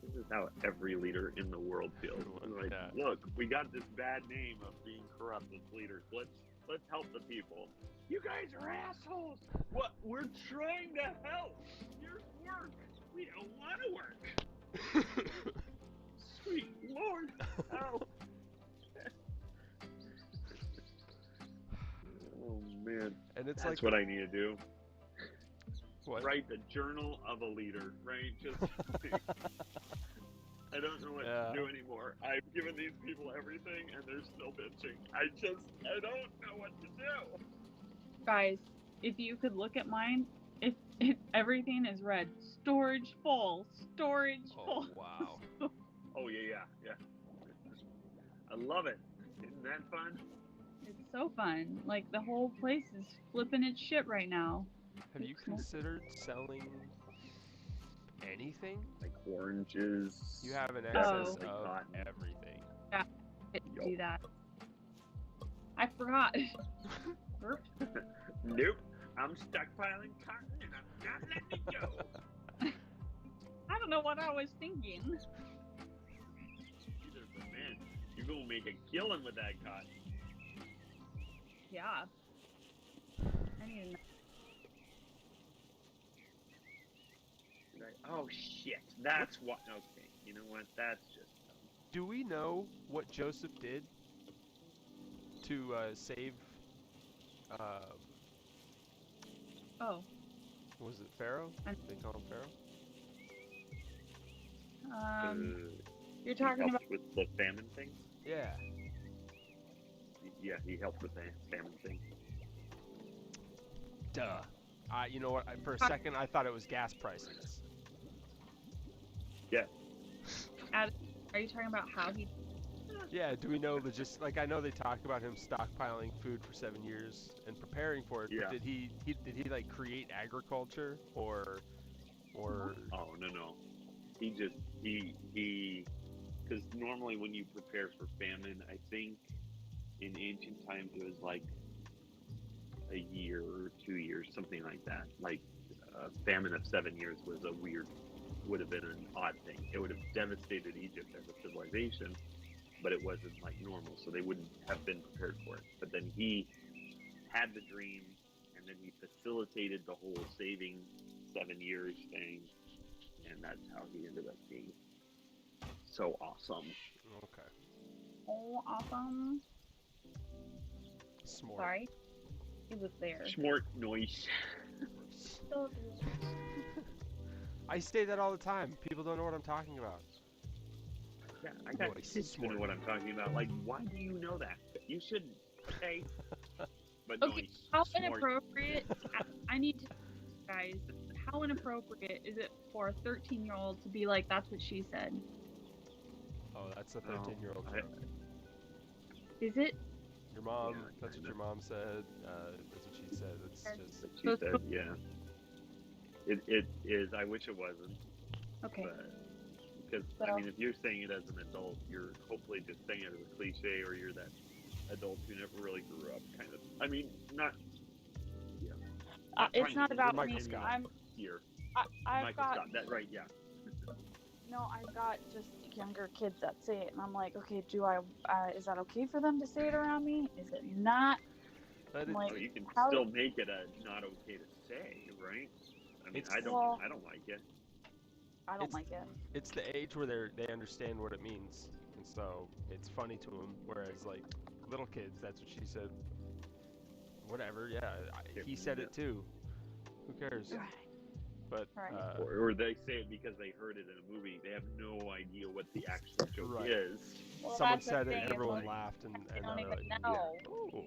This is how every leader in the world feels. Like, Yeah. look, we got this bad name of being corrupt as leaders. Let's help the people. You guys are assholes. What? We're trying to help. Here's work. We don't want to work. Sweet Lord, help. Oh man. And it's That's like, what I need to do. what? Write the journal of a leader, right? Just I don't know what to do anymore. I've given these people everything and they're still bitching. I don't know what to do. Guys, if you could look at mine, if everything is red. Storage full. Storage full. Oh, wow. Oh yeah. I love it. Isn't that fun? It's so fun. Like, the whole place is flipping its shit right now. Have you considered selling anything? Like oranges. You have an excess definitely of cotton. everything. Yeah, I didn't do that. I forgot. Nope. I'm stockpiling cotton and I'm not letting it go. I don't know what I was thinking. Either, but man, you're gonna make a killing with that cotton. Yeah. I need to know. Oh shit. That's what. Okay. You know what? That's just. Do we know what Joseph did to save? Oh. Was it Pharaoh? They call him Pharaoh. You're talking he about. helped with the famine thing. Yeah. Yeah, he helped with the famine thing. Duh. You know what? For a second, I thought it was gas prices. Yeah. Are you talking about how he? Yeah. Do we know like I know they talk about him stockpiling food for 7 years and preparing for it. Yeah. But did he like create agriculture or? Oh no. He because normally when you prepare for famine, I think in ancient times it was like a year or 2 years, something like that. Like a famine of 7 years would have been an odd thing. It would have devastated Egypt as a civilization, but it wasn't like normal, so they wouldn't have been prepared for it. But then he had the dream, and then he facilitated the whole saving 7 years thing, and that's how he ended up being so awesome. Okay. Oh, awesome. Smart. Sorry. He was there. Smart noise. I say that all the time. People don't know what I'm talking about. Yeah, I got kids to know what I'm talking about. Like, why do you know that? You shouldn't. Okay. But Okay, noise. how Smart. inappropriate? I need to, guys. How inappropriate is it for a 13-year-old to be like, "That's what she said"? Oh, that's a 13-year-old joke. Is it? Your mom. Yeah, that's what your mom said. That's what she said. It's just. She said, yeah. It is. I wish it wasn't. Okay. But, because I mean, if you're saying it as an adult, you're hopefully just saying it as a cliche, or you're that adult who never really grew up, kind of. I mean, not. Yeah. It's not about me. Scott I'm here. I've Michael got Scott. That right? Yeah. No, I've got just younger kids that say it, and I'm like, okay, is that okay for them to say it around me? Is it not? But I'm like, Oh, you can how? still make it a not okay to say, right? I mean, It's I don't Well, like it. I don't it's like it. it's the age where they understand what it means, and so it's funny to them. Whereas like little kids, that's what she said. Whatever, yeah, he said it too. Who cares? Yeah. But Right. Or they say it because they heard it in a movie. They have no idea what the actual joke Right. is. Well, someone that's the said it, thing, and is everyone most laughed, and they now don't they're even like, know. "Oh,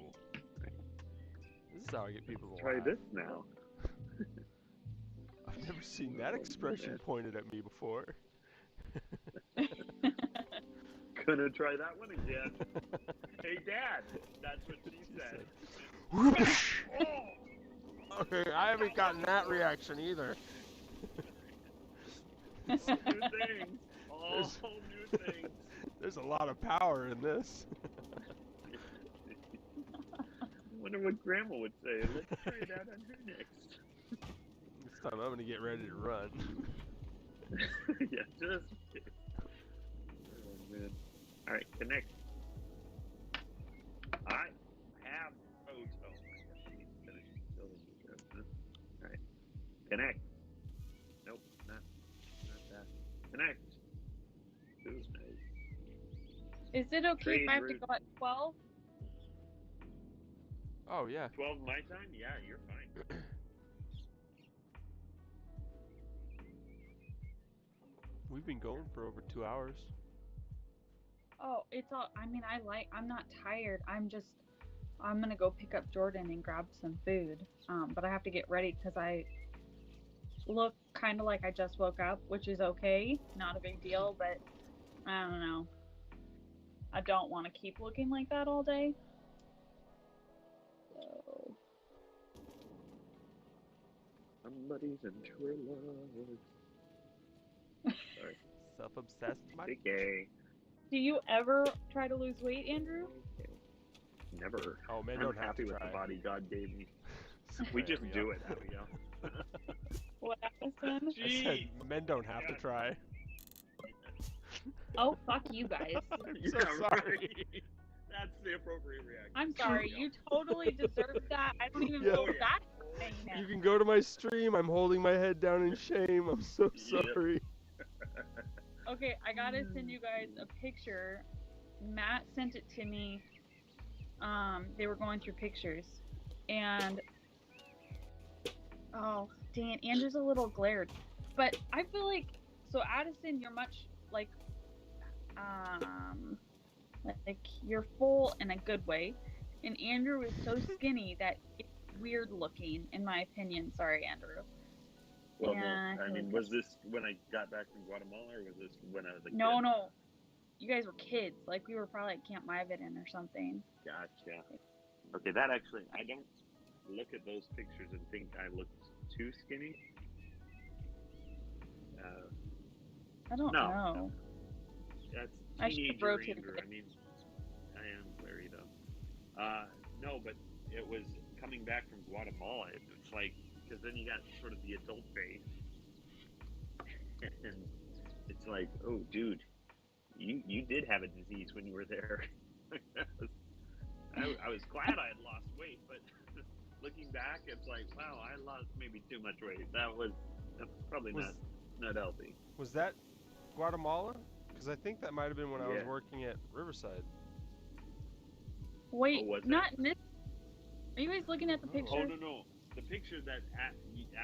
this is how I get people to Try laugh." this now. I've never seen that expression pointed at me before. Gonna try that one again. Hey, Dad, that's what she said. Whoosh! Oh, Okay, I haven't gotten that reaction either. new things. All new things. There's a lot of power in this. I wonder what Grandma would say. Let's try it out on her next. This time I'm gonna get ready to run. Yeah, just in case. Oh, man. All right, connect. I have photo. I need to finish building this. All right, connect. Nope, not that. Connect. Ooh, nice. Is it okay if I have to go at 12? Oh yeah. 12 my time? Yeah, you're fine. We've been going for over 2 hours. Oh, it's all. I mean, I'm not tired. I'm gonna go pick up Jordan and grab some food. But I have to get ready because I look kind of like I just woke up, which is okay, not a big deal. But I don't know. I don't want to keep looking like that all day. So. Somebody's into her love. Sorry. Self-obsessed, Mike. Okay. Do you ever try to lose weight, Andrew? Okay. Never. Oh, men I'm don't have happy to with try. the body God gave me. We just do it, Abigail. What, Allison? I said men don't have to try. Oh, fuck you guys. I'm so sorry. That's the appropriate reaction. I'm sorry. You totally deserve that. I don't even Yeah. feel bad for saying that. You can go to my stream. I'm holding my head down in shame. I'm so sorry. Okay, I gotta send you guys a picture. Matt sent it to me. They were going through pictures, and oh, dang it, Andrew's a little glared, but I feel like Addison, you're much like you're full in a good way, and Andrew is so skinny that it's weird looking, in my opinion. Sorry, Andrew. Well, I mean, was this when I got back from Guatemala, or was this when I was a kid? No. You guys were kids. Like, we were probably at Camp Myvedin or something. Gotcha. Okay, that actually, I don't look at those pictures and think I look too skinny. I don't know. That's I should teenager rotate Andrew. it. I mean, I am Larry though. No, but it was coming back from Guatemala. It's like, because then you got sort of the adult face, and it's like, oh, dude, you did have a disease when you were there. I was glad I had lost weight, but looking back, it's like, wow, I lost maybe too much weight. That's probably not healthy. Was that Guatemala? Because I think that might have been when I was working at Riverside. Wait, not in this. Are you guys looking at the picture? Oh, no. The picture that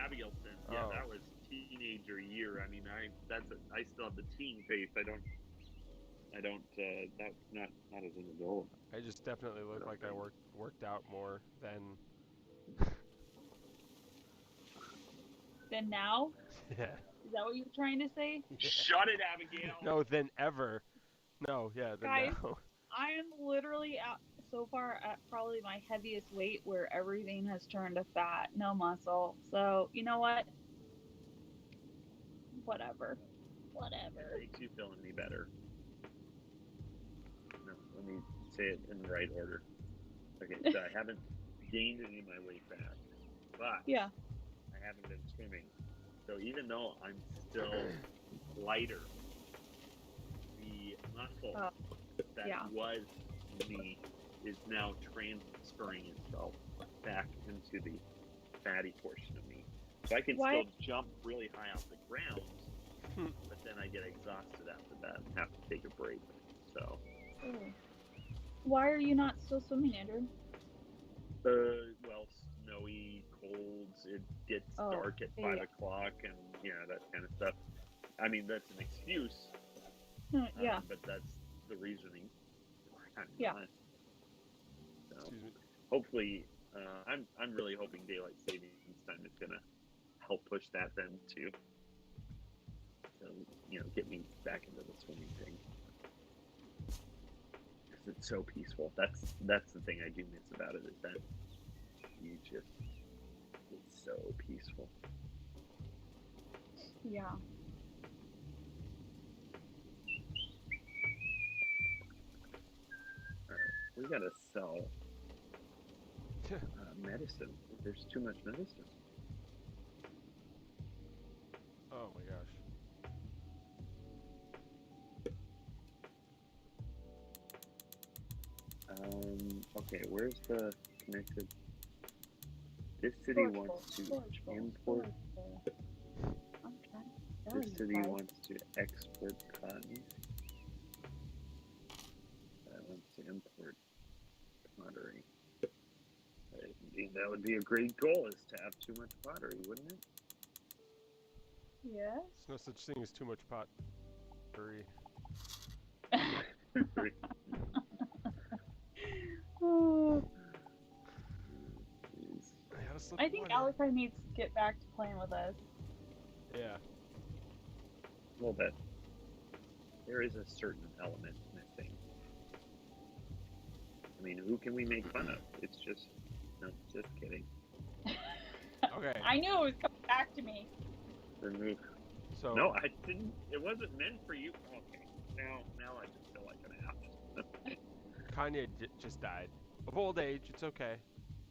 Abigail sent, that was teenager year. I mean, I still have the teen face. I don't, that's not as an adult. I just definitely look like I worked out more than. Than now? Yeah. Is that what you're trying to say? Yeah. Shut it, Abigail. No, than ever. No, yeah, than Guys, now. I am literally so far at probably my heaviest weight where everything has turned to fat, no muscle. So, you know what? Whatever. It makes you feel any better. No, let me say it in the right order. Okay, so I haven't gained any of my weight back, but I haven't been swimming. So even though I'm still lighter muscle Oh, that yeah. was me is now transferring itself back into the fatty portion of me. So I can Why- still jump really high off the ground, but then I get exhausted after that and have to take a break. So, Oh. Why are you not still swimming, Andrew? well, snowy, cold, it gets Oh, dark at yeah. 5 o'clock, and that kind of stuff. I mean, that's an excuse, Yeah. but that's the reasoning. I'm Yeah. not. So, Excuse me. hopefully, I'm really hoping daylight savings time is gonna help push that then to get me back into the swimming thing, because it's so peaceful. That's the thing I do miss about it, is that it's so peaceful. Yeah. We gotta sell medicine. There's too much medicine. Oh my gosh. Okay, where's the connected? This city wants to import. I'm trying to tell This you city guys. wants to export cotton. That wants to import pottery. That would be a great goal, is to have too much pottery, wouldn't it? Yes. There's no such thing as too much pottery. Oh, Jeez. I gotta slip I think one in. Alakai needs to get back to playing with us. Yeah. A little bit. There is a certain element missing. I mean, who can we make fun of? It's just, no, just kidding. Okay. I knew it was coming back to me. Remove. So No, I didn't. It wasn't meant for you. Okay. Now I just feel like an ass. Kanye just died of old age. It's okay,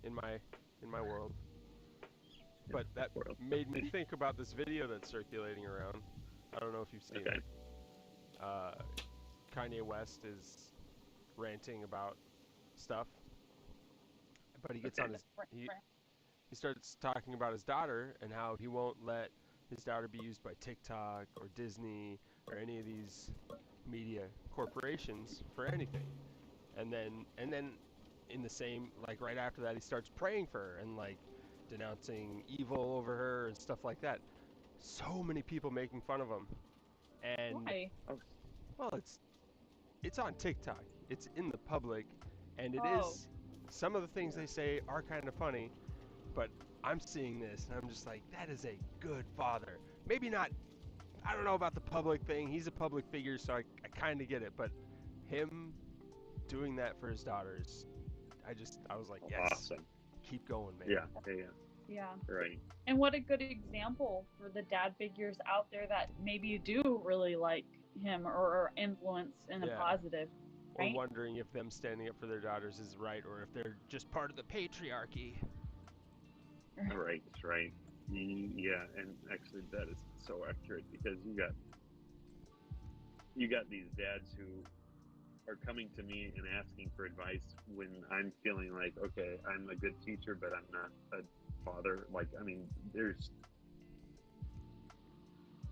in my world. But that World. made me think about this video that's circulating around. I don't know if you've seen Okay. it. Kanye West is ranting about stuff, but he gets on his he starts talking about his daughter and how he won't let his daughter be used by TikTok or Disney or any of these media corporations for anything. And then in the same, like, right after that, he starts praying for her and like denouncing evil over her and stuff like that. So many people making fun of him. And Why? well, it's on TikTok. It's in the public, and it Oh. is, some of the things they say are kind of funny, but I'm seeing this and I'm just like, that is a good father. Maybe not, I don't know about the public thing. He's a public figure, so I kind of get it, but him doing that for his daughters, I was like, yes, Awesome. keep going, man. Yeah. Yeah. Right. And what a good example for the dad figures out there that maybe do really like him or influence in a Yeah. positive. Or Right? wondering if them standing up for their daughters is right, or if they're just part of the patriarchy. Right. Yeah, and actually that is so accurate, because you got these dads who are coming to me and asking for advice when I'm feeling like, okay, I'm a good teacher, but I'm not a father. Like, I mean,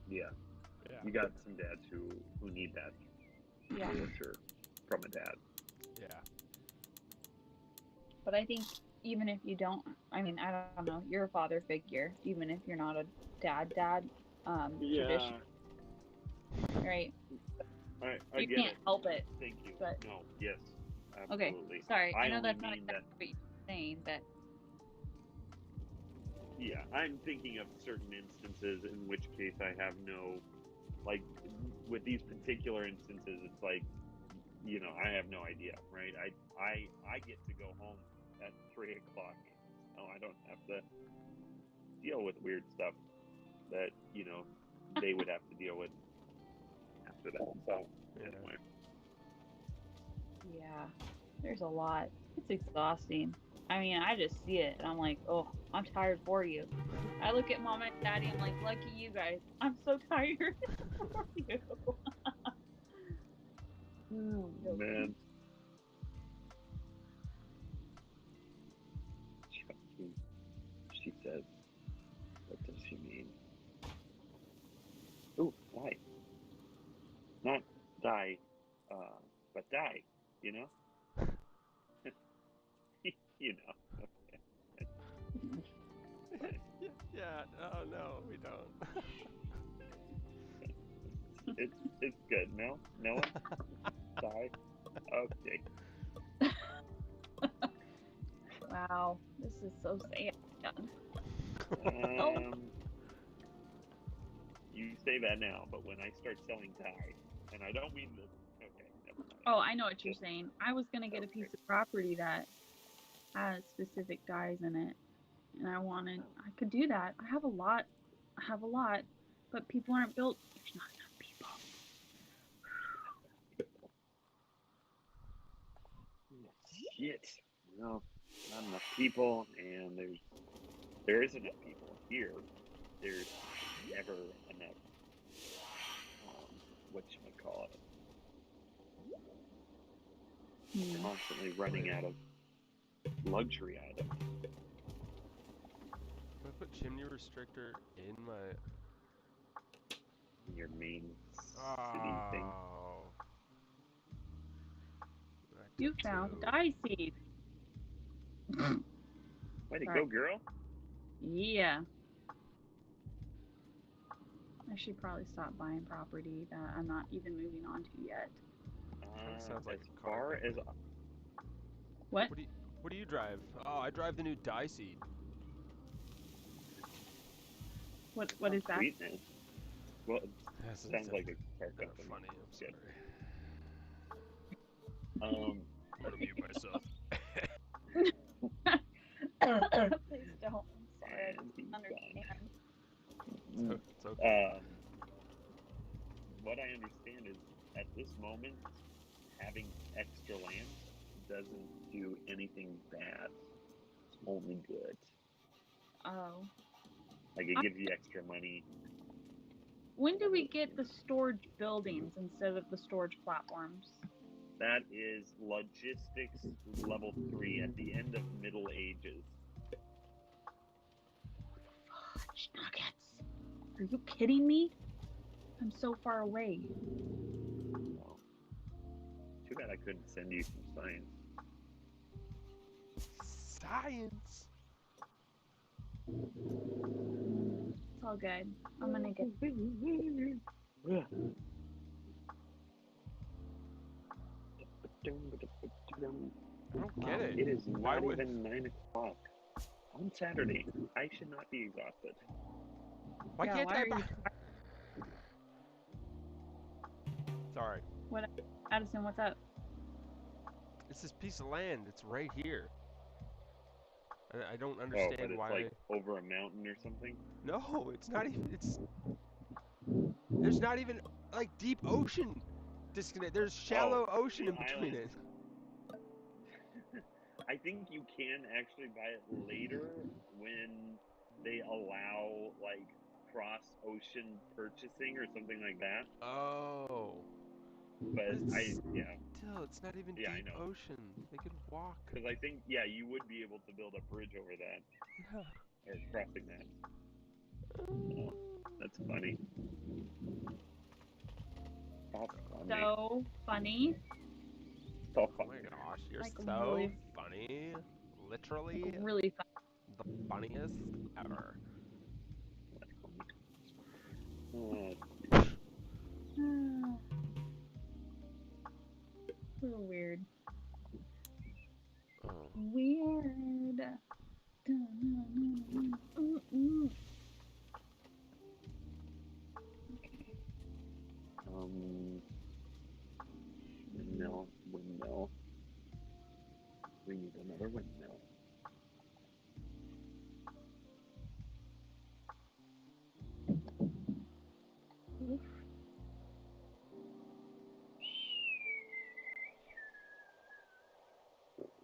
Yeah. you got some dads who need that, Yeah. for sure, from a dad. Yeah. But I think even if you don't, I mean, I don't know, you're a father figure, even if you're not a dad, tradition, right? I You get can't it. help it. Thank you. But No, yes, okay, absolutely. sorry, I know only that's not mean exactly what you're saying, but Yeah, I'm thinking of certain instances in which case I have no, like, with these particular instances, it's like, I have no idea, right? I get to go home at 3 o'clock, so I don't have to deal with weird stuff that, they would have to deal with after that. So, anyway. yeah, there's a lot. It's exhausting. I mean, I just see it and I'm like, oh, I'm tired for you. I look at mom and daddy, I'm like, lucky you guys. I'm so tired for you. Oh, man. Chucky, she says. What does she mean? Ooh, die. Not die, but die, you know? You know. Okay. Yeah, no, we don't. It's good. No? No one? Die? Okay. Wow, this is so sad. You say that now, but when I start selling dye, and I don't mean the. Okay, never mind. Oh, I know what you're saying. I was gonna get a piece of property that has specific dyes in it, and I could do that. I have a lot, but people aren't built. There's not enough people. Shit. No, not enough people, and there is enough people here. There's never enough. Whatchamacallit? Constantly running out of luxury items. Can I put chimney restrictor in my Your main city thing. You found dye seed. Way to go, girl. Yeah. I should probably stop buying property that I'm not even moving on to yet. sounds like as a car far as What? What do you drive? Oh, I drive the new dye seed. What is that? Sweetness. Well, it sounds like a car company. Funny, I'm sorry. I'm gonna mute myself. Please don't. I'm sorry. I don't understand. It's okay. What I understand is, at this moment, having extra land doesn't do anything bad. It's only good. Oh. Like, it gives you extra money. When do we get the storage buildings instead of the storage platforms? That is logistics level 3 at the end of Middle Ages. Fudge nuggets. Are you kidding me? I'm so far away. Oh. Too bad I couldn't send you some science. Science. It's all good. I'm gonna get. I don't get it. It is Why not would... even 9 o'clock on Saturday. I should not be exhausted. Why can't I buy... Sorry. What, Addison? What's up? It's this piece of land. It's right here. I don't understand but it's why. like over a mountain or something? No, it's not even. There's not even like deep ocean disconnect. There's shallow ocean in between it. I think you can actually buy it later when they allow like cross ocean purchasing or something like that. Oh. But Still, it's not even deep ocean. They could walk. Because I think, you would be able to build a bridge over that. Yeah. Or crossing that. Oh, that's funny. That's funny. So funny. So funny. Oh my gosh, you're like so really, funny. Literally. like really funny. The funniest ever. So weird. Oh. Weird. Okay. Windmill. We need another windmill.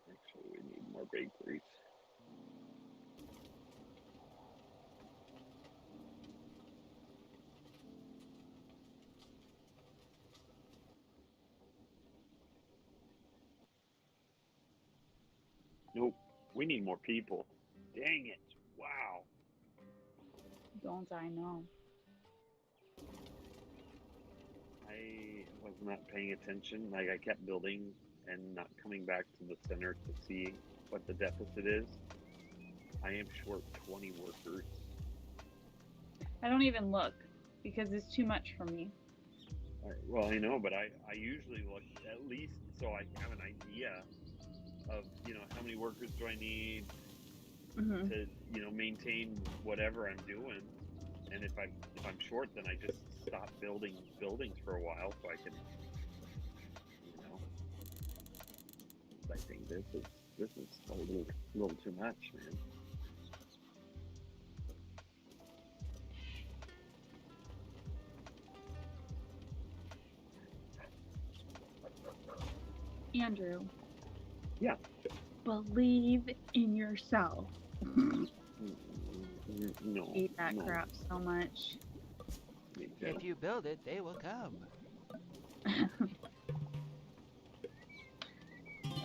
Actually, we need more bakeries. Nope. We need more people. Dang it. Wow. Don't I know? I was not paying attention. Like, I kept building and not coming back to the center to see what the deficit is. I am short 20 workers. I don't even look because it's too much for me. Well, I know, but I usually look at least so I have an idea of, how many workers do I need Mm-hmm. to, maintain whatever I'm doing. And if I'm short, then I just stop building buildings for a while so I can, I think this is a little too much, man. Andrew. Yeah. Believe in yourself. No. Hate that no. crap so much. If you build it, they will come.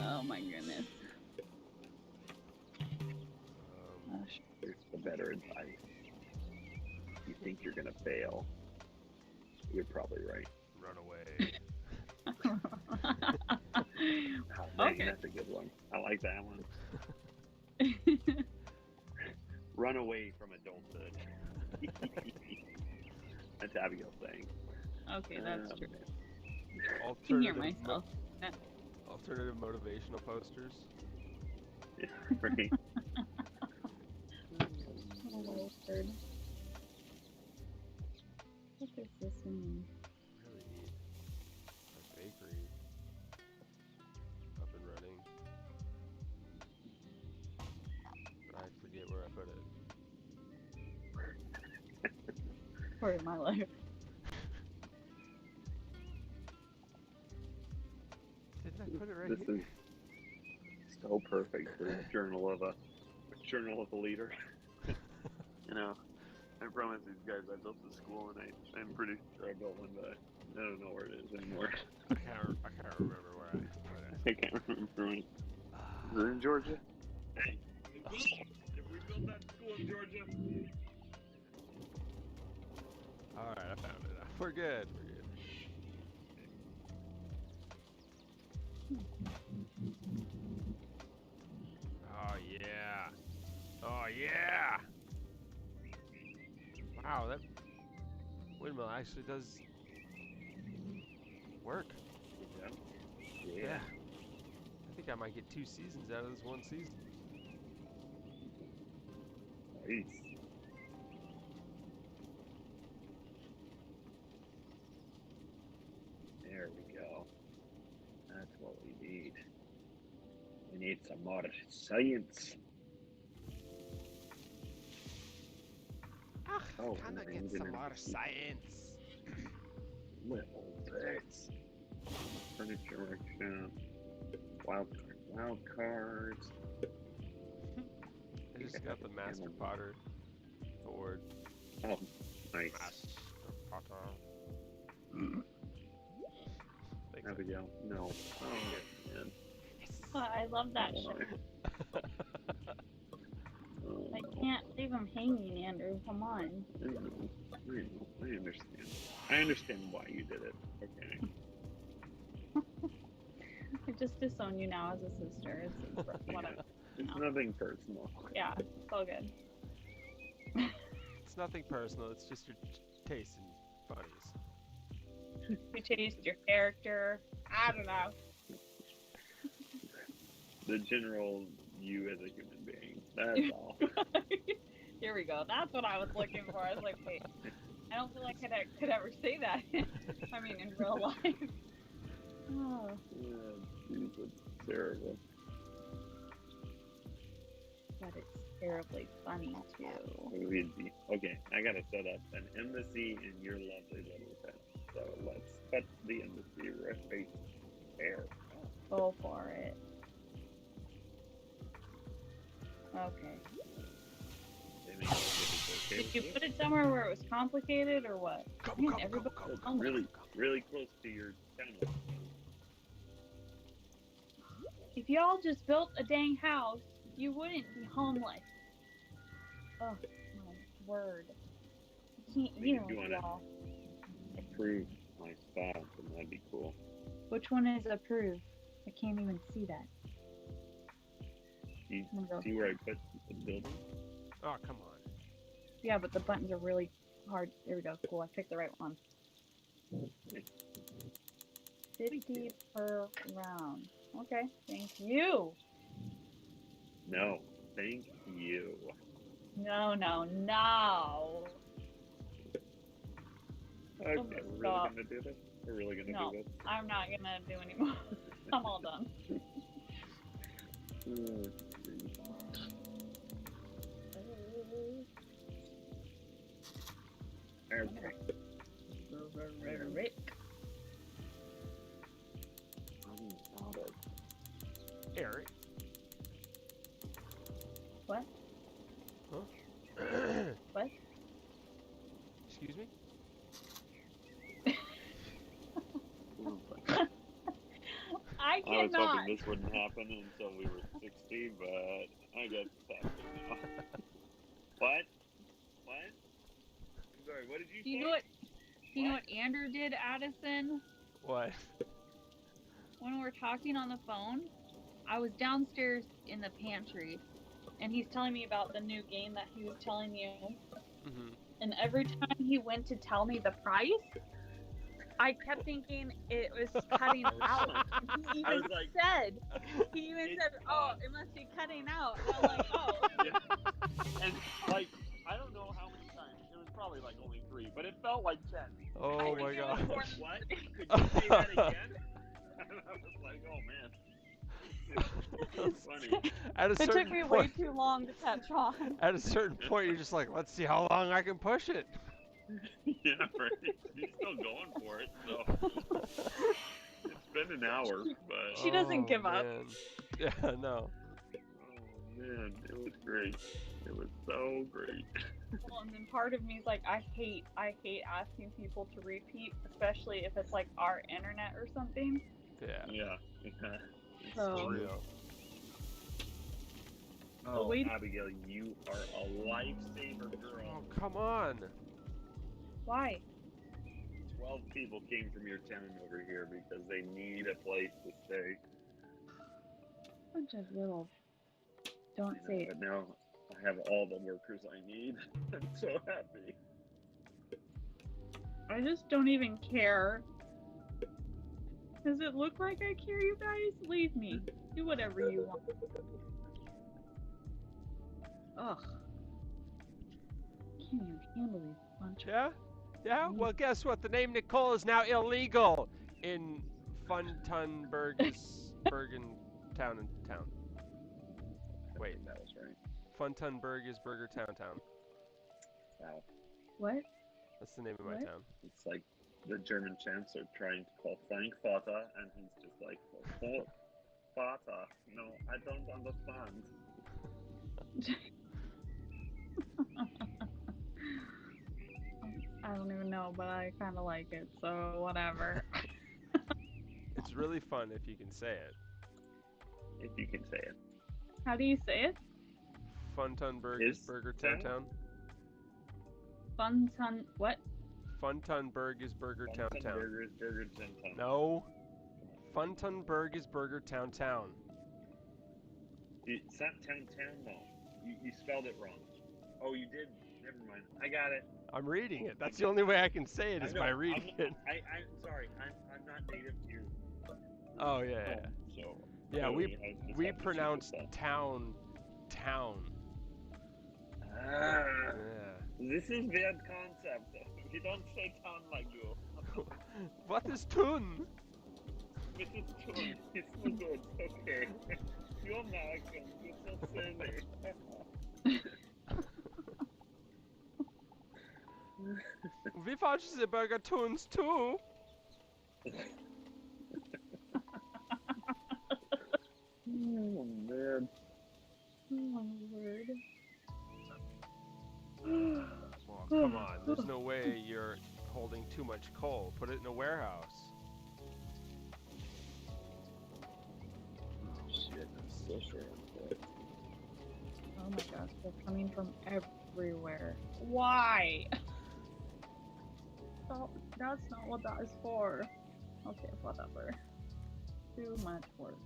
Oh my goodness. Here's the better advice. If you think you're gonna fail, you're probably right. Run away. Oh, dang, Okay. that's a good one. I like that one. Run away from adulthood. That's Abigail's saying. Okay, that's true. Man. I can hear myself. Alternative motivational posters. Yeah, right. Oh, Lord. What does this mean? Really need a bakery up and running. But I forget where I put it. Part of my life. Didn't I put it right This here? is so perfect for a journal of a leader. I promise these guys I built the school and I'm pretty sure I built one, but I don't know where it is anymore. I can't remember where I put it. I can't remember. Is it in Georgia? Hey, if we built that school in Georgia. Alright, I found it. We're good. Oh yeah. Oh yeah. Wow, that windmill actually does work. Yeah. I think I might get 2 seasons out of this one season. Nice. There we go. That's what we need. We need some more science. Oh, Kinda and get I'm some gonna more keep science. little bits. Furniture workshop. Wild cards. I just got the Master Potter award. Oh, nice. Master Potter. Thanks, Abigail, no. Oh, man. Oh, I love that Oh, show. oh, I no. can't leave him hanging, Andrew. Come on. I know. I understand. I understand why you did it. Okay. I just disown you now as a sister. It's whatever. It's nothing personal. Yeah, it's all good. It's nothing personal, it's just your taste in bunnies. We changed your character. I don't know. The general you as a human being. That's all. Here we go. That's what I was looking for. I was like, wait, I don't feel like I could ever say that. I mean, in real life. Oh. Yeah, geez, it's terrible. But it's terribly funny, too. Okay, I gotta set up an embassy in your lovely little town. So let's put the embassy right there. Go for it. Okay. Did you put it somewhere where it was complicated or what? Man, everybody- oh my Really close to your town. If y'all just built a dang house, you wouldn't be homeless. Oh, my word. I can't Maybe even if you with want y'all. to approve my spot, then that'd be cool. Which one is approved? I can't even see that. You I'm gonna go. see where I put the building? Oh, come on. Yeah, but the buttons are really hard. There we go. Cool. I picked the right one. 50 per round. Okay. Thank you. No, thank you. No, no, no. Okay, Oh, we're really stop. gonna do this? We're really gonna No. do this? I'm not gonna do anymore. I'm all done. Okay. Rick. Eric. What? Huh? What? Excuse me? I I was cannot. hoping this wouldn't happen until we were 60, but I guess it's happening now. What? What? I'm sorry, what did you Do you say? know what? Do you know What? what Andrew did, Addison? What? When we were talking on the phone, I was downstairs in the pantry, and he's telling me about the new game that he was telling you. Mm-hmm. And every time he went to tell me the price, I kept thinking it was cutting out. He I even was like, said, "Oh, it must be cutting out." And I'm like, "Oh." Yeah. And like, I don't know how many times. It was probably like only 3, but it felt like 10. Oh I my think it was god. more What? Could you say that again? And I was like, oh man. It's funny. At a It took certain me way point, too long to catch on. at a certain point, you're just like, let's see how long I can push it. Yeah, right. He's still going for it, so it's been an hour, but She doesn't give up. Man. Yeah, no. oh man, it was great. It was so great. Well, and then part of me is like, I hate asking people to repeat, especially if it's like our internet or something. Yeah. Yeah. It's So- For true. real. Oh, we- Abigail, you are a lifesaver, girl. Oh, come on. Why? 12 people came from your town over here because they need a place to stay. Bunch of little. Don't You say know, it. but now I have all the workers I need. I'm so happy. I just don't even care. Does it look like I care, you guys? Leave me. Do whatever you want. Ugh. Can't even handle these bunch of. Yeah? Yeah? Well, guess what? The name Nicole is now illegal in Funtunberg's Bergen town and town. Wait. That was right. Funtunberg is Burger Town. Wow. What? That's the name of my What? town. It's like the German chancellor trying to call Frankfurter, and he's just like, Vater. No, I don't understand. I don't even know, but I kind of like it, so whatever. It's really fun if you can say it. If you can say it. How do you say it? Funtunberg is Is Burger town? Town. What? Funtunberg is Burger Town. Burgers, Burger Town. No. Funtunberg is Burger Town. It's not town, though. You spelled it wrong. Oh, you did? Never mind. I got it. I'm reading it. That's the only way I can say it is by reading it. I'm sorry. I'm not native here. Oh yeah. So Yeah, clearly I just we have to pronounce check this town. out. Ah, Yeah. this is weird concept. We don't say town like you. What is tun? This is tune. It's no good. Okay. You're American. You're so silly. We watch the burger tunes too. Oh man. Oh my word. Well, come on. There's no way you're holding too much coal. Put it in a warehouse. shit, I'm still short on foot. Oh my gosh, they're coming from everywhere. Why? That's not what that is for. Okay, whatever. Too much work.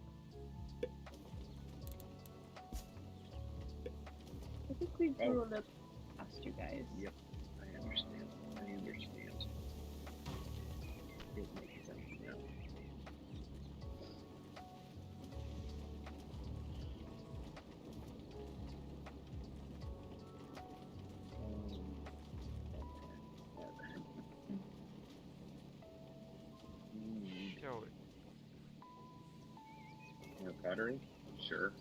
I think we grew a little past you guys. Yep, I understand. It makes sense now. Yo, More pottery? Sure.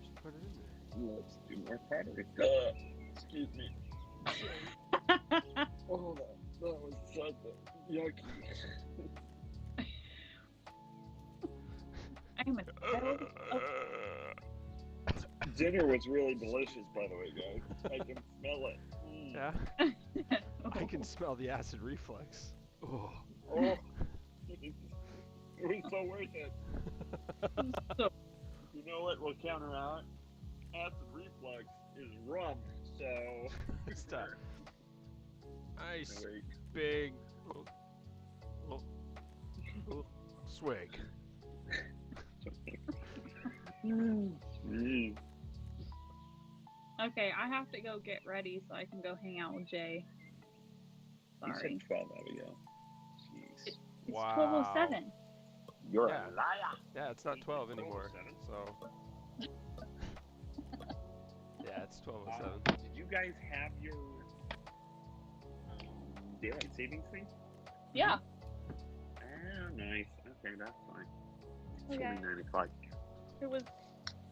just put it in there. Let's do more pottery. Excuse me. Oh, that was such a yucky. I'm a toad. Dinner was really delicious, by the way, guys. I can smell it. Mm. Yeah, I can smell the acid reflux. Oh. Oh, it was so worth it. You know what will counteract acid reflux is rum. So Stop. Nice Wait. big swig. Mm. Okay, I have to go get ready so I can go hang out with Jay. You Sorry. said 12 Abigail. Jeez. It's Wow. 12:07. You're Yeah. a liar. Yeah, it's not 12 It's anymore. 12:07. So. Yeah, it's 12:07. Did you guys have your daylight savings thing? Yeah. Oh, nice. Okay, that's fine. It's Okay. only 9 o'clock. It was.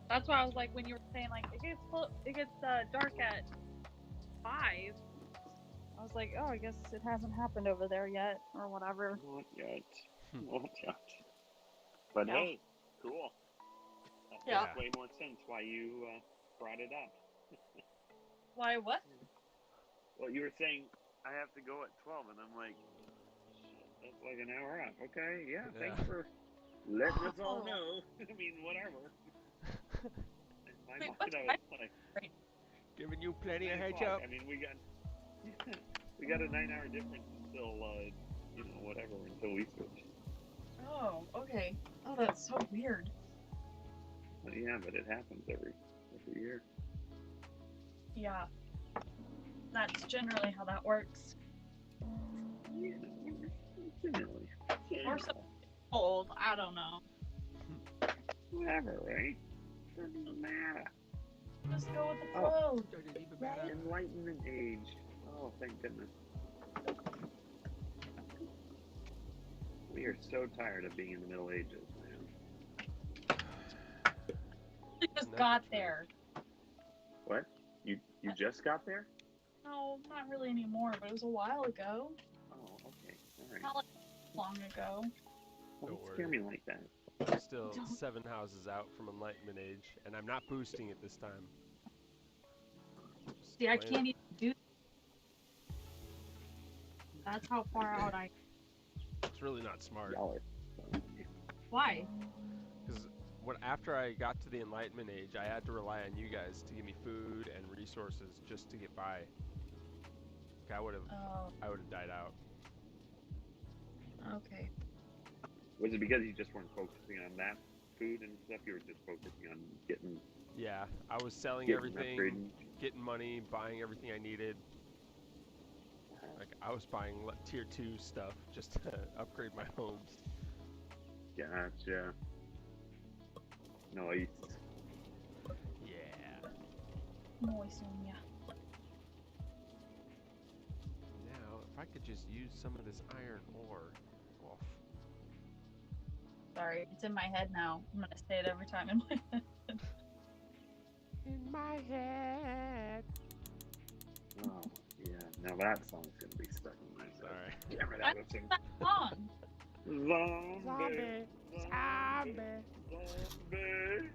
That's why I was like, when you were saying like it gets dark at 5. I was like, oh, I guess it hasn't happened over there yet, or whatever. Not yet. Not yet. But Yeah. hey, cool. That Yeah. makes way more sense why you brought it up. Why? What? Well, you were saying I have to go at 12, and I'm like, shit, that's like an hour out. Okay, yeah, thanks Yeah. for letting us all Oh. know. I mean, whatever. In my Wait, mind, what's I was like, Giving you plenty of 9 heads o'clock. up. I mean, we got a 9-hour difference until, whatever, until we switch. Oh, okay. Oh, that's so weird. But yeah, but it happens every year. Yeah. That's generally how that works. Yeah, generally. Or so old. I don't know. Whatever, right? Doesn't matter. Just go with the flow. Right? Enlightenment age. Oh, thank goodness. We are so tired of being in the Middle Ages, man. We just got there. What? You just got there? No, not really anymore, but it was a while ago. Oh, okay. All right. Not like long ago. Don't Don't scare worry. me like that. I'm still 7 houses out from Enlightenment Age, and I'm not boosting it this time. Just See, I playing can't even do. That's how far out I. It's really not smart. Y'all are. Why? Because after I got to the Enlightenment Age, I had to rely on you guys to give me food and resources just to get by. Like, I would have died out. Okay. Was it because you just weren't focusing on that food and stuff? You were just focusing on getting Yeah, I was selling everything, upgrading? getting money, buying everything I needed. Like, I was buying tier 2 stuff just to upgrade my homes. Gotcha. Nice. Yeah. Nice on ya. Now, if I could just use some of this iron ore. Oof. Sorry, it's in my head now. I'm gonna say it every time in my head. In my head. Oh, yeah. Now that song's gonna be stuck in my head. Sorry. Damn it, Allison. Song. Zombie. Zombie. Zombie.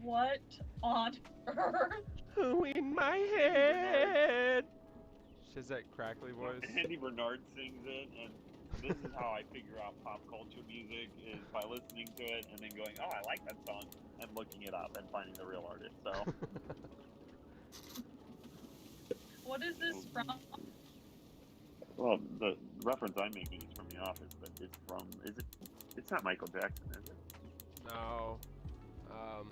What on earth? Who in my head? She has that crackly voice. Andy Bernard sings it, and This is how I figure out pop culture music, is by listening to it and then going, oh, I like that song, and looking it up and finding the real artist. So. What is this from? Well, the reference I'm making is from The Office, but it's from. Is it? It's not Michael Jackson, is it? No. I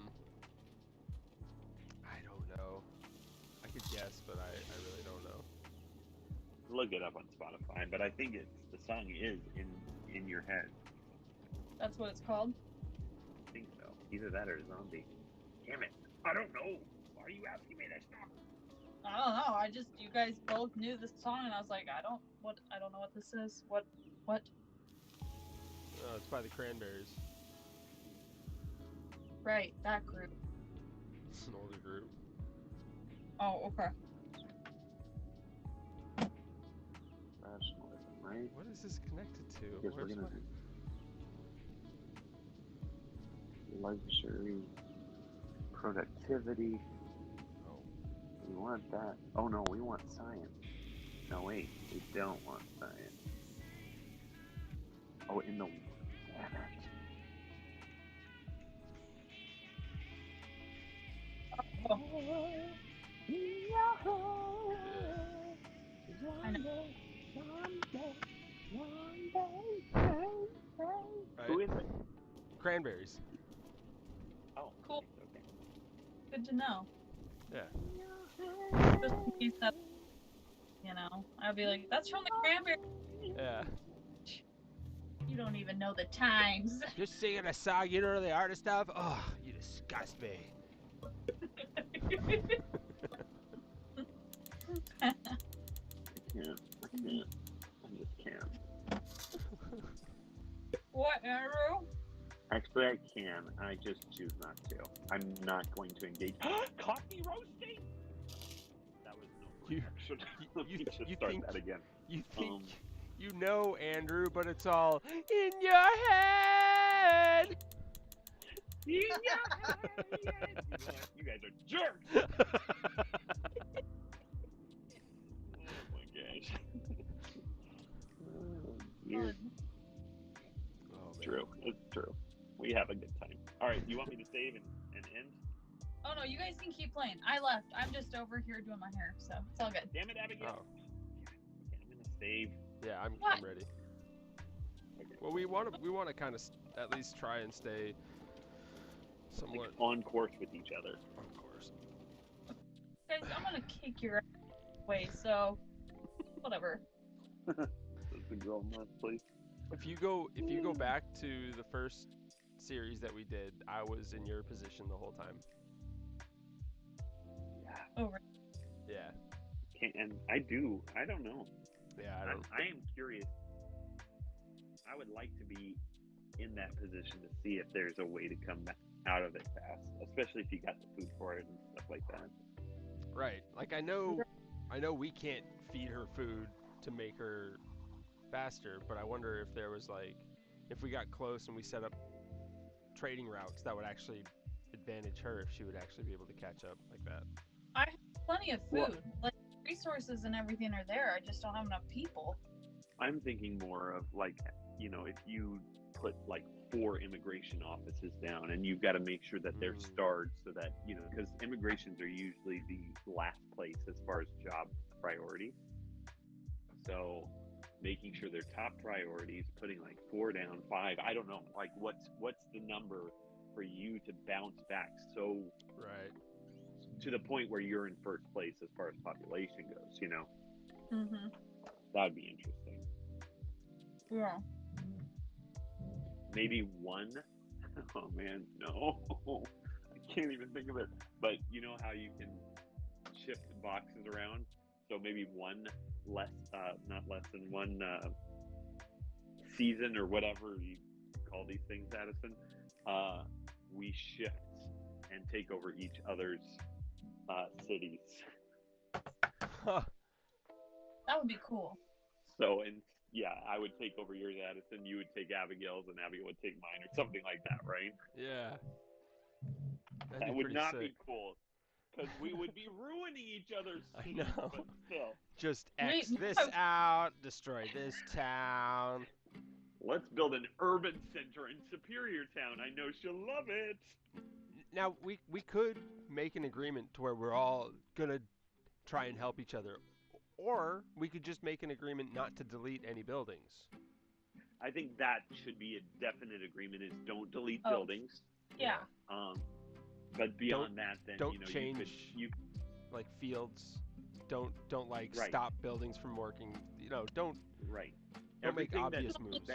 don't know. I could guess, but I really don't know. Look it up on Spotify, but I think the song is in your head. That's what it's called? I think so. Either that or Zombie. Damn it! I don't know. Why are you asking me this stuff? I don't know. You guys both knew the song, and I was like, I don't know what this is. What? Oh, it's by the Cranberries. Right, that group. It's an older group. Oh, okay. Rationalism, right? What is this connected to? Because we're gonna luxury, productivity. Oh. We want that. Oh no, we want science. No wait, we don't want science. Oh, in the damn it. Oh. I know. Right. Who is it? Cranberries. Oh, Cool. Okay. Good to know. Yeah. Just in case that, I'd be like, that's from the Cranberries. Yeah. You don't even know the times. Just singing a song you don't know the artist of? Oh, you disgust me. I just can't. What, Andrew? Actually, I can. I just choose not to. I'm not going to engage. Coffee roasting? That was no reaction. Let me just start that again. You think you know, Andrew, but it's all in your head. In your head. You guys are jerks. Oh my gosh. Fun. Oh, man. True. It's true. We have a good time. All right. You want me to save and end? Oh no, you guys can keep playing. I left. I'm just over here doing my hair, so it's all good. Damn it, Abigail. Oh. Okay, I'm gonna save. Yeah, I'm ready. Okay. Well, we want to kind of at least try and stay somewhat on course with each other. on course. Guys, I'm gonna kick your ass away, so whatever. That's the girl nuts, please. If you go back to the first series that we did, I was in your position the whole time. Yeah. Oh, right. Yeah. And I don't know. Yeah, I am curious. I would like to be in that position to see if there's a way to come out of it fast, especially if you got the food for it and stuff like that. Right. Like I know we can't feed her food to make her faster, but I wonder if there was if we got close and we set up trading routes that would actually advantage her, if she would actually be able to catch up like that. I have plenty of food. Resources and everything are there. I just don't have enough people. I'm thinking more of if you put 4 immigration offices down, and you've got to make sure that they're starred so that because immigrations are usually the last place as far as job priority. So making sure they're top priorities, putting 4 down, 5. I don't know. What's the number for you to bounce back so right to the point where you're in first place as far as population goes? Mm-hmm. That'd be interesting. Yeah. Maybe 1. Oh man, no. I can't even think of it. But you know how you can shift boxes around? So maybe 1 less, not less than 1 season or whatever you call these things, Addison. We shift and take over each other's cities. Huh. That would be cool. So, I would take over yours, Addison. You would take Abigail's, and Abigail would take mine, or something like that, right? Yeah. That would not be cool, because we would be ruining each other's cities, I know. but still. Just X this out, destroy this town. let's build an urban center in Superior Town. I know she'll love it. Now we could make an agreement to where we're all gonna try and help each other, or we could just make an agreement not to delete any buildings. I think that should be a definite agreement: is don't delete Oh. buildings. Yeah. But beyond that, then don't you know change you like fields. Don't like Right. stop buildings from working. You know, don't right. make obvious moves.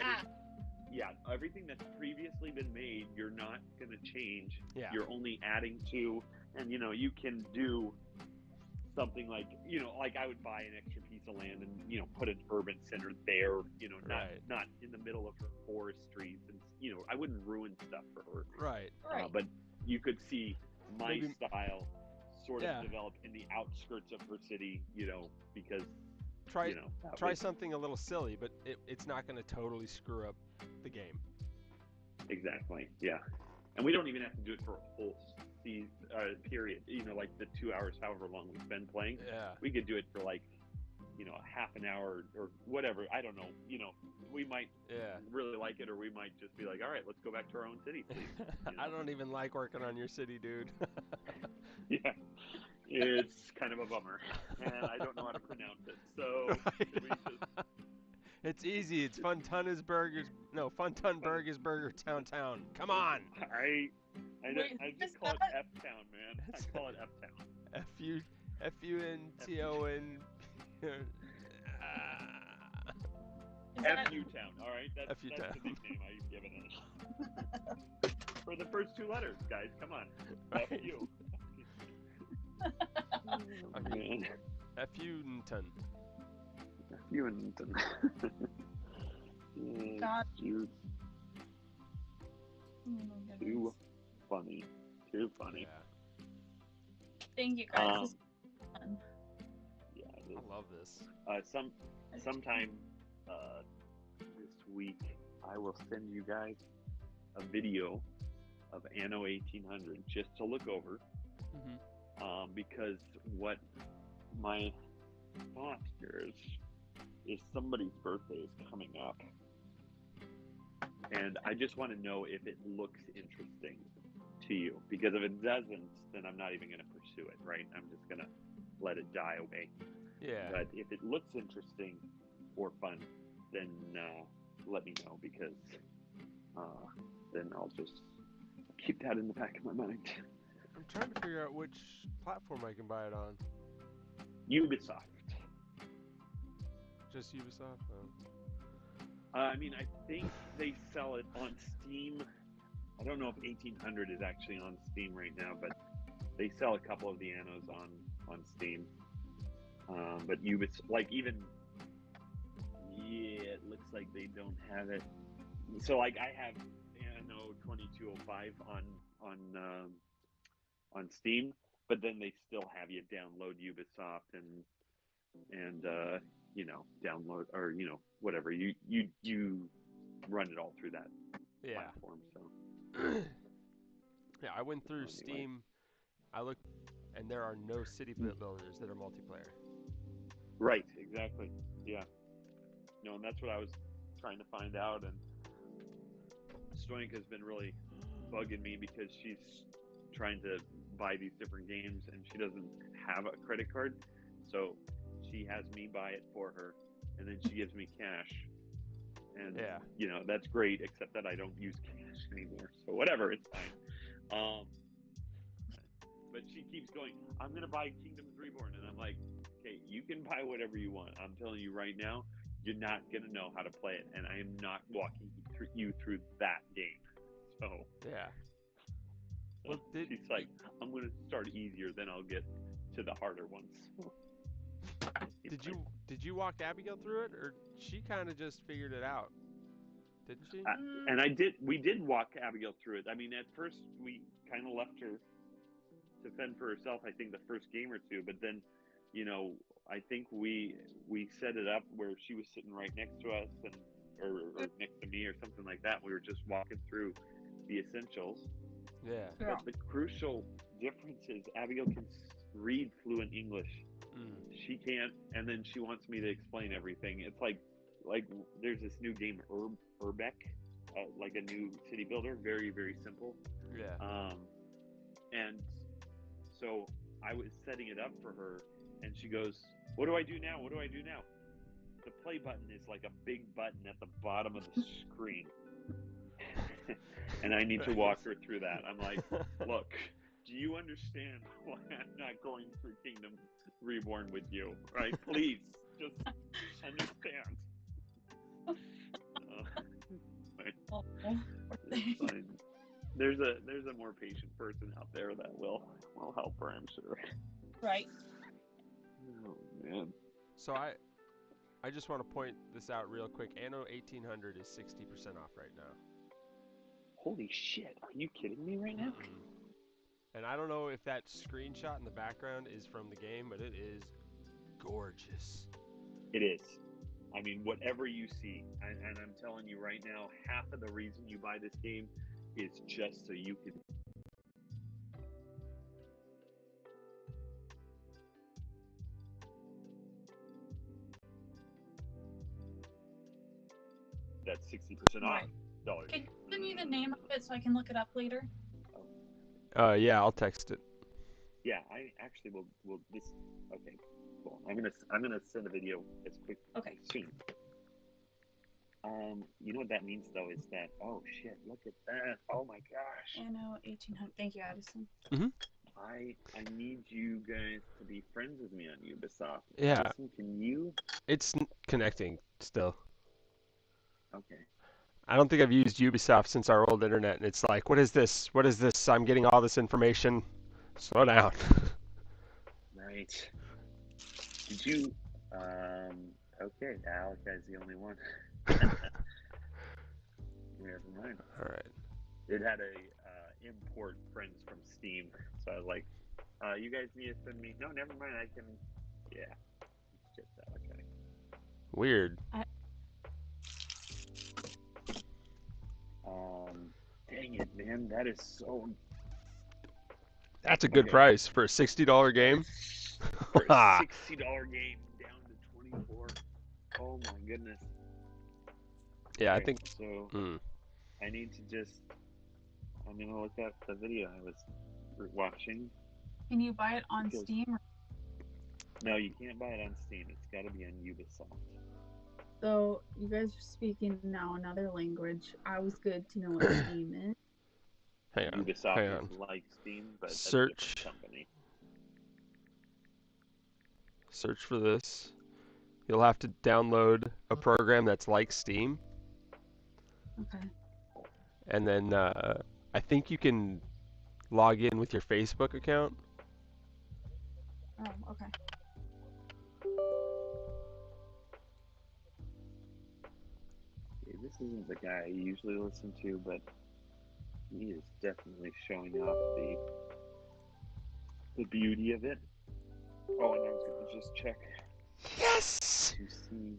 Everything that's previously been made, you're not going to change. Yeah. You're only adding to, and you can do something like, like I would buy an extra piece of land and put an urban center there. Not in the middle of her forest streets, and I wouldn't ruin stuff for her. Right. But you could see my Maybe- style sort of develop in the outskirts of her city, because try something a little silly, but it's not going to totally screw up the game. Exactly. Yeah. And we don't even have to do it for a whole period. Like the 2 hours, however long we've been playing. Yeah. We could do it for like, half an hour or whatever. I don't know. We might really like it, or we might just be like, all right, let's go back to our own city, please. I don't even like working on your city, dude. Yeah. It's kind of a bummer, and I don't know how to pronounce it. So we just... It's easy. It's Funtunburg is Burger Town. Come on. I just call it F Town, man. I call it F Town. Funton. FU Town. All right, that's FU the Town. nickname I've given it. For the first two letters, guys. Come on. FU. I mean, Funton. Funton. God. Too Oh my goodness. funny. Too funny. Yeah. Thank you guys. This is fun. Yeah, it I is. love this. Sometime this week, I will send you guys a video of Anno 1800 just to look over. Mm-hmm. Because what my thought here is somebody's birthday is coming up, and I just want to know if it looks interesting to you, because if it doesn't, then I'm not even going to pursue it, right? I'm just going to let it die away. Yeah. But if it looks interesting or fun, then let me know, because then I'll just keep that in the back of my mind. I'm trying to figure out which platform I can buy it on. Ubisoft. Just Ubisoft? Oh. I mean, I think they sell it on Steam. I don't know if 1800 is actually on Steam right now, but they sell a couple of the Annos on Steam. But Ubisoft, like, even, it looks like they don't have it. So, like, I have Anno 2205 on Steam, but then they still have you download Ubisoft and download, or whatever, you run it all through that platform. So Yeah, I went through Anyway. Steam. I looked, and there are no city builders that are multiplayer. right, exactly, yeah. No, and that's what I was trying to find out. And Stoinka's been really bugging me because she's trying to buy these different games and she doesn't have a credit card, so she has me buy it for her, and then she gives me cash. And that's great, except that I don't use cash anymore, so whatever, it's fine. But she keeps going, I'm gonna buy Kingdoms Reborn, and I'm like, okay, you can buy whatever you want. I'm telling you right now, you're not gonna know how to play it, and I am not walking you through that game. So Yeah. Well, she's like, I'm gonna start easier, then I'll get to the harder ones. Did you walk Abigail through it, or she kind of just figured it out? Didn't she? And we did walk Abigail through it. I mean, at first we kind of left her to fend for herself, I think, the first game or two, but then I think we set it up where she was sitting right next to us, or next to me or something like that. We were just walking through the essentials. Yeah. But the crucial difference is Abigail can read fluent English. She can't, and then she wants me to explain everything. It's like there's this new game, Urbeck, like a new city builder. Very, very simple. Yeah. And so I was setting it up for her, and she goes, "What do I do now? What do I do now?" The play button is like a big button at the bottom of the screen. And I need to walk her through that. I'm like, look, do you understand why I'm not going through Kingdom Reborn with you? Right? Please, just understand. It's fine. There's a more patient person out there that will help her, I'm sure. Right. Oh man. So I just want to point this out real quick. Anno 1800 is 60% off right now. Holy shit! Are you kidding me right now? And I don't know if that screenshot in the background is from the game, but it is gorgeous. It is. I mean, whatever you see, and I'm telling you right now, half of the reason you buy this game is just so you can. That's 60% off. Right. Dollars. Can you send me the name of it so I can look it up later? Yeah, I'll text it. Yeah, I actually will this. Okay, cool. I'm gonna send a video as quick Okay. soon. You know what that means though is that oh shit, look at that! Oh my gosh. Anno 1800. Thank you, Addison. I need you guys to be friends with me on Ubisoft. Yeah. Addison, can you? It's connecting still. Okay. I don't think I've used Ubisoft since our old internet, and it's like, what is this? What is this? I'm getting all this information. Slow down. Right. Did you? Okay, Alec is the only one. Never mind. All right. It had a import friends from Steam, so I was like, you guys need to send me. No, never mind. I can. Yeah, it's just Alec. Okay. Weird. Dang it, man. That is so. That's a good price for a $60 game. For a $60 game down to 24. Oh my goodness. Yeah, Okay, I think. So I need to just. I'm gonna look up the video I was watching. Can you buy it on Steam? No, you can't buy it on Steam. It's got to be on Ubisoft. So you guys are speaking now another language. I was good to know what Steam is. Hang on. Ubisoft is like Steam, but Search. a different company. Search for this. You'll have to download a program that's like Steam. Okay. And then I think you can log in with your Facebook account. Oh, okay. Okay, this isn't the guy I usually listen to, but he is definitely showing off the beauty of it. Oh, and I was going to just check. Yes! To see.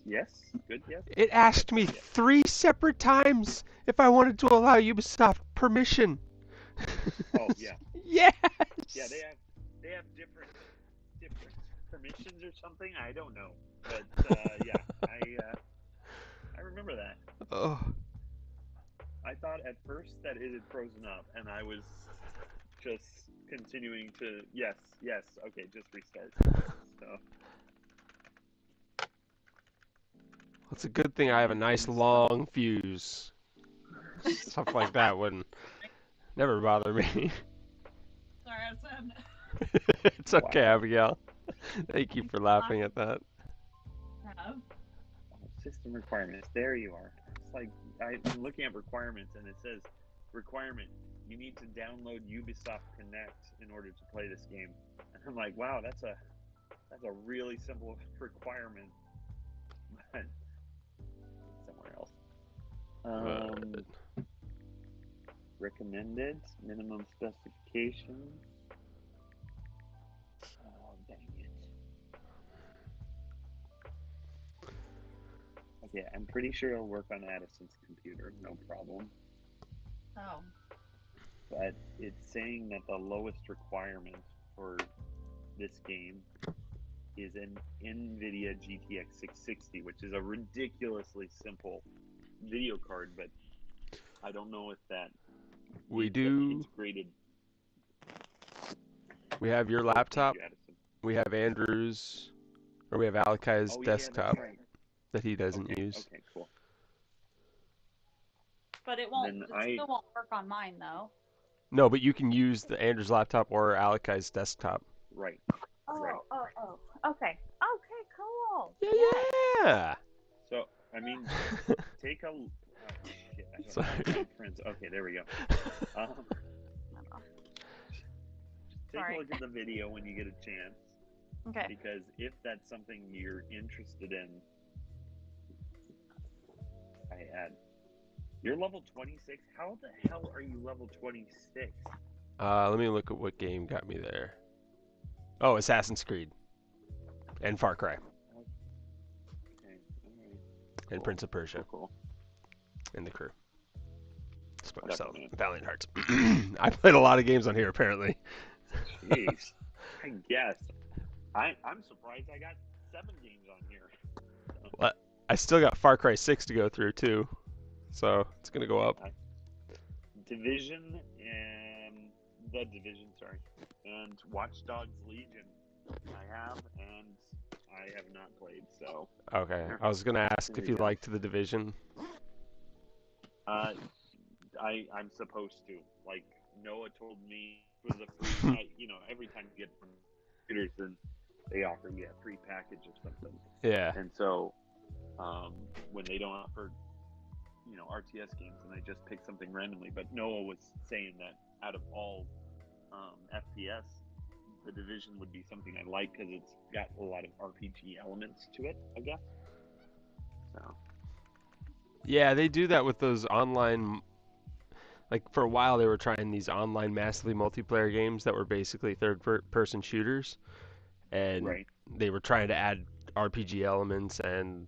Yes? Good, yes? It asked me 3 separate times if I wanted to allow Ubisoft permission. Oh, yeah. Yes! Yeah, they have different permissions or something. I don't know. But, yeah, I remember that. Oh. I thought at first that it had frozen up, and I was just continuing to yes, okay, just restart. So It's a good thing I have a nice long fuse. Stuff like that wouldn't never bother me. Sorry, I was having It's okay, Abigail. Thank you for laughing at that. System requirements. There you are. It's like I'm looking at requirements, and it says requirement. You need to download Ubisoft Connect in order to play this game. And I'm like, wow, that's a really simple requirement. But somewhere else. Recommended minimum specifications. Oh, dang it. Okay, I'm pretty sure it'll work on Addison's computer, no problem. Oh. But it's saying that the lowest requirement for this game is an NVIDIA GTX 660, which is a ridiculously simple video card, but I don't know if that We is do. integrated. We have your Oh, thank laptop. you, Addison. We have Andrew's, or we have Alakai's Oh, yeah, desktop that's right. that he doesn't Okay, use. okay, cool. But it won't. Then It still won't work on mine though. No, but you can use the Andrew's laptop or Alakai's desktop. Right. Oh, Right. oh. Okay. Okay. Cool. Yeah. So, I mean, take a. Oh, shit, I don't Sorry. have my friends. Okay, there we go. Take Sorry. a look at the video when you get a chance, Okay. because if that's something you're interested in, I add. You're level 26. How the hell are you level 26? Let me look at what game got me there. Oh, Assassin's Creed. And Far Cry. Okay, all right. And Cool. Prince of Persia. Cool. And The Crew. Spoiler cell. Definitely. Valiant Hearts. I played a lot of games on here, apparently. Jeez. I guess. I'm surprised I got 7 games on here. Well, I still got Far Cry 6 to go through, too. So, it's going to go up. Division and The Division, sorry. And Watch Dogs Legion I have, and I have not played, so. Okay. I was going to ask There if you you go. liked The Division. I'm supposed to. Like, Noah told me it was a free, every time you get from computers, then they offer you a free package or something. Yeah. And so, when they don't offer, RTS games, and I just pick something randomly. But Noah was saying that out of all FPS, The Division would be something I like because it's got a lot of RPG elements to it, I guess. So. Yeah, they do that with those online. Like, for a while, they were trying these online massively multiplayer games that were basically third-person shooters. And Right. they were trying to add RPG elements, and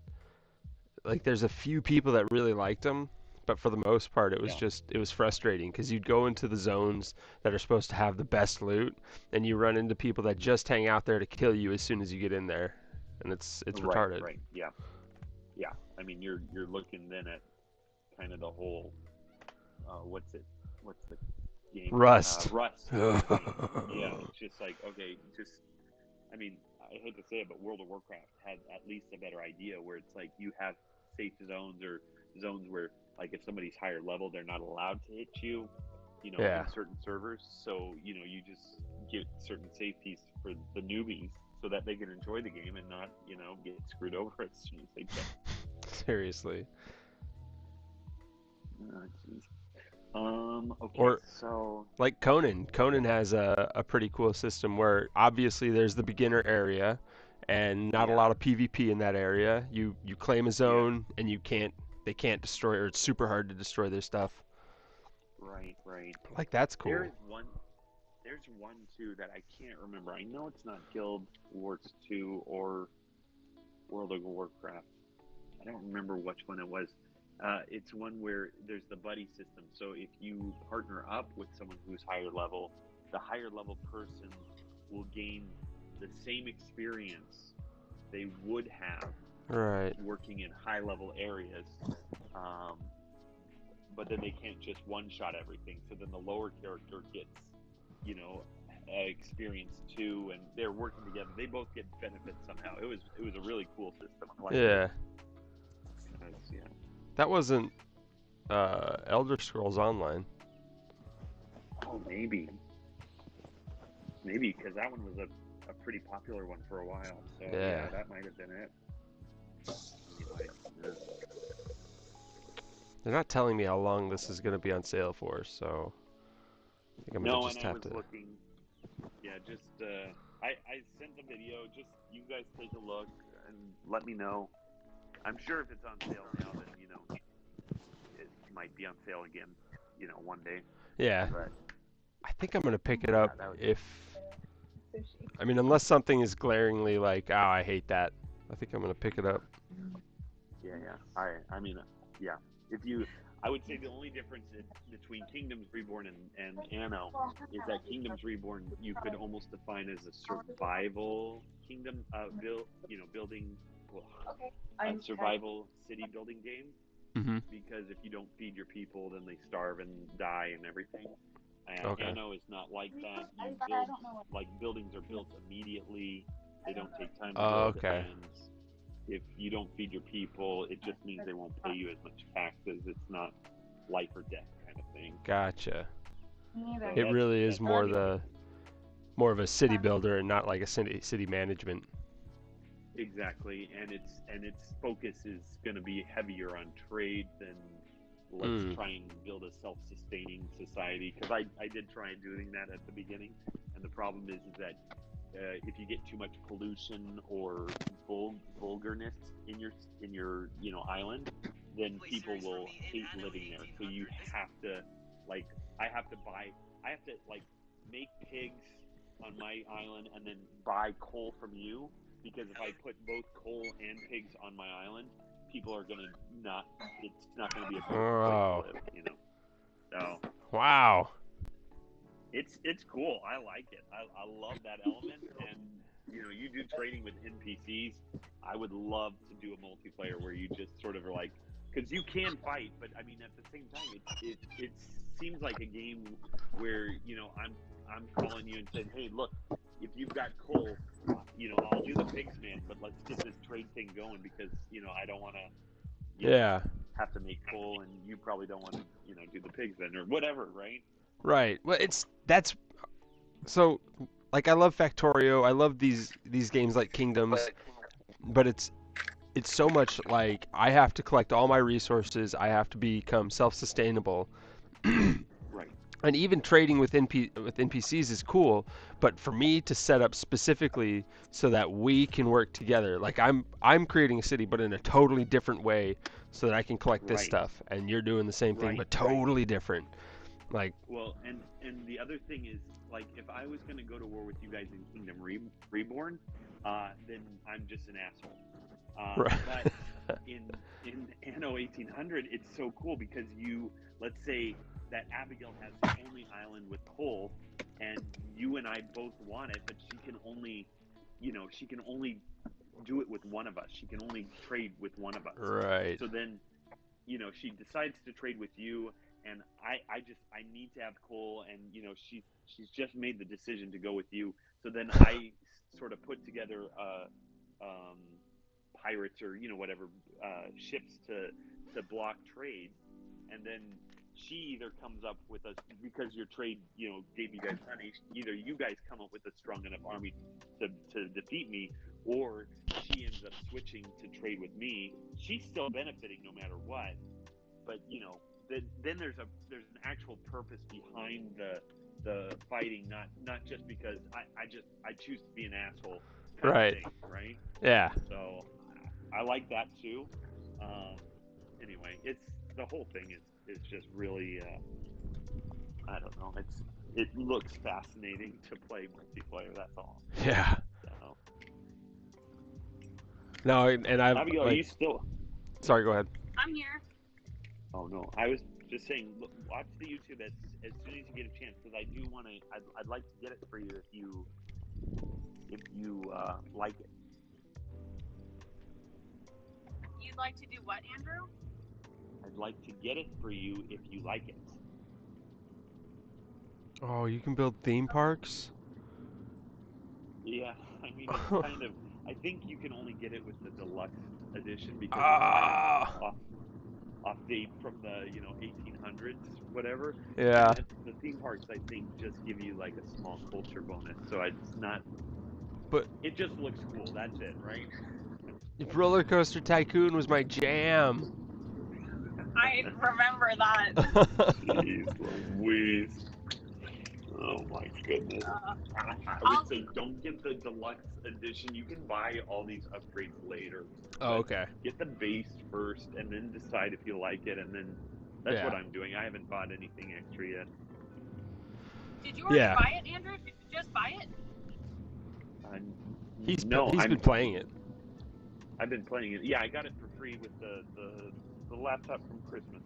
like there's a few people that really liked them, but for the most part it was frustrating because you'd go into the zones that are supposed to have the best loot, and you run into people that just hang out there to kill you as soon as you get in there, and it's retarded. Right. Yeah. I mean, you're looking then at kind of the whole what's the game? Rust. Rust. Yeah, it's just like, okay, I mean, I hate to say it, but World of Warcraft had at least a better idea where it's like you have safe zones or zones where, like, if somebody's higher level, they're not allowed to hit you, in certain servers. So, you just get certain safeties for the newbies so that they can enjoy the game and not, get screwed over as soon as they can. Seriously. Oh, jeez. Okay, Or so like Conan. Conan has a pretty cool system where obviously there's the beginner area and not a lot of PvP in that area. You claim a zone and they can't destroy, or it's super hard to destroy their stuff. Right. Like, that's cool. There's one too that I can't remember. I know it's not Guild Wars 2 or World of Warcraft. I don't remember which one it was. It's one where there's the buddy system. So if you partner up with someone who's higher level, the higher level person will gain the same experience they would have working in high level areas. But then they can't just one-shot everything. So then the lower character gets, experience too, and they're working together. They both get benefits somehow. It was a really cool system. I liked it. That wasn't Elder Scrolls Online. Oh, maybe because that one was a pretty popular one for a while. So yeah, that might have been it. Anyway, They're not telling me how long this is going to be on sale for, so I think I'm going to just have to. Looking. Yeah, just I sent the video. Just you guys take a look and let me know. I'm sure if it's on sale now, then it might be on sale again. One day. Yeah. But I think I'm going to pick it up unless something is glaringly like, I hate that. I think I'm going to pick it up. Yeah. I mean, yeah. If you, I would say the only difference between Kingdoms Reborn and Anno is that Kingdoms Reborn you could almost define as a survival kingdom, building, a survival city building game. Mm-hmm. Because if you don't feed your people, then they starve and die and everything. Okay. Anno is not like that. You build, like, buildings are built immediately. They don't take time to build. Okay. And if you don't feed your people, it just means they won't pay you as much taxes. It's not life or death kind of thing. Gotcha. So It really is that's more really more of a city builder and not like a city management. exactly, and its focus is going to be heavier on trade than let's try and build a self-sustaining society. Because I did try doing that at the beginning, and the problem is that if you get too much pollution or vulgarness in your island, then people will hate living there. So you have to, like, I have to make pigs on my island and then buy coal from you, because if I put both coal and pigs on my island, people are gonna it's not gonna be a good place to live, So Wow. it's cool. I like it. I love that element. And you do trading with NPCs. I would love to do a multiplayer where you just sort of are like, because you can fight, but I mean at the same time it seems like a game where I'm calling you and saying, hey, look, if you've got coal, I'll do the pigs, man, but let's get this trade thing going, because I don't want to have to make coal, and you probably don't want to do the pigs then, or whatever, right? Right. Well, that's so, like, I love Factorio. I love these games like Kingdoms, but it's so much like I have to collect all my resources. I have to become self-sustainable. Right. And even trading with NPCs is cool, but for me to set up specifically so that we can work together, like I'm creating a city, but in a totally different way, so that I can collect this stuff, and you're doing the same thing, but totally different. Like, well, and the other thing is, like, if I was going to go to war with you guys in Kingdom Reborn, then I'm just an asshole. But in Anno 1800, it's so cool because let's say that Abigail has the only island with coal, and you and I both want it, but she can only do it with one of us. She can only trade with one of us. Right. So then, she decides to trade with you, and I need to have coal, and she's just made the decision to go with you. So then I sort of put together pirates or whatever ships to block trade, and then she either comes up with us, because your trade gave you guys money. Either you guys come up with a strong enough army to defeat me, or she ends up switching to trade with me. She's still benefiting no matter what, but then there's an actual purpose behind the fighting, not just because I choose to be an asshole kind of thing, right? Yeah. So I like that too. Anyway, the whole thing is just really I don't know. It looks fascinating to play multiplayer. That's all. Yeah. So. No, and I've Abigail, are you still? Sorry, go ahead. I'm here. Oh no, I was just saying, watch the YouTube as soon as you get a chance, because I do want to. I'd like to get it for you if you like it. You'd like to do what, Andrew? I'd like to get it for you if you like it. Oh, you can build theme parks? Yeah, I mean, it's kind of. I think you can only get it with the deluxe edition, because it's kind of off date from the 1800s, whatever. Yeah. And the theme parks, I think, just give you like a small culture bonus, so it's not. But it just looks cool. That's it, right? Roller Coaster Tycoon was my jam. I remember that. Jeez Louise. Oh my goodness. I would say don't get the deluxe edition. You can buy all these upgrades later. Oh, okay. Get the base first, and then decide if you like it, and then that's what I'm doing. I haven't bought anything extra yet. Did you already buy it, Andrew? Did you just buy it? He's been playing it. I've been playing it. Yeah, I got it for free with the laptop from Christmas.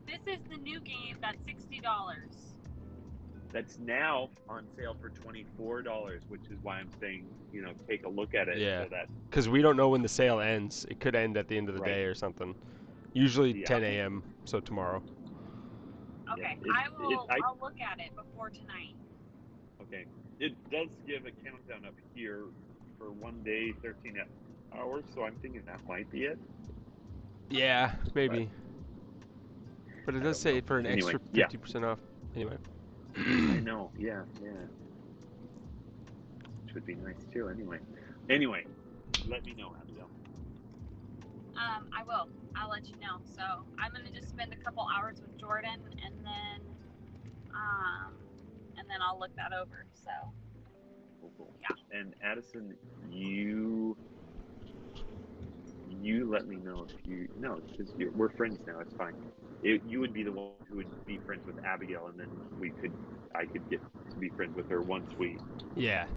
This is the new game that's $60. That's now on sale for $24, which is why I'm saying, take a look at it. Yeah. So that, Because we don't know when the sale ends. It could end at the end of the Right. day or something. Usually Yeah. 10 a.m. So tomorrow. Okay, Yeah, I'll look at it before tonight. Okay. It does give a countdown up here for 1 day, 13 hours, so I'm thinking that might be it. Yeah, maybe. But it I does don't say know. for an Anyway, extra yeah. 50% off. Anyway. I know, yeah. Which would be nice too, anyway. Anyway, let me know, Abigail. I will. I'll let you know. So I'm gonna just spend a couple hours with Jordan, and then I'll look that over. So Cool. yeah. And Addison, you let me know if because we're friends now. It's fine. You would be the one who would be friends with Abigail, and then I could get to be friends with her once we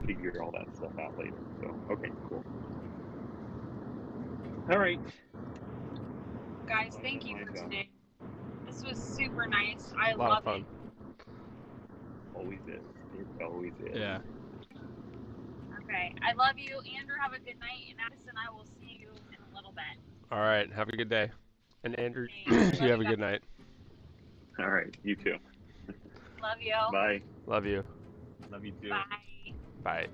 figure all that stuff out later. So okay, cool. All right, Guys, thank you for today. This was super nice. I A lot love of fun. it. Always is. It always is. Yeah. Okay, I love you. Andrew, have a good night, and Addison, I will see you in a little bit. All right. Have a good day. And Andrew, Thanks. you have a Love good night. All right, you too. Love you. Bye. Love you. Love you too. Bye. Bye.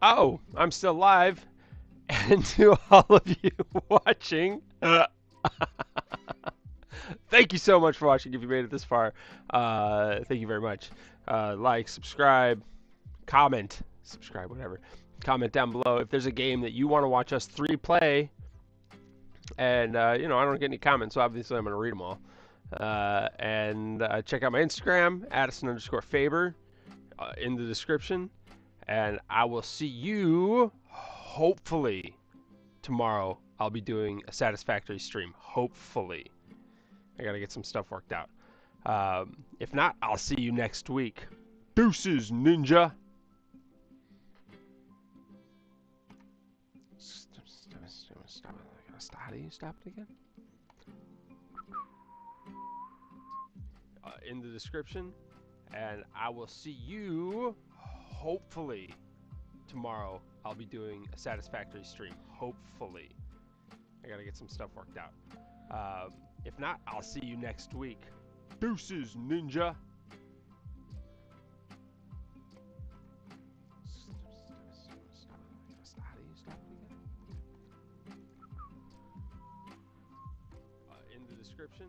Oh, I'm still live. And to all of you watching, thank you so much for watching. If you made it this far, thank you very much. Like, subscribe, comment, subscribe, whatever. Comment down below if there's a game that you want to watch us 3 play. And, I don't get any comments, so obviously I'm going to read them all. And check out my Instagram, Addison_Faber, in the description. And I will see you, hopefully, tomorrow. I'll be doing a Satisfactory stream. Hopefully. I got to get some stuff worked out. If not, I'll see you next week. Deuces, ninja! How do you stop it again? In the description. And I will see you, hopefully, tomorrow. I'll be doing a Satisfactory stream. Hopefully. I gotta get some stuff worked out. If not, I'll see you next week. Deuces, ninja! How do you stop it again? In the description.